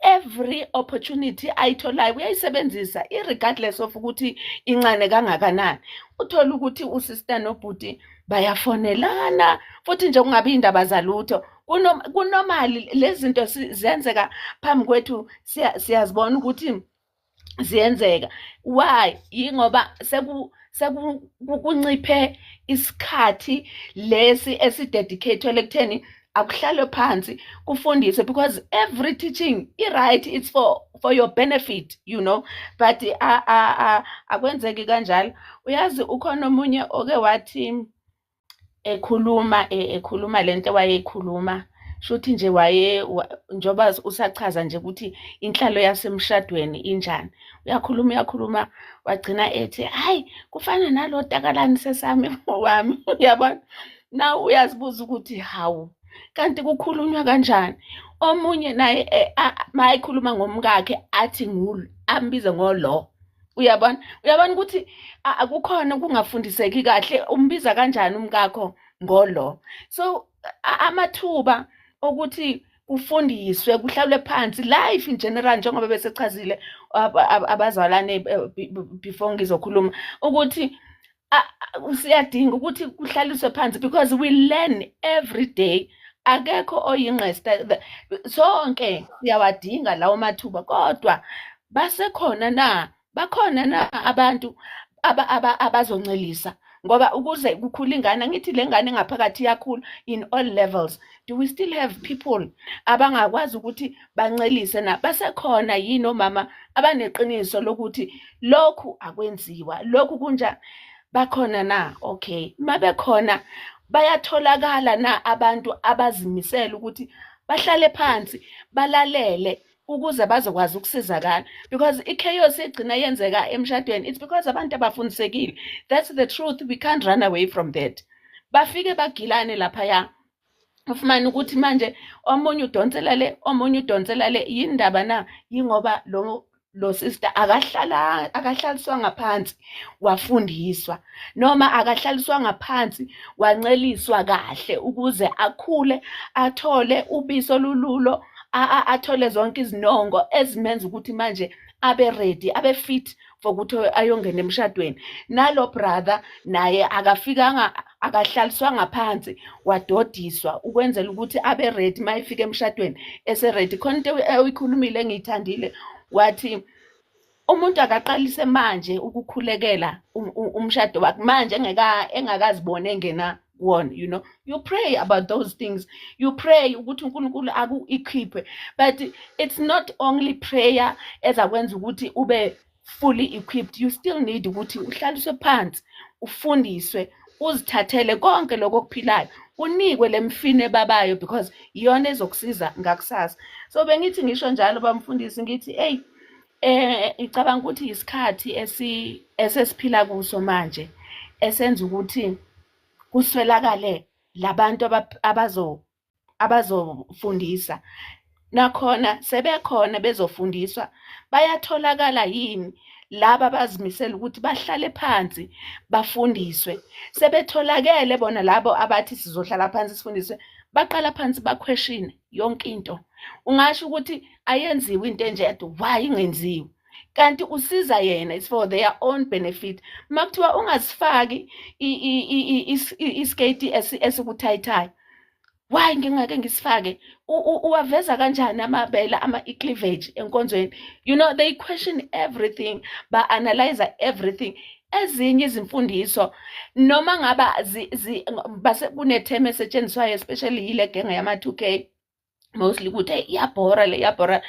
every opportunity ayitholayo uyayisebenzisa irregardless of ukuthi incane kangakanani. Uthola ukuthi usister nobhuti bayafonelana futhi nje kungabi indaba zalutho. Kunormali lezi zinto ziyenzeka phambi kwethu, siyazibona ukuthi ziyenzeka. Why? Yingoba kunciphe isikhathi lesi esidedicatedwe ekutheni akuhlalwe phansi kufundiswe, because every teaching right, it's for your benefit, you know, but akwenzeki kanjalo. Uyazi ukhona omunye oke wathi ekhuluma lento wayeyikhuluma shuthi nje njoba usachaza nje ukuthi inhlalo yasemshadweni injani, uyakhuluma wagcina ethi hayi kufana nalo takalani sesami wami. Uyabona, now uyazibuza ukuthi hawu kanti kukhulunywa kanjani. Omunye naye mayikhuluma ngomkakhe athi ngulu ambize ngolo. Uyabona ukuthi akukhona kungafundiseki kahle, umbiza kanjani umkakho ngolo. So amathuba ukuthi kufundiswe kuhlalwe phansi life in general, njengoba besechazile abazalwane before ngizokhuluma ukuthi siyadinga ukuthi kuhlaliswe phansi, because we learn every day. Akekho oyingqesta, sonke siyawadinga lawo mathuba, kodwa bakhona na abantu abazoncelisa, ngoba ukuze kukhula ingane, ngithi le ngane ngaphakathi yakhula in all levels. Do we still have people abangakwazi ukuthi bancelise na? Basekhona yini omama abaneqiniso lokuthi lokhu akwenziwa, lokhu kunjani? Bakhona na? Okay, mabekhona bayatholakala na abantu abazimisela ukuthi bahlale phansi balalele ukuze bazokwazi ukusizakala? Because i-chaos egcina yenzeka emshadweni, it's because abantu abafundisekile. That's the truth, we can't run away from that. Bafike bagilane laphaya, ufumane ukuthi manje omunye udonsela le, omunye udonsela le. Yindaba na? Yingoba lo sister akahlaliswa ngaphansi wafundiswa, noma akahlaliswa ngaphansi wanceliswa kahle ukuze akhule, athole ubiso lululo, athole zonke izinongo ezimenza ukuthi manje abe ready, abe fit for ukuthi ayongena emshadweni. Nalo brother naye akafikanga, akahlaliswa ngaphansi wadodiswa ukwenzela ukuthi abe ready mayifika emshadweni ese ready. Khona into oyikhulumile engiyithandile, wathi umuntu akaqalise manje ukukhulekela umshado wakhe manje engakazibona engena kuwona. You know, you pray about those things, you pray ukuthi uNkulunkulu aku-equipe, but it's not only prayer ezakwenza ukuthi ube fully equipped. You still need ukuthi uhlaliswe phansi, ufundiswe, uzithathele konke lokho okuphilayo, unikwe lemfine babayo, because iyona ezokusiza ngakusasa. So bengithi ngisho njalo bamfundisi ngithi hey, ngicabanga ukuthi isikhathi esesiphila kuso manje esenza ukuthi kuswelakale labantu abazofundisa. Nakhona sebekhona bezofundiswa, bayatholakala yini laba abazimisela ukuthi bahlale phansi bafundiswe? Sebetholakele bona labo abathi sizohlala phansi sifundiswe, baqala phansi baquestion yonke into. Ungasho ukuthi ayenziwe into enjedo, why ingenziwe? Kanti usiza yena, it's for their own benefit. Makuthiwa ungazifaki isketi esikuthayithayi, why ngingake ngisifake? Uwaveza kanjani amabele i-cleavage enkonzweni? You know, they question everything, ba-analyze everything. Ezinye izimfundiso noma ngaba kunetheme esetshenziswayo, especially yile genge yama-2K, mostly ukuthi iyabhora.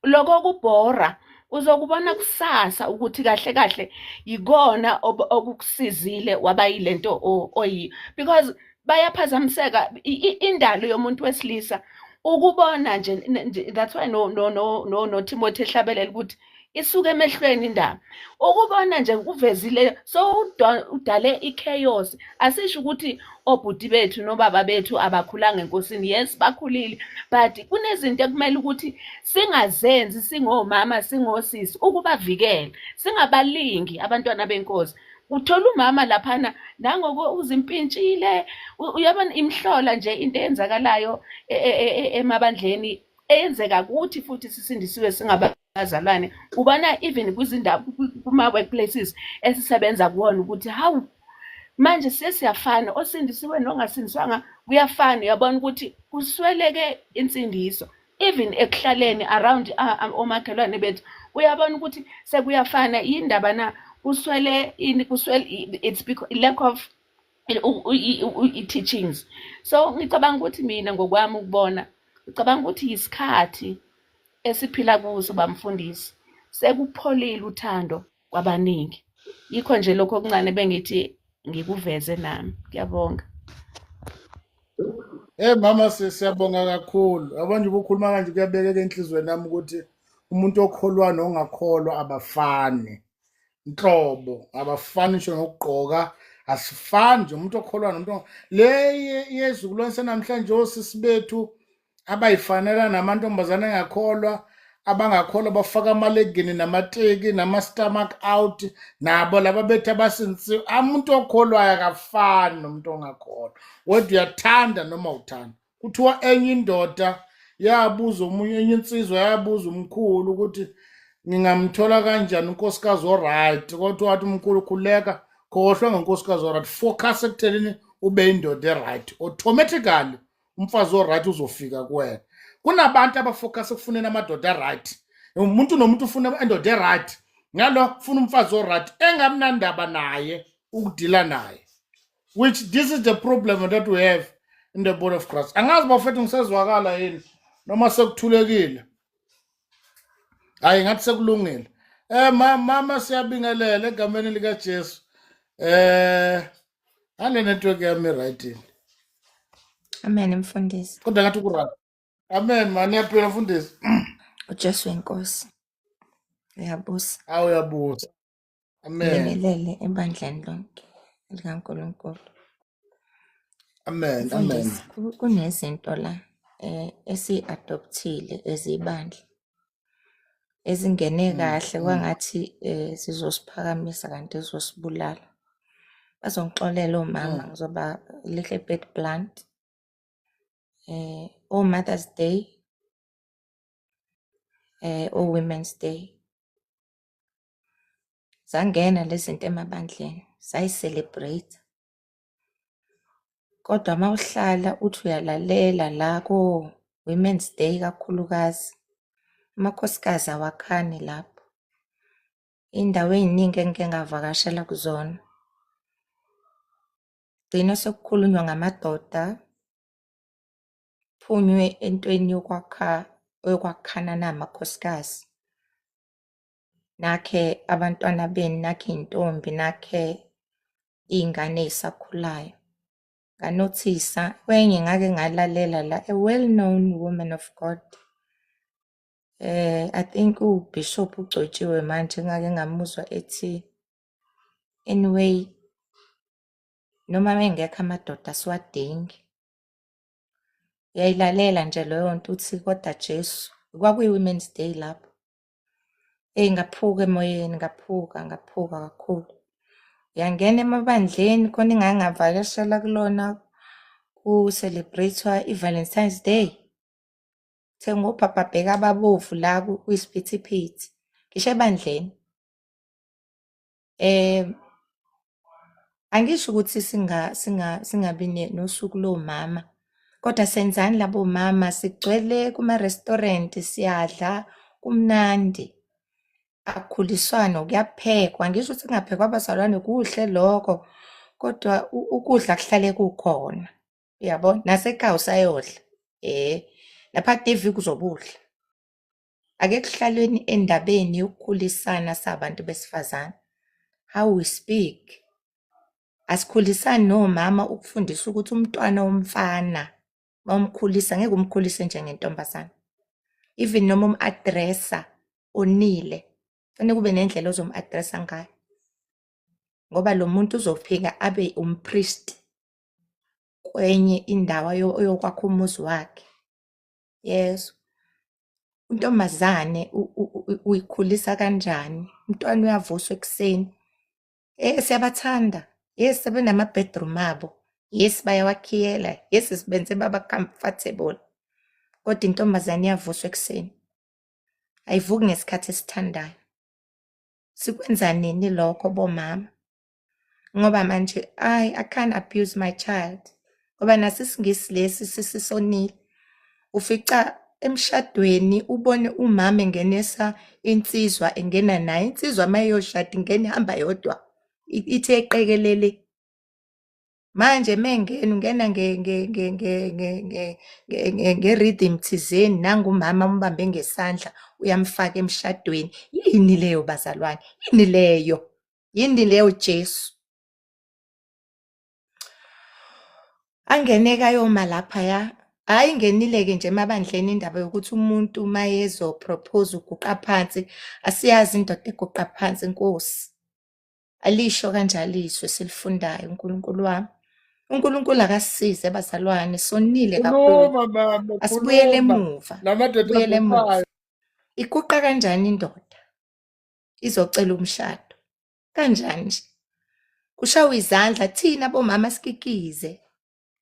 Lokho kubhora uzokubona kusasa ukuthi kahle kahle yikona okukusizile waba yilento oyi, because bayaphazamiseka indalo yomuntu wesilisa ukubona nje. That's why no Timothy ehlabelela ukuthi isuke emehlweni indaba. Ukubona nje kuvezile so udale i-chaos. Asisho ukuthi obhuti bethu nobaba bethu abakhulanga enkosini. Yes, bakhulile, but kunezinto ekumele ukuthi singazenzi singomama singosisi ukubavikela, singabalingi abantwana benkosi. Uthola umama laphana nangoko uzimpintshile, uyabona imhlola nje into eyenzakalayo emabandleni eyenzeka kuthi futhi sisindisiwe singabazalwane. Ubona even kwizindawo kuma-workplaces esisebenza kuwona ukuthi hawu manje sesiyafana, osindisiwe nongasindiswanga kuyafana. Uyabona ukuthi kusweleke insindiso even ekuhlaleni around omakhelwane bethu. Uyabona ukuthi sekuyafana indaba na kuswele it's because lack of teachings. So ngicabanga ukuthi mina ngokwami ukubona, ngicabanga ukuthi isikhathi esiphila kuso bamfundisi sekupholile uthando kwabaningi. Yikho nje lokho okuncane bengithi ngikuveze nami. Ngiyabonga. Mama siyabonga kakhulu. Yabona nje ukukhuluma kanje kuyabekeka enhlizweni nami ukuthi umuntu okholwa nongakholwa abafani. Inhlobo abafani ngisho ngokugqoka asifani nje umuntu okholwa nomuntu le yezukulwane sanamhlanje osisi bethu abayifanela namantombazane angakholwa abangakholwa bafaka amalegini namateki nama-stomach out nabo laba bethu abasinsiwe. Umuntu okholwayo akafani nomuntu ongakholwa, wedwa uyathanda noma uthanda. Kuthiwa enye indoda yabuza omunye, enye insizwa yabuza umkhulu ukuthi ngingamthola kanjani unkosikazi oright, kodwa wathi umkhulu khuleka, khohlwa ngonkosikazi oright, focus ekutheleni ube indoda eright, automatically umfazi oright uzofika kuwena. Kunabantu abafocus ekufuneni amadoda right. Umuntu nomuntu ufuna indoda right. Ngalo ufuna umfazi oright engamnandaba naye ukudila naye. Which this is the problem that we have in the body of Christ. Angazi bafethu ngisezwakala yini noma sekuthulekile. Hayi ngathi sekulungile. Mama siyabingelela egameni lika Jesu. Ale network yami right. Amen mfundisi. Kodwa ngathi ku-right. Amen mani yaphila mfundisi. uJesu inkosi. Uyabusa. Awuyabuza. Amen. Ngibingelele ebandleni lonke likaNkulunkulu. Amen. Mfundisi, kunezinto la esi-adoptile ezibandla ezingene kahle kwangathi sizosiphakamisa kanti zizosibulala. Bazongixolela omama ngizoba a little bit blunt. O Mother's Day, o Women's Day. Zangena lezi zinto emabandleni, sayi-celebrate. Kodwa uma uhlala uthi uyalalela la ko Women's Day kakhulukazi, amakhosikazi awakhani lapho. Indawo ey'ningi engike ngavakashela kuzona, gcina sekukhulunywa ngamadoda, phunywe entweni yokwakhana namakhosikazi. Nakhe abantwana beni, nakhe iy'ntombi, nakhe iy'ngane ey'sakhulayo. Nganothisa kwenye ngake ngalalela la, a well-known woman of God. I think uBishop uGcotshiwe manje ngake ngamuzwa ethi, anyway, noma mengekho amadoda siwadingi. Uyayilalela nje leyo nto uthi kodwa Jesu, kwakuyi-Women's Day lapho. Ngaphuka emoyeni, ngaphuka kakhulu. Uyangena emabandleni khona engake ngavakashela kulona ku-celebrate-wa i-Valentine's Day. Thenga opapa bheka ababovu la kuyisiphithiphithi. Ngisho ebandleni. Angisho ukuthi singabi nosuku lomama. Kodwa senzani labo mama, sigcwele kuma-restaurant siyadla kumnandi. Akukhuliswana, kuyaphekwa. Ngisho ukuthi kungaphekwa abazalwane kuhle lokho. Kodwa ukudla kuhlale kukhona. Uyabona? Nasekhaya usayodla. Naphakathi eviki uzobudla. Ake kuhlalweni endabeni yokukhulisana sabantu besifazane. How we speak. Asikhulisani nomama ukufundisa ukuthi umntwana womfana bamkhulisa ngeke umkhulise njengentombazane. Even noma um-addressa onile Kufanele kube nendlela ozomu-addressa ngayo. Ngoba lo muntu uzofika abe umpriest kwenye indawo oyokwakha umuzi wakhe. Yes. Untombazane uyikhulisa kanjani? Umntwana uyavuswa ekuseni. Siyabathanda. Yes, sebenama-bedroom abo. Yes, bayawakhiyela. Yes, sibenze baba comfortable. Kodwa intombazane iyavuswa ekuseni. Ayivuki ngesikhathi esithandayo. Sikwenza nini lokho bomama? Ngoba manje, I can't abuse my child. Ngoba naso isingisi lesi sisonile. Ufica emshadweni ubone umama engenisa insizwa engena naye. Insizwa mayoshada ingena ihamba yodwa. Ithe eqekelele. Manje mengena ungena nge-rhythm thizeni nangumama umbambe ngesandla uyamfaka emshadweni. Yini leyo bazalwane? Yini leyo? Yini leyo Jesu? Angeneka yoma laphaya. Hayi ngenile-ke nje emabandleni indaba yokuthi umuntu mayezo propose uguqa phansi. Asiyazi indoda eguqa phansi Nkosi. Alisho kanjalo izwe silifundayo uNkulunkulu wami. uNkulunkulu akasisize bazalwane sonile kakhulu. Khuluma mama, Asibuyele khuluma. emuva. Lamadoda Buyele emuva. aguqayo. Iguqa kanjani indoda? Izocela umshado. Kanjani nje? Kushawa izandla thina bomama sikikize.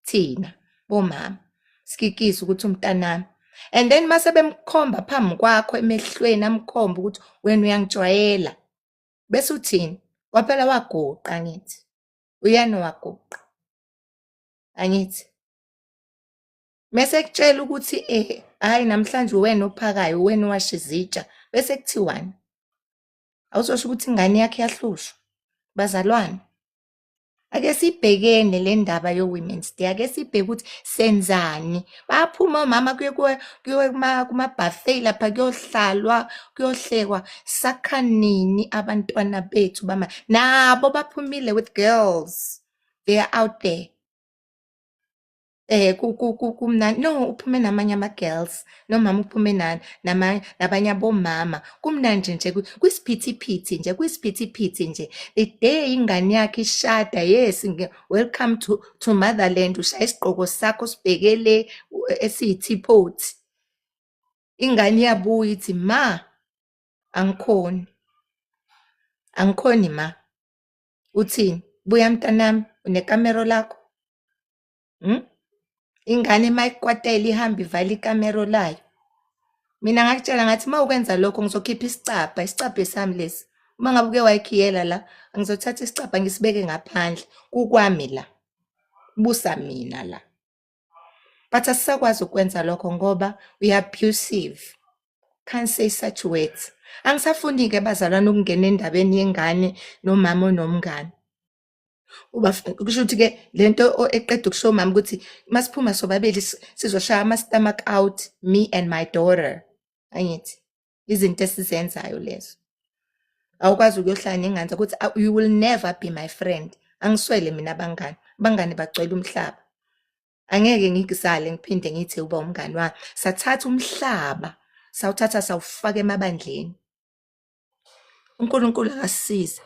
Thina bomama sikikize ukuthi umntanami. And then mase bemkhomba phambi kwakho emehlweni amkhomba ukuthi wena uyangijwayela. Bese uthini? Waphela waguqa angithi. Uyani waguqa. Angithi. Mese kutshela ukuthi hayi namhlanje wena ophakayo wena owasha izitsha bese kuthiwani. Awuzosho ukuthi ingane yakhe yahlushwa. Bazalwane. Ake sibhekene le ndaba yo-Women's Day. Ake sibheke ukuthi senzani. Baphuma omama kuye kuma-buffet lapha kuyohlalwa, kuyohlekwa. Sakha nini abantwana bethu bama? Nabo baphumile with girls. They are out there. Kumnandi. No, uphume namanye ama-girls. Nomama uphume nabanye abomama. Kumnandi nje kwisiphithiphithi nje, kwisiphithiphithi nje. The day ingane yakhe ishada, yes, welcome to motherland. Ushaya isigqoko sakho sibhekele esiyithiphoti. Ingane yabuya ithi, ma, angikhoni. Angikhoni ma. Uthini? Buya mntanami, unekamero lakho? Ingane mayikwatela ihamba ivala ikamero layo. Mina ngakutshela ngathi mawukwenza lokho ngizokhipha isicabha sami lesi. Uma ngabe uke wayikhiyela la, ngizothatha isicabha ngisibeke ngaphandle. Kukwami la. Busa mina la. But asisakwazi ukwenza lokho ngoba we are abusive. Can't say such words. Angisafuni-ke bazalwane ukungena endabeni yengane nomama onomngane. Kusho ukuthi-ke lento eqeda ukusho mama ukuthi masiphuma sobabili sizoshaya ama-stomach out, me and my daughter. Angithi izinto esizenzayo lezo. Awukwazi ukuyohlala nengane ukuthi you will never be my friend. Angiswele mina abangane bagcwele umhlaba. Angeke ngikuzale ngiphinde ngithi uba umngane wami. Sathatha umhlaba, sawuthatha sawufaka emabandleni. uNkulunkulu akasisize.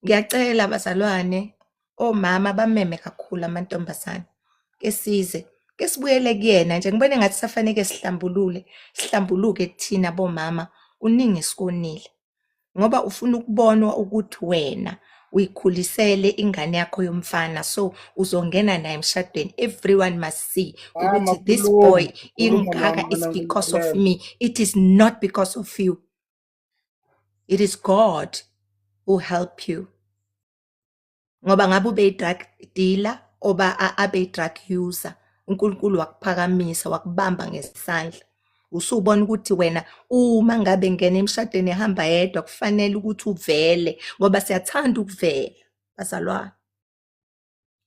Ngiyacela abazalwane, omama bameme kakhulu amantombazane. Ke size, ke sibuyele kuyena nje ngibone ngathi safanele sihlambuluke thina bomama, kuningi sikonile. Ngoba ufuna ukubonwa ukuthi wena uyikhulisele ingane yakho yomfana, so uzongena naye emshadweni. Everyone must see Mama, ukuthi this khuluma. boy Khuluma ingaka mama, is because of ngikulalela. me. It is not because of you. It is God who help you. Ngoba ngabe ube drug dealer oba abe drug user, uNkulunkulu wakuphakamisa wakubamba ngesandla. Usubona ukuthi wena uma ngabe ngena emshadweni ehamba yedwa kufanele ukuthi uvele ngoba siyathanda ukuvela bazalwane.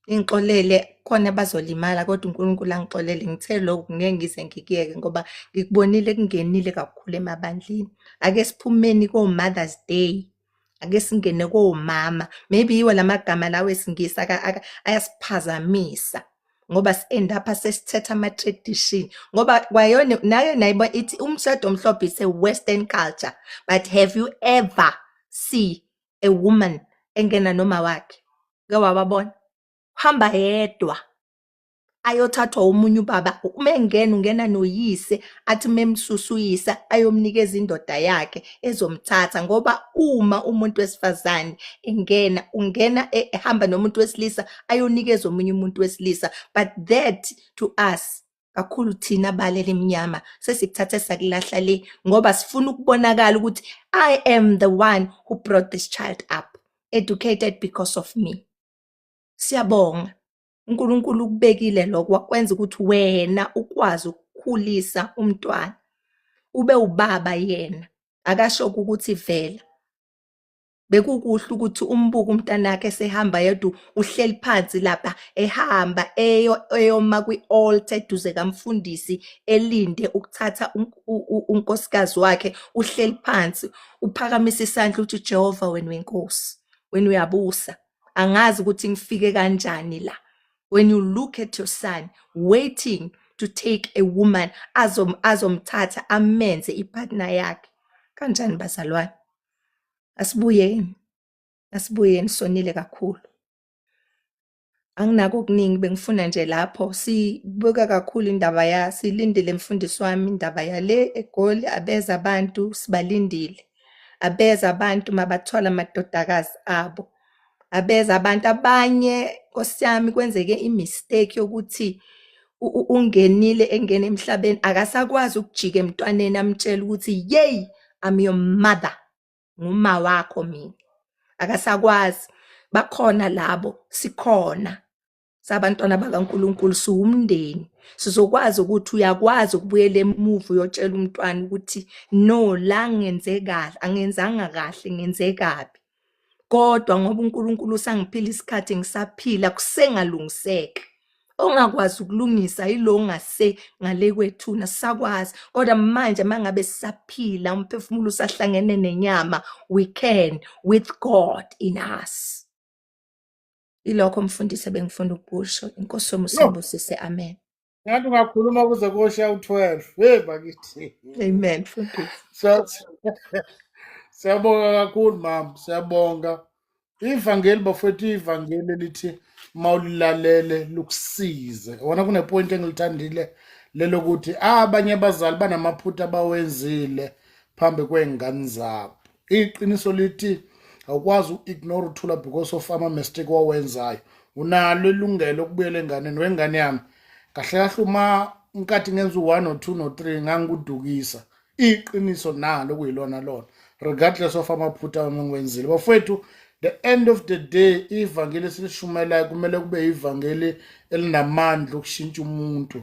Ingixolele khona bazolimala kodwa uNkulunkulu angixolele ngithe lokho ngeke ngize ngikiyeke ngoba ngikubonile kungenile kakhulu emabandleni. Ake siphumeni ko-Mother's Day. Ake singene komama. Maybe yiwo lamagama lawo esingisi ayasiphazamisa. ngoba si-end up sesithetha ama-tradition ngoba kwayona nayo nayibo ithi umshado omhlophe is a western culture, but have you ever see a woman engena noma wakhe? Ke wababona hamba yedwa ayothathwa umunye ubaba, uma engena ungena noyise, athi memsusa uyisa ayomnikeza indoda yakhe ezomthatha, ngoba uma umuntu wesifazane engena ungena ehamba nomuntu wesilisa ayonikeza omunye umuntu wesilisa. But that to us kakhulu thina balele emnyama sesikuthatha sakulahla le ngoba sifuna ukubonakala ukuthi I am the one who brought this child up, educated because of me. Siyabonga uNkulunkulu ukubekile lokho wakwenza ukuthi wena ukwazi ukukhulisa umntwana, ube ubaba yena, akasho ukuthi vela. Bekukuhle ukuthi umbuke umntanakhe esehamba yedwa, uhleli phansi lapha ehamba eyoma kwi-altar eduze kamfundisi elinde ukuthatha unkosikazi wakhe, uhleli phansi uphakamisa isandla uthi Jehova wena wenkosi, wena uyabusa, angazi ukuthi ngifike kanjani la. When you look at your son waiting to take a woman azomthatha amenze ipartner yakhe, kanjani bazalwane? Asibuyeni sonile kakhulu. Anginako okuningi bengifuna nje lapho sibuka kakhulu indaba silindile mfundisi wami indaba yale eGoli, abeza abantu sibalindile, abeza abantu mabathola amadodakazi abo, abeza abantu abanye Nkosi yami kwenzeke imistake yokuthi ungenile engene emhlabeni akasakwazi ukujika emntwaneni amtshela ukuthi yey I'm your mother, nguma wakho mina, akasakwazi. Bakhona labo, sikhona sabantwana bakaNkulunkulu, siwumndeni, sizokwazi ukuthi uyakwazi ukubuyela emuva uyotshela umntwana ukuthi no, la ngenze kahle, angenzanga kahle, ngenze kabi, kodwa ngoba uNkulunkulu usangiphila isikhathi ngisaphila kusengalungiseka. Ongakwazi ukulungisa yilo ongase ngale kwethuna, sisakwazi, kodwa manje mangabe sisaphila umphefumulo usahlangene nenyama, we can with God in us. Ilokho mfundisi bengifunda ukusho. Inkosi yomusibusise, amen. Ngathi ungakhuluma kuze kosha u-12. Hey bakithi. Amen mfundisi. Siyabonga kakhulu mama, siyabonga. Ivangeli bafethu, ivangeli lithi mawulilalele lukusize. Wona kunepoint engilithandile lelokuthi abanye abazali banamaphutha abawenzile phambi kwengane zabo. Iqiniso lithi awukwazi uignore uthula because of ama-mistake wawenzayo. Unalo ilungelo lokubuyela enganeni, wengane yami kahle kahle uma nkathi ngenza u1 no 2 no 3 ngangikudukisa. Iqiniso nalo kuyilona lona, regardless of amaphutha engwenzile. Bafethu, the end of the day ivangeli esilishumelayo kumele kube ivangeli elinamandla ukushintsha umuntu.